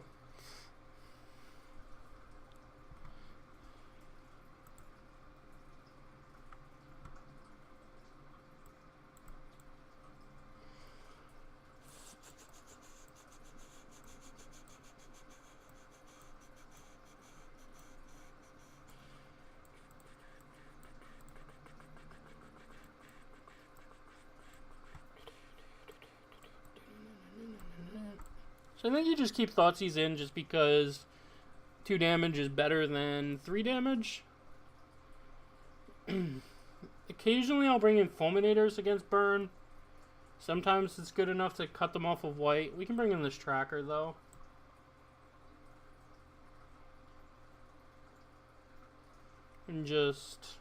So I think you just keep Thoughtseize in just because 2 damage is better than 3 damage. Occasionally I'll bring in Fulminators against Burn. Sometimes it's good enough to cut them off of white. We can bring in this Tracker though. And just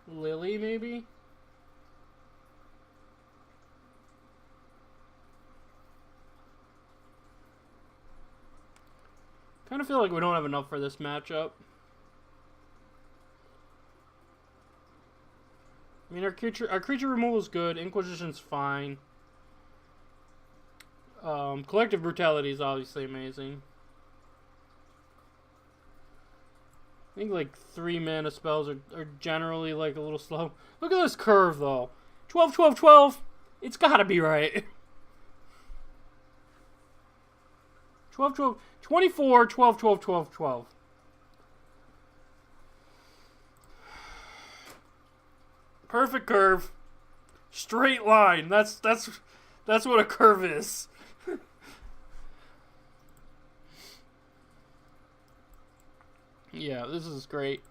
Lily maybe? Kind of feel like we don't have enough for this matchup. I mean, our creature removal is good. Inquisition's fine. Collective Brutality is obviously amazing. I think like 3 mana spells are generally like a little slow. Look at this curve though. 12, 12, 12. It's gotta be right. 12, 12, 24, 12, 12, 12, 12. Perfect curve. Straight line. That's what a curve is. Yeah, this is great.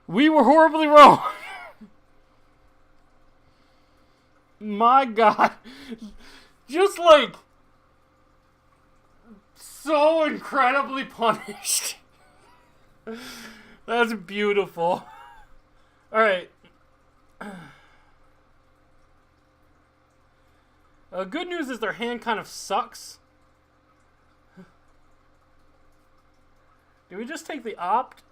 We were horribly wrong. My God. Just like so incredibly punished. That's beautiful. Alright. Good news is their hand kind of sucks. Do we just take the opt?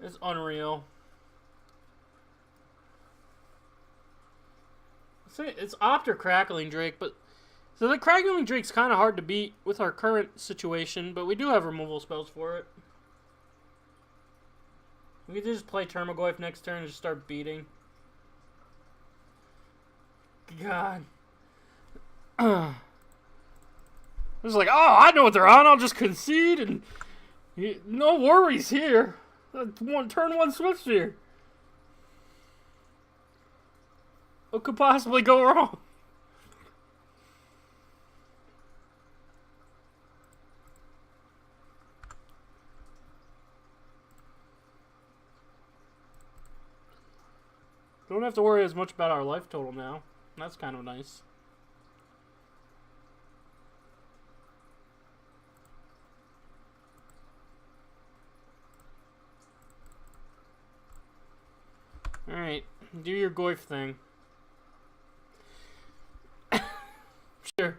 It's unreal. It's opt or Crackling Drake, but so the Crackling Drake's kind of hard to beat with our current situation, but we do have removal spells for it. We could just play Termagoyf next turn and just start beating. God. It's like, oh, I know what they're on. I'll just concede and no worries here. Turn 1 Swiftspear. What could possibly go wrong? don't have to worry as much about our life total now. That's kind of nice. Alright, do your Goyf thing. Sure.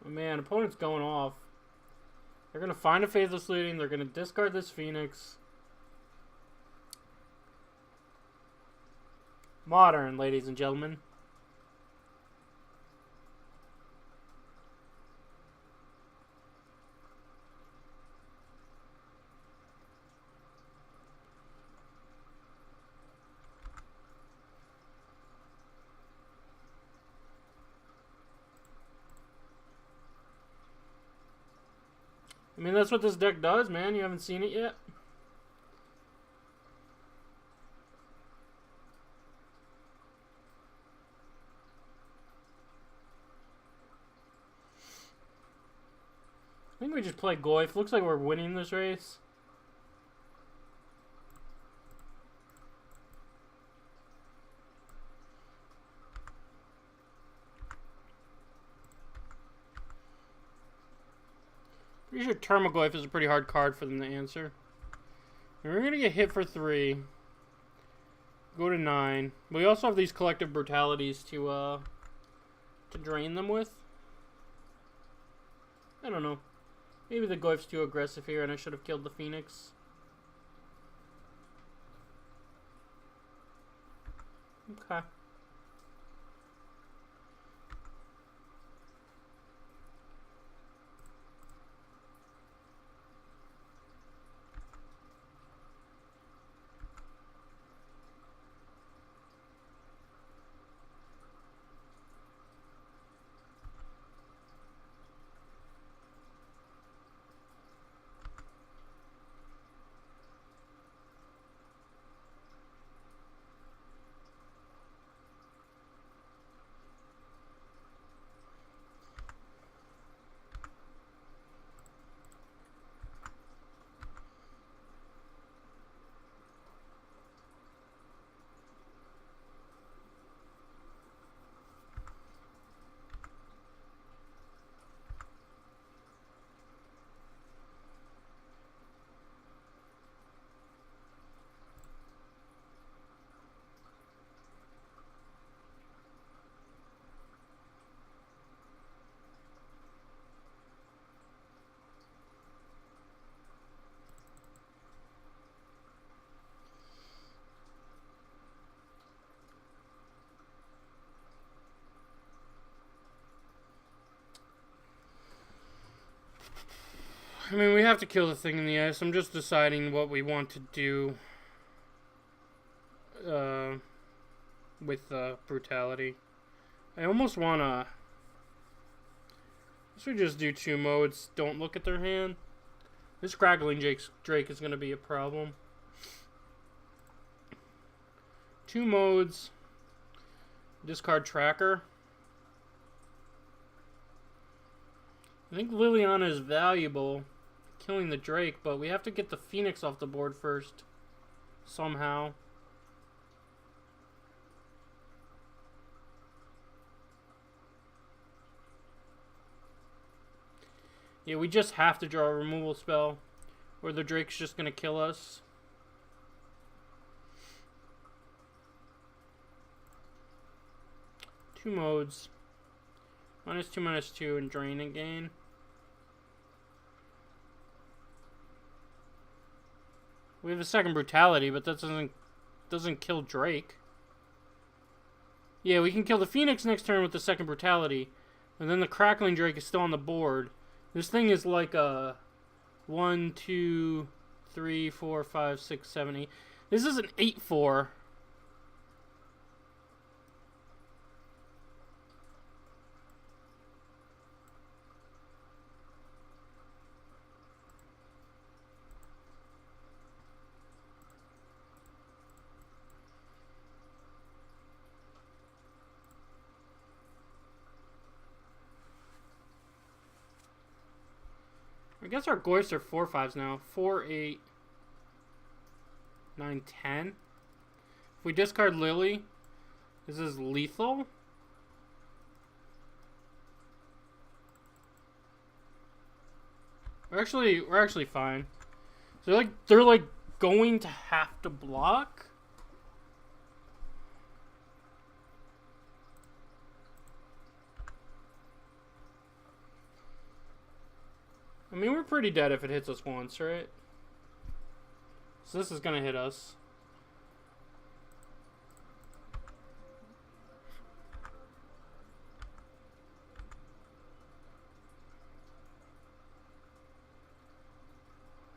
Oh, man, opponent's going off. They're going to find a Faithless Looting. They're going to discard this Phoenix. Modern, ladies and gentlemen. I mean, that's what this deck does, man. You haven't seen it yet? I think we just play Goyf. Looks like we're winning this race. Pretty sure Termagoyf is a pretty hard card for them to answer. And we're going to get hit for 3. Go to 9. But we also have these collective brutalities to drain them with. I don't know. Maybe the Goyf's too aggressive here and I should have killed the Phoenix. Okay. I mean, we have to kill the thing in the ice. I'm just deciding what we want to do with brutality. I almost want to... Let's just do 2 modes. Don't look at their hand. This Crackling Drake is going to be a problem. 2 modes. Discard Tracker. I think Liliana is valuable, killing the Drake, but we have to get the Phoenix off the board first, somehow. Yeah, we just have to draw a removal spell, or the Drake's just going to kill us. Two modes. -2, -2, and drain and gain. We have a second brutality, but that doesn't kill Drake. Yeah, we can kill the Phoenix next turn with the second brutality, and then the Crackling Drake is still on the board. This thing is like a 1, 2, 3, 4, 5, 6, 7, 8. This is an 8/4. guess our Goyfs are 4/5s now. 4, 8, 9, 10. If we discard Lily, is this lethal? We're actually fine. So they're like going to have to block. I mean, we're pretty dead if it hits us once, right? So this is gonna hit us.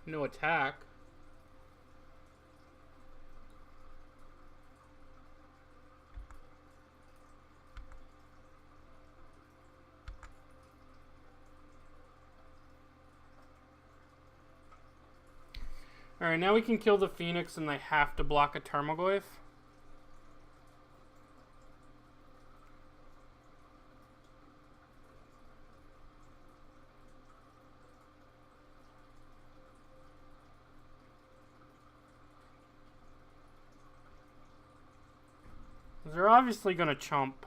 No attack. Alright, now we can kill the Phoenix and they have to block a Tarmogoyf. They're obviously gonna chump.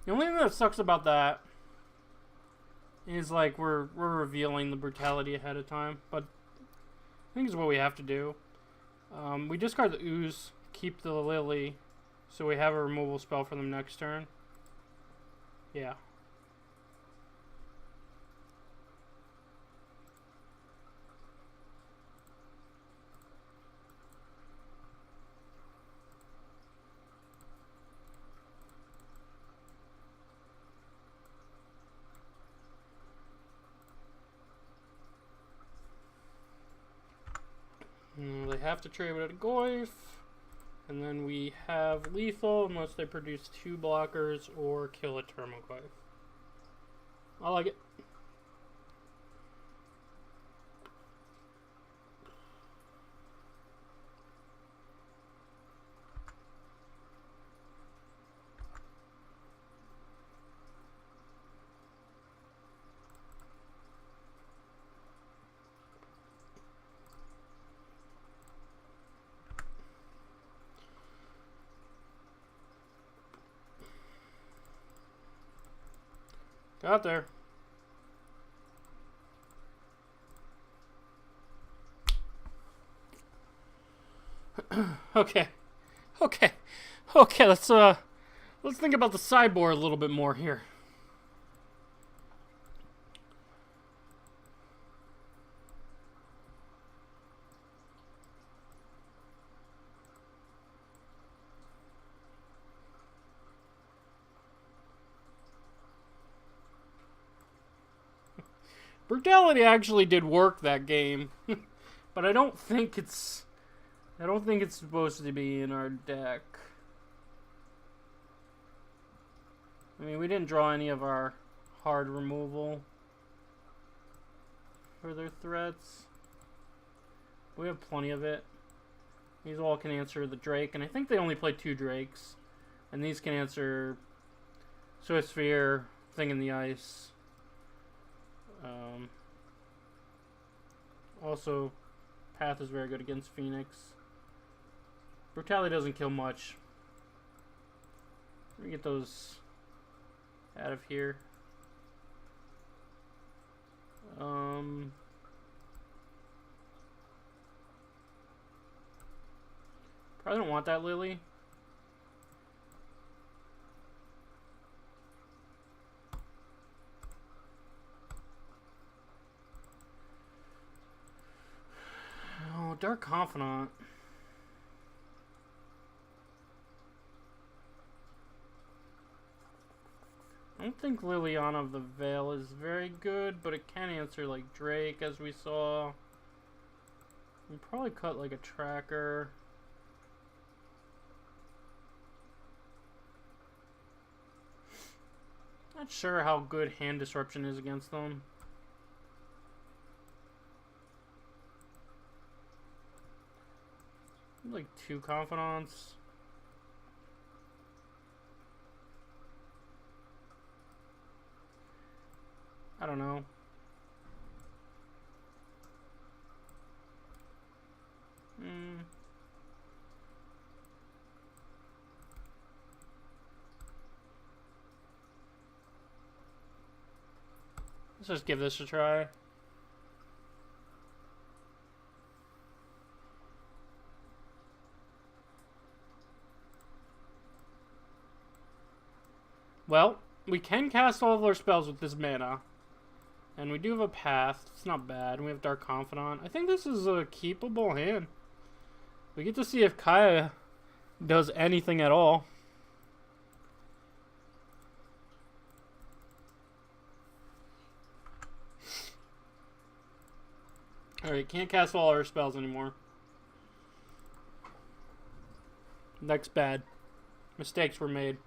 The only thing that sucks about that is like we're revealing the brutality ahead of time, but I think it's what we have to do. We discard the Ooze, keep the Lily, so we have a removal spell for them next turn. Yeah. They have to trade with a Goyf, and then we have lethal unless they produce 2 blockers or kill a Tarmogoyf. I like it. Got there. Okay. Let's think about the sideboard a little bit more here. Brutality actually did work that game, but I don't think it's supposed to be in our deck. I mean, we didn't draw any of our hard removal for their threats. We have plenty of it. These all can answer the Drake, and I think they only play 2 Drakes, and these can answer Swift Sphere, Thing in the Ice. Also, Path is very good against Phoenix. Brutality doesn't kill much. Let me get those out of here. Probably don't want that Lily. Dark Confidant. I don't think Liliana of the Veil is very good, but it can answer like Drake, as we saw. We probably cut like a tracker. Not sure how good Hand Disruption is against them. Like 2 Confidants. I don't know. Let's just give this a try. Well, we can cast all of our spells with this mana. And we do have a path. It's not bad. And we have Dark Confidant. I think this is a keepable hand. We get to see if Kaya does anything at all. Alright, can't cast all our spells anymore. That's bad. Mistakes were made.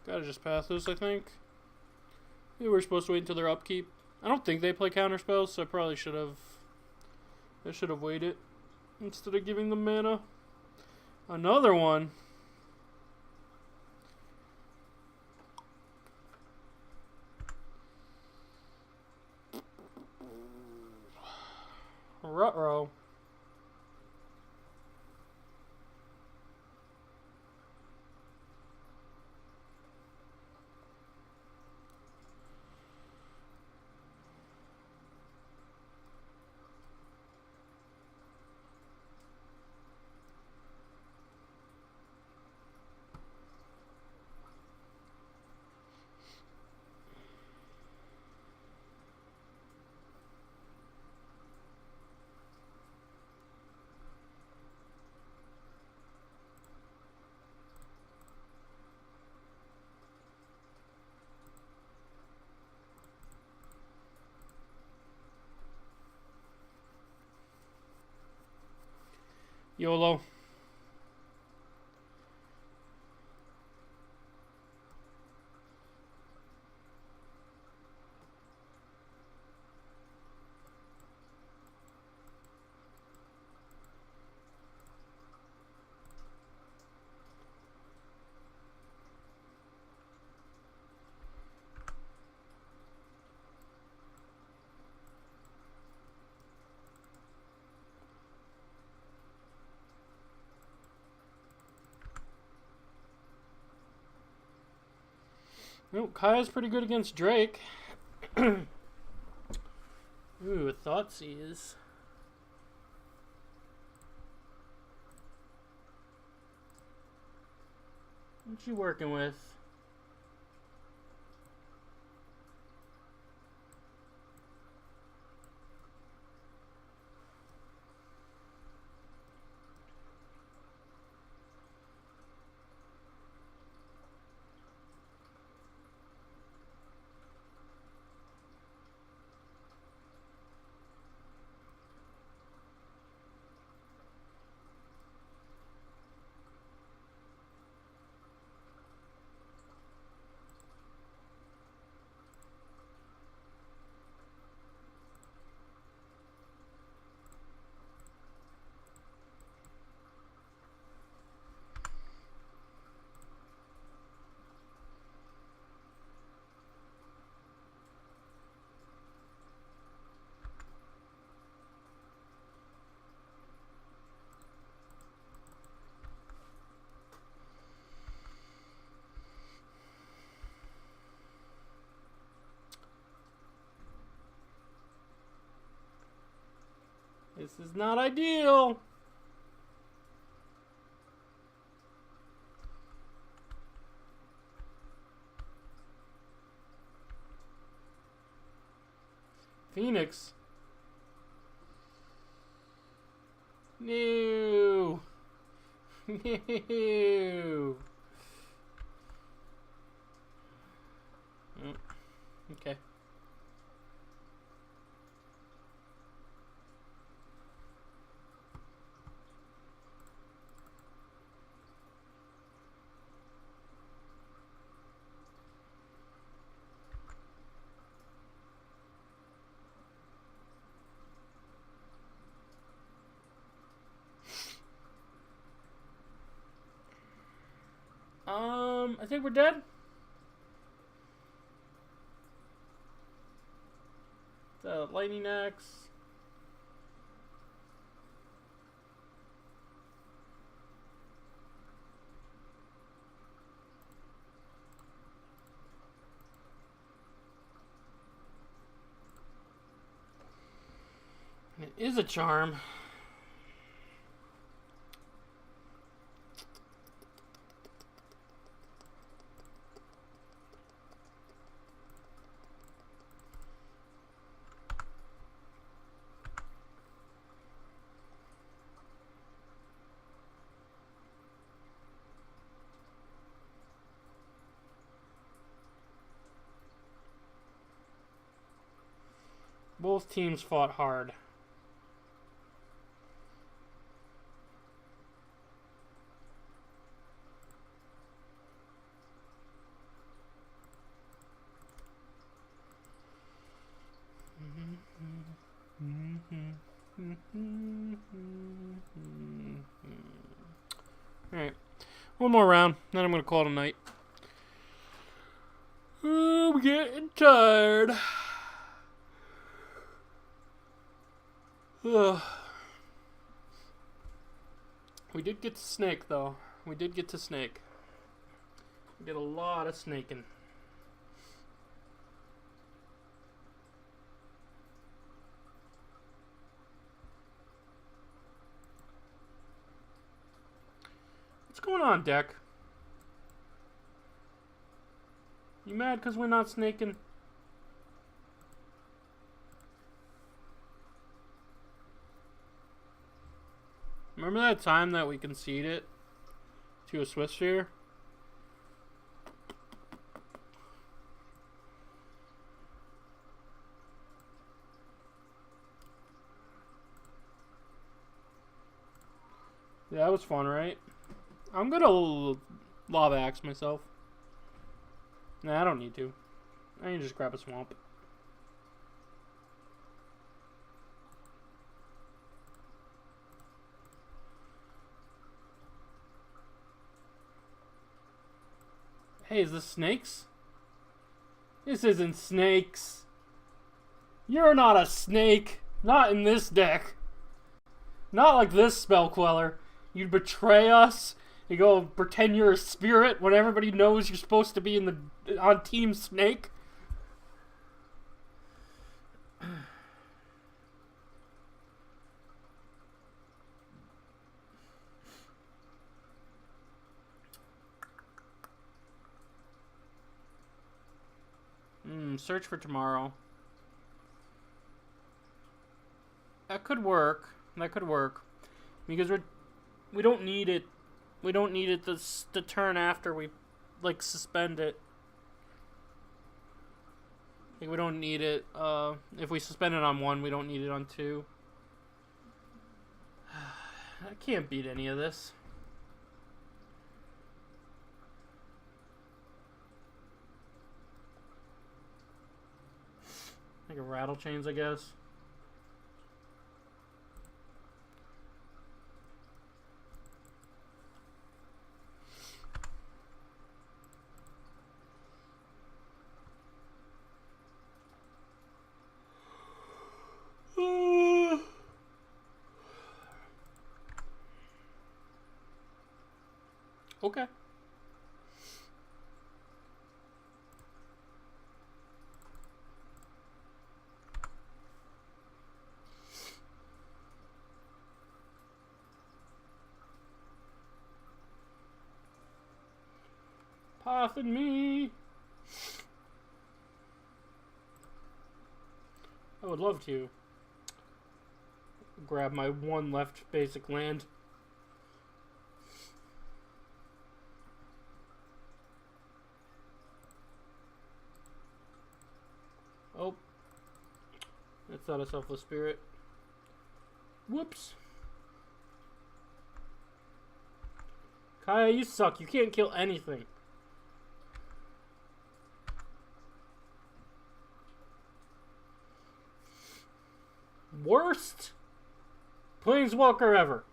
Gotta just pass this, I think. Maybe we're supposed to wait until their upkeep. I don't think they play counter spells, so I probably should have. I should have waited instead of giving them mana. Another one. Ruh-roh. YOLO. Well, Kaya's pretty good against Drake. Ooh, Thoughtseize. What you working with? This is not ideal. Phoenix. No. No. Okay. I think we're dead. The lightning axe. It is a charm. Both teams fought hard. Alright. One more round, then I'm going to call it a night. Oh, I'm getting tired. Ugh. We did get to snake, though. We did get to snake. We did a lot of snaking. What's going on, deck? You mad because we're not snaking? Remember that time that we conceded to a Swiss sphere? Yeah, that was fun, right? I'm gonna lava axe myself. Nah, I don't need to. I can just grab a swamp. Hey, is this snakes? This isn't snakes. You're not a snake. Not in this deck. Not like this spell queller. You'd betray us. You go pretend you're a spirit when everybody knows you're supposed to be on Team Snake. Search for tomorrow. That could work. That could work. Because we don't need it. We don't need it the turn after we like suspend it. Like, we don't need it. If we suspend it on 1, we don't need it on 2. I can't beat any of this. Like a rattle chains, I guess. Okay. Path and me. I would love to grab my 1 left basic land. Oh. That's not a selfless spirit. Whoops. Kaya, you suck. You can't kill anything. Worst Planeswalker ever.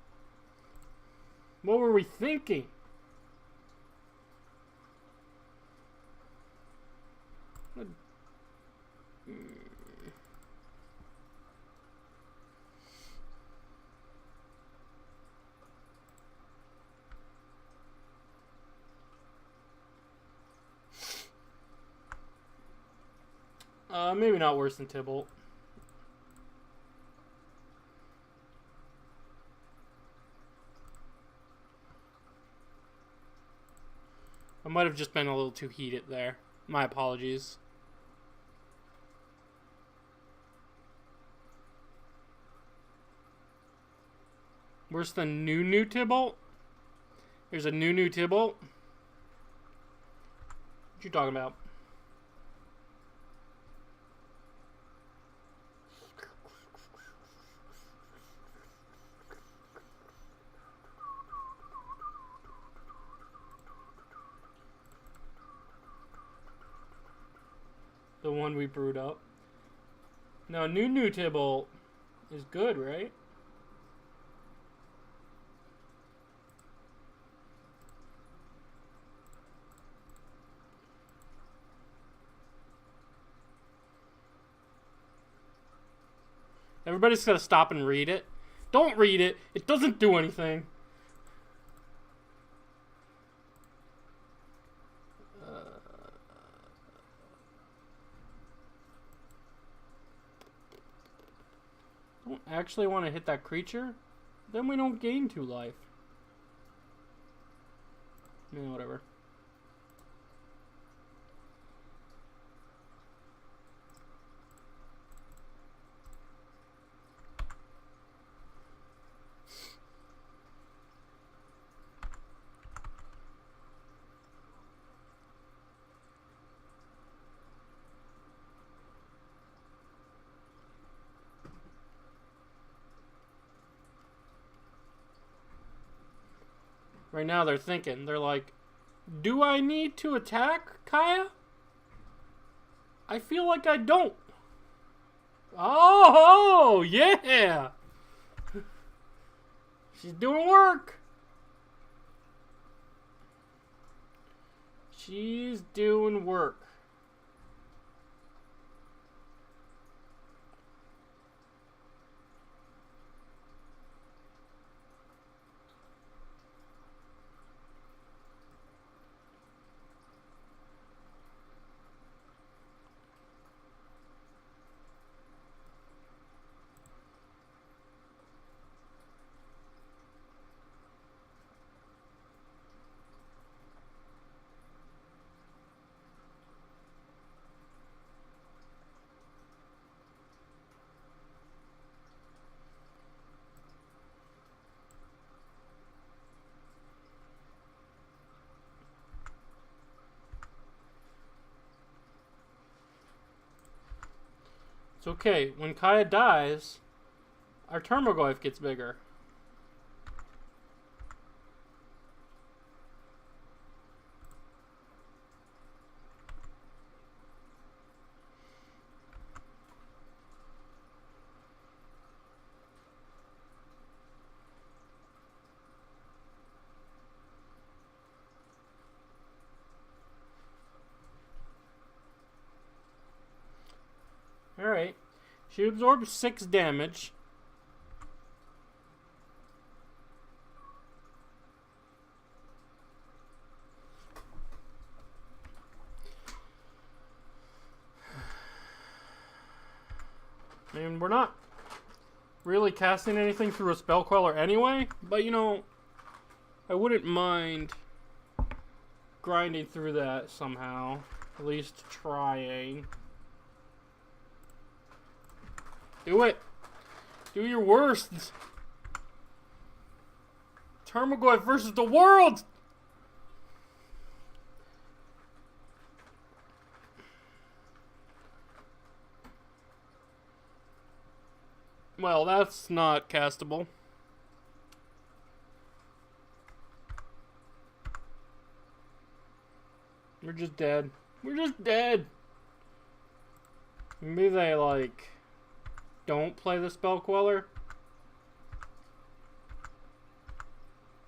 What were we thinking? Maybe not worse than Tybalt. I might have just been a little too heated there. My apologies. Worse than new Tybalt? There's a new Tybalt? What you talking about? The one we brewed up. No, new Tybalt is good, right? Everybody's gotta stop and read it. Don't read it. It doesn't do anything. Don't actually want to hit that creature? Then we don't gain 2 life. Yeah, whatever. Right now they're thinking, they're like, do I need to attack Kaya? I feel like I don't. Oh, yeah! She's doing work. She's doing work. It's okay. When Kaya dies, our Termaglyph gets bigger. Alright. She absorbs 6 damage. I mean, we're not really casting anything through a spell queller anyway, but you know, I wouldn't mind grinding through that somehow. At least trying. Do it! Do your worst! Termaglyph versus the world! Well, that's not castable. We're just dead. We're just dead! Maybe they, like, don't play the spell queller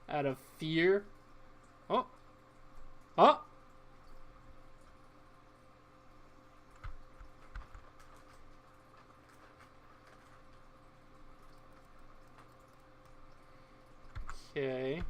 out of fear. Oh. Oh. Okay.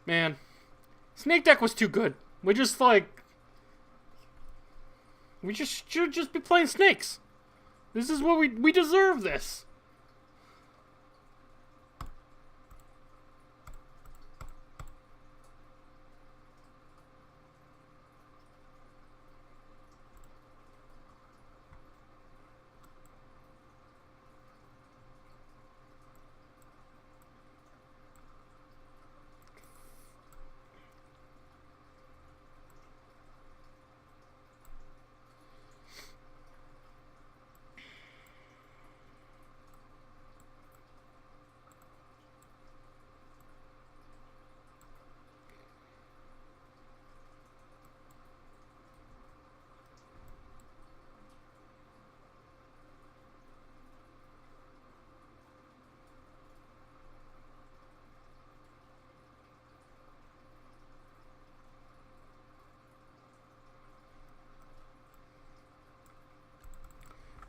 Man, Snake deck was too good. We just like... We just should just be playing snakes. This is what we deserve this.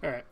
Alright.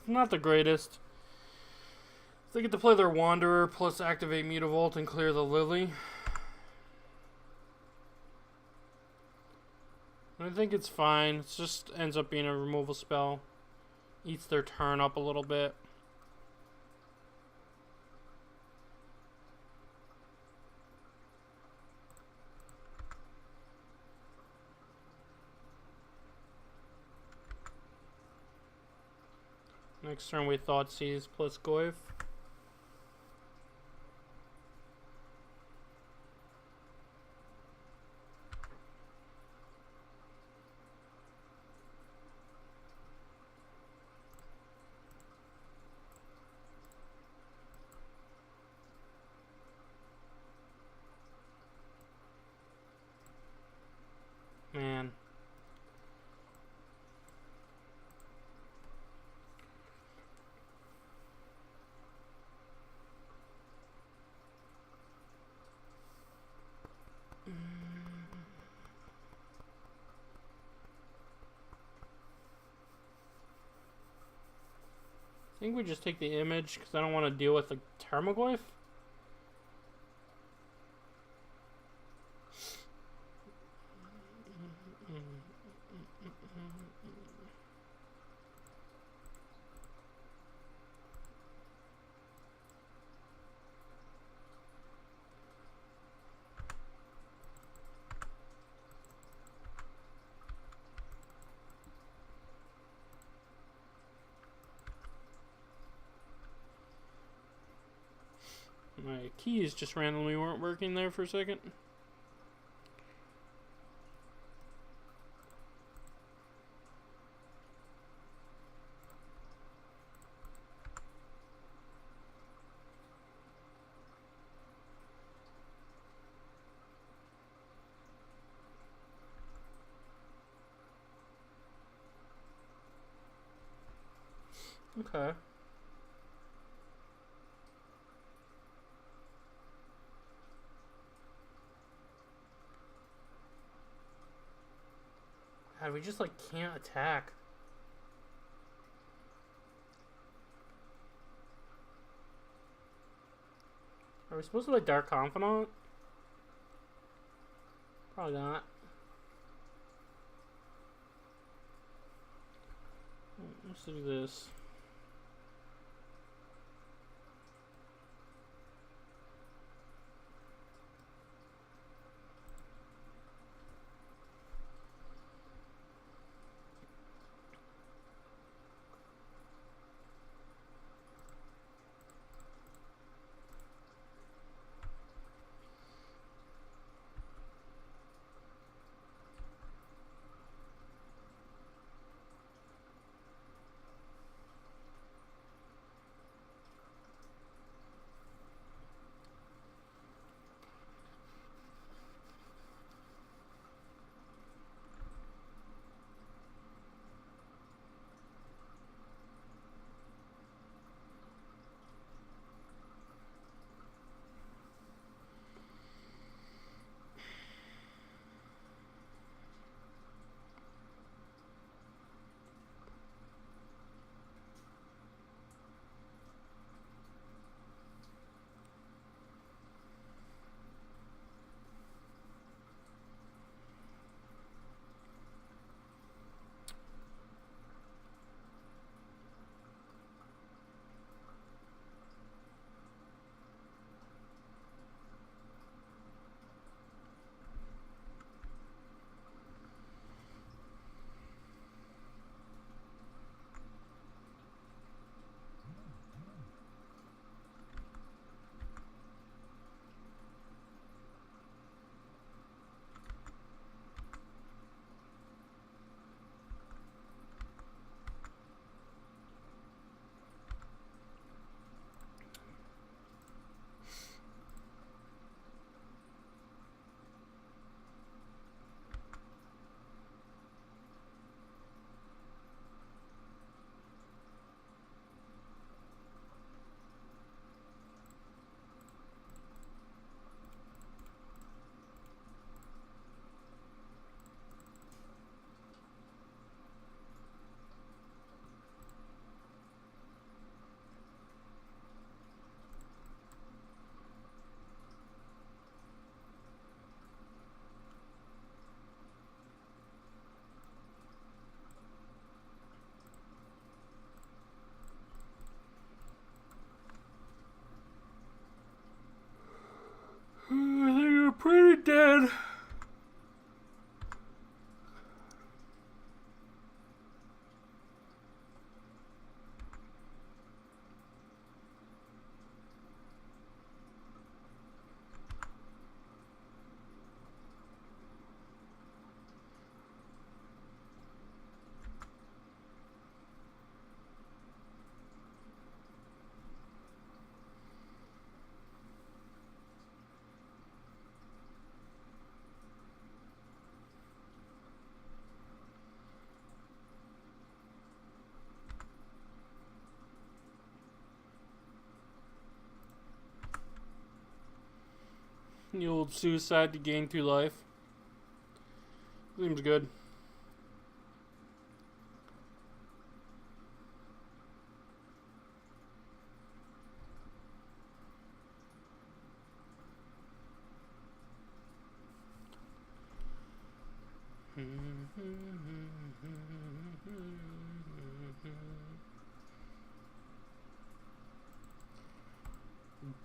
Not the greatest. They get to play their Wanderer plus activate Mutavault and clear the Lily. I think it's fine. It just ends up being a removal spell. Eats their turn up a little bit. Next turn we Thoughtseize plus Goyf. Man. I think we just take the image because I don't want to deal with the Tarmogoyf. My keys just randomly weren't working there for a second. Okay. God, we just like can't attack. Are we supposed to like Dark Confidant? Probably not. Let's do this. I think you're pretty dead. The old suicide to gain through life. Seems good.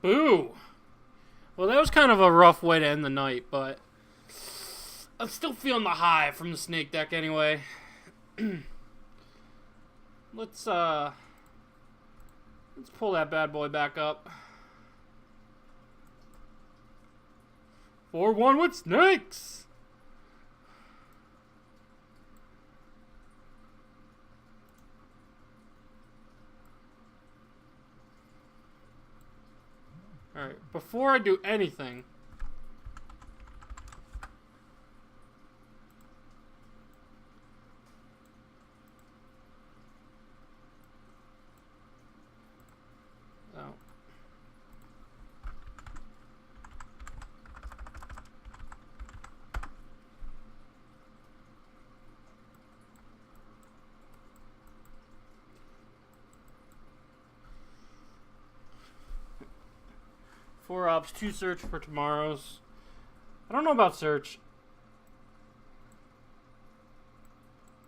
Boo! Well, that was kind of a rough way to end the night, but I'm still feeling the high from the snake deck anyway. Let's pull that bad boy back up. 4-1 with snakes! Alright, before I do anything... Oh. 4 ops, 2 search for tomorrow's. I don't know about search.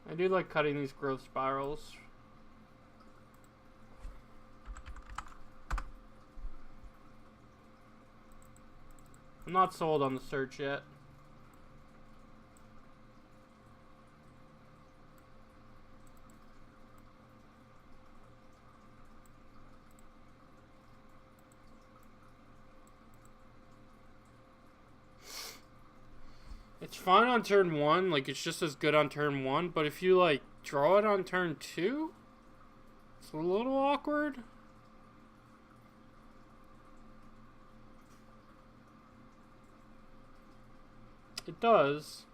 I do like cutting these growth spirals. I'm not sold on the search yet. It's fine on turn 1, like it's just as good on turn 1, but if you like draw it on turn 2, it's a little awkward. It does.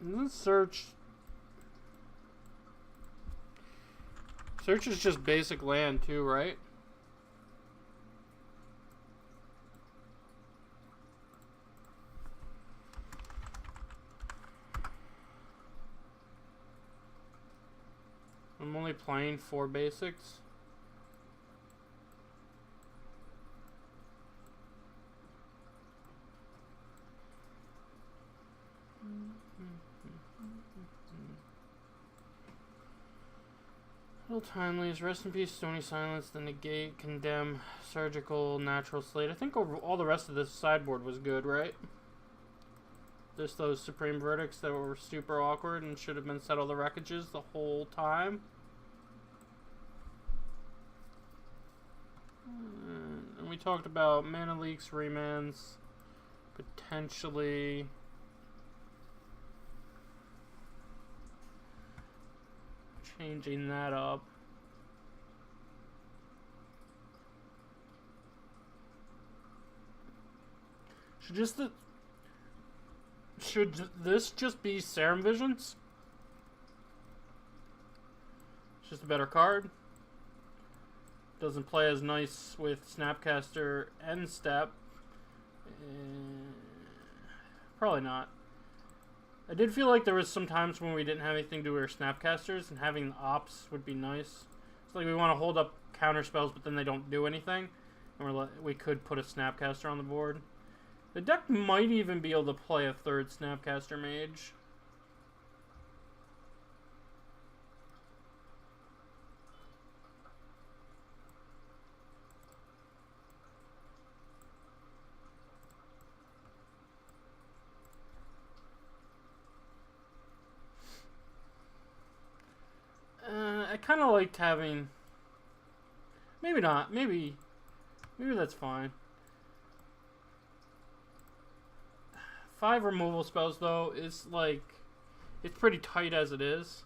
And then search. Search is just basic land too, right? I'm only playing 4 basics. Little timelies, rest in peace, Stony Silence, the negate, condemn, surgical, natural slate. I think all the rest of this sideboard was good, right? Just those supreme verdicts that were super awkward and should have been settle the wreckages the whole time. And we talked about mana leaks, remands, potentially changing that up. Should this just be Serum Visions? It's just a better card. Doesn't play as nice with Snapcaster and Step. Probably not. I did feel like there was some times when we didn't have anything to do with our Snapcasters, and having ops would be nice. It's like we want to hold up counter spells, but then they don't do anything, and we could put a Snapcaster on the board. The deck might even be able to play a third Snapcaster Mage. I kind of liked having... Maybe not. Maybe that's fine. 5 removal spells, though, is like... It's pretty tight as it is.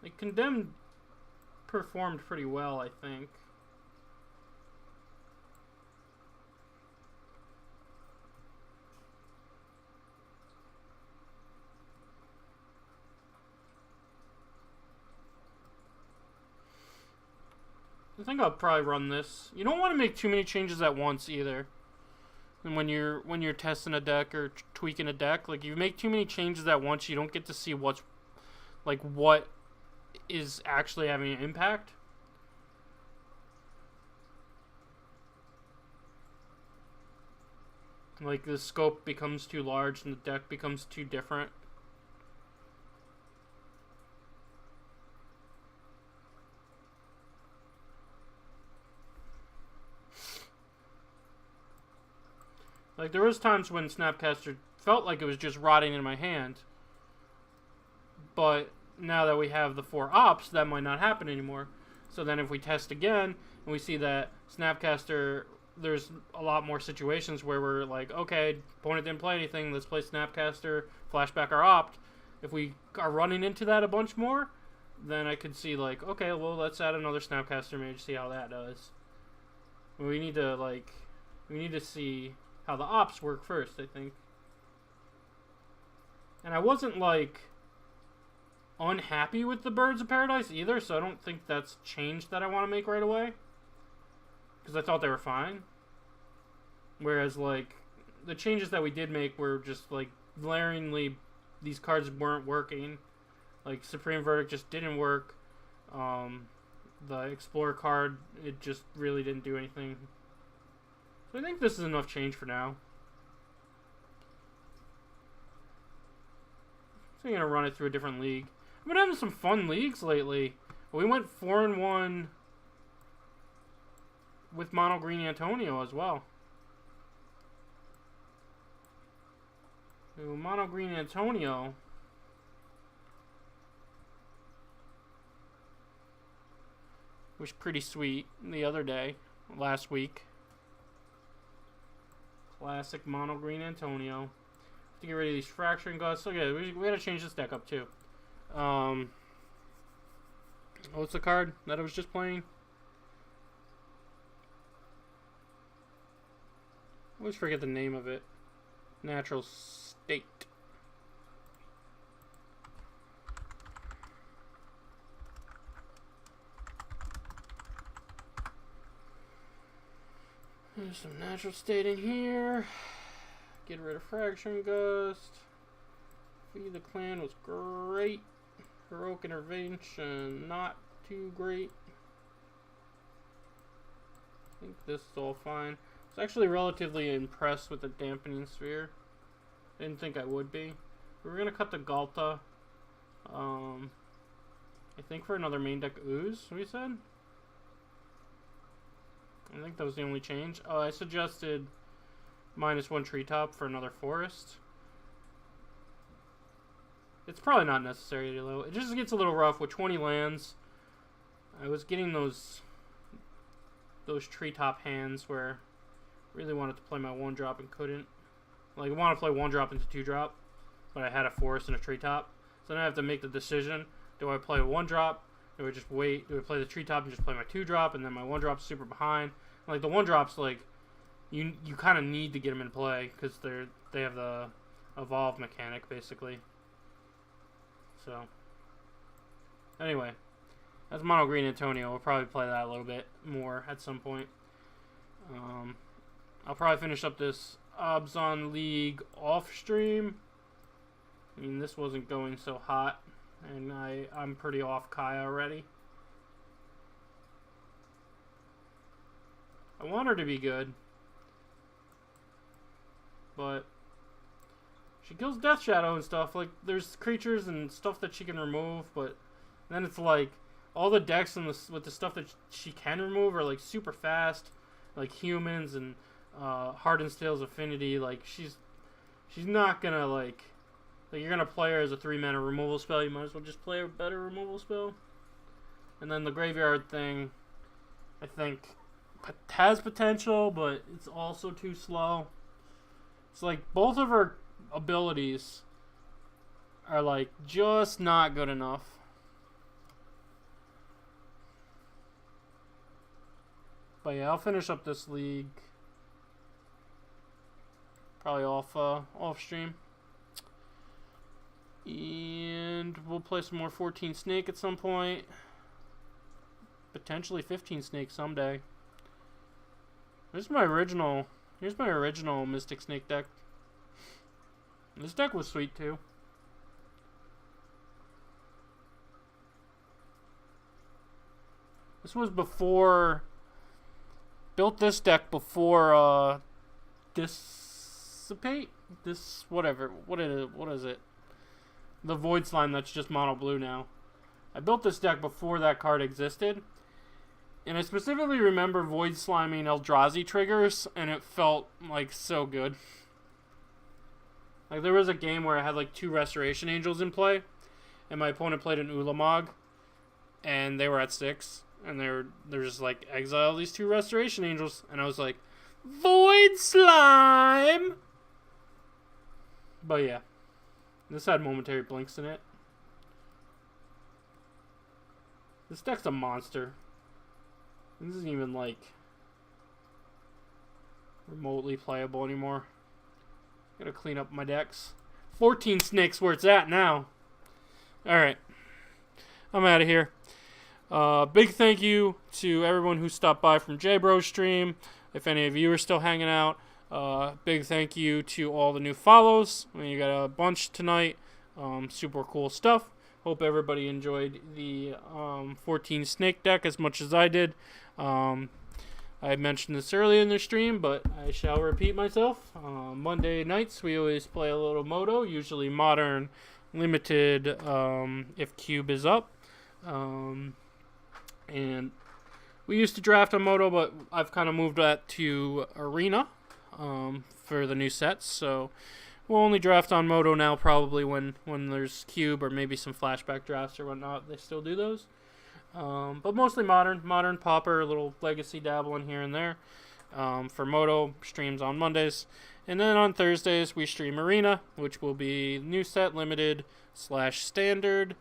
Like, Condemned performed pretty well, I think. I think I'll probably run this. You don't want to make too many changes at once either. And when you're testing a deck or tweaking a deck, like you make too many changes at once, you don't get to see what is actually having an impact. Like the scope becomes too large and the deck becomes too different. Like, there was times when Snapcaster felt like it was just rotting in my hand. but now that we have the 4 ops, that might not happen anymore. So then if we test again and we see that Snapcaster, there's a lot more situations where we're like, okay, opponent didn't play anything, let's play Snapcaster, flashback our opt. If we are running into that a bunch more, then I could see like, okay, well, let's add another Snapcaster mage, see how that does. We need to see how the ops work first, I think. And I wasn't like unhappy with the Birds of Paradise either, so I don't think that's changed that I want to make right away, because I thought they were fine. Whereas like the changes that we did make were just like glaringly, these cards weren't working. Like Supreme Verdict just didn't work. The Explorer card, it just really didn't do anything. So I think this is enough change for now. So I'm gonna run it through a different league. I've been having some fun leagues lately. We went 4-1 with Mono Green Antonio as well. So Mono Green Antonio was pretty sweet the other day, last week. Classic Mono Green Antonio. To get rid of these Fracturing Gusts. Okay, we gotta change this deck up too. What's the card that I was just playing? I always forget the name of it. Natural State. There's some Natural State in here. Get rid of Fracturing Gust. Feed the Clan was great. Heroic Intervention, not too great. I think this is all fine. I was actually relatively impressed with the Dampening Sphere. Didn't think I would be. We were going to cut the Galta. I think for another main deck Ooze, we said? I think that was the only change. I suggested -1 Treetop for another Forest. It's probably not necessary though. It just gets a little rough with 20 lands. I was getting those Treetop hands where I really wanted to play my 1-drop and couldn't. Like I want to play 1-drop into 2-drop, but I had a Forest and a Treetop. So now I have to make the decision: do I play a 1-drop? Do I just wait? Do I play the Treetop and just play my 2-drop, and then my 1-drop's super behind? Like the 1-drops, like you kind of need to get them in play because they have the evolve mechanic basically. So anyway, that's Mono Green Antonio. We'll probably play that a little bit more at some point. I'll probably finish up this Abzan League off stream. I mean, this wasn't going so hot, and I'm pretty off Kaya already. I want her to be good, but she kills Death Shadow and stuff. Like, there's creatures and stuff that she can remove, but then it's like all the decks with the stuff that she can remove are like super fast, like humans and Hardened Tales Affinity. Like she's not gonna like you're gonna play her as a 3-mana removal spell. You might as well just play a better removal spell. And then the Graveyard thing, I think, has potential, but it's also too slow. It's like both of her abilities are like just not good enough. But yeah, I'll finish up this league probably off stream, and we'll play some more 14 SNEK at some point. Potentially 15 SNEK someday. Here's my original Mystic Snake deck. This deck was sweet too. This was before. Built this deck before Dissipate? Whatever. What is it? The Void Slime that's just mono blue now. I built this deck before that card existed. And I specifically remember Void Sliming Eldrazi triggers, and it felt like so good. Like there was a game where I had like 2 Restoration Angels in play, and my opponent played an Ulamog, and they were at 6, and they're just like, exile these 2 Restoration Angels, and I was like, Void Slime! But yeah, this had Momentary Blinks in it. This deck's a monster. This isn't even like remotely playable anymore. Gotta clean up my decks. 14 SNEK's where it's at now. Alright, I'm out of here. Big thank you to everyone who stopped by from J-Bro's stream. If any of you are still hanging out, big thank you to all the new follows. You got a bunch tonight. Super cool stuff. Hope everybody enjoyed the 14 SNEK deck as much as I did. I mentioned this earlier in the stream, but I shall repeat myself. Monday nights we always play a little Moto, usually Modern, Limited, if Cube is up. And we used to draft on Moto, but I've kind of moved that to Arena for the new sets. So we'll only draft on Moto now, probably when there's Cube or maybe some flashback drafts or whatnot. They still do those. But mostly Modern Pauper, a little Legacy dabbling here and there. For Moto, streams on Mondays. And then on Thursdays, we stream Arena, which will be new set, Limited / Standard.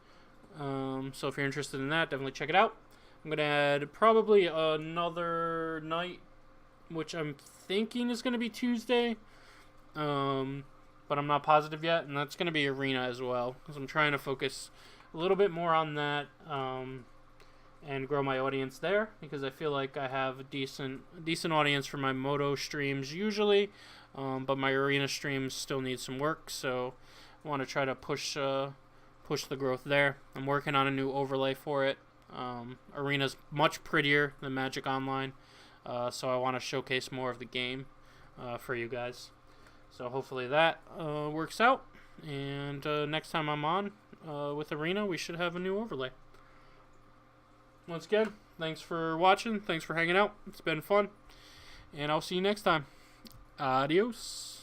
So if you're interested in that, definitely check it out. I'm going to add probably another night, which I'm thinking is going to be Tuesday. But I'm not positive yet, and that's going to be Arena as well, because I'm trying to focus a little bit more on that and grow my audience there, because I feel like I have a decent audience for my Moto streams usually, but my Arena streams still need some work, so I want to try to push the growth there. I'm working on a new overlay for it. Arena's much prettier than Magic Online, so I want to showcase more of the game for you guys. So hopefully that works out, and next time I'm on with Arena, we should have a new overlay. Once again, thanks for watching, thanks for hanging out, it's been fun, and I'll see you next time. Adios.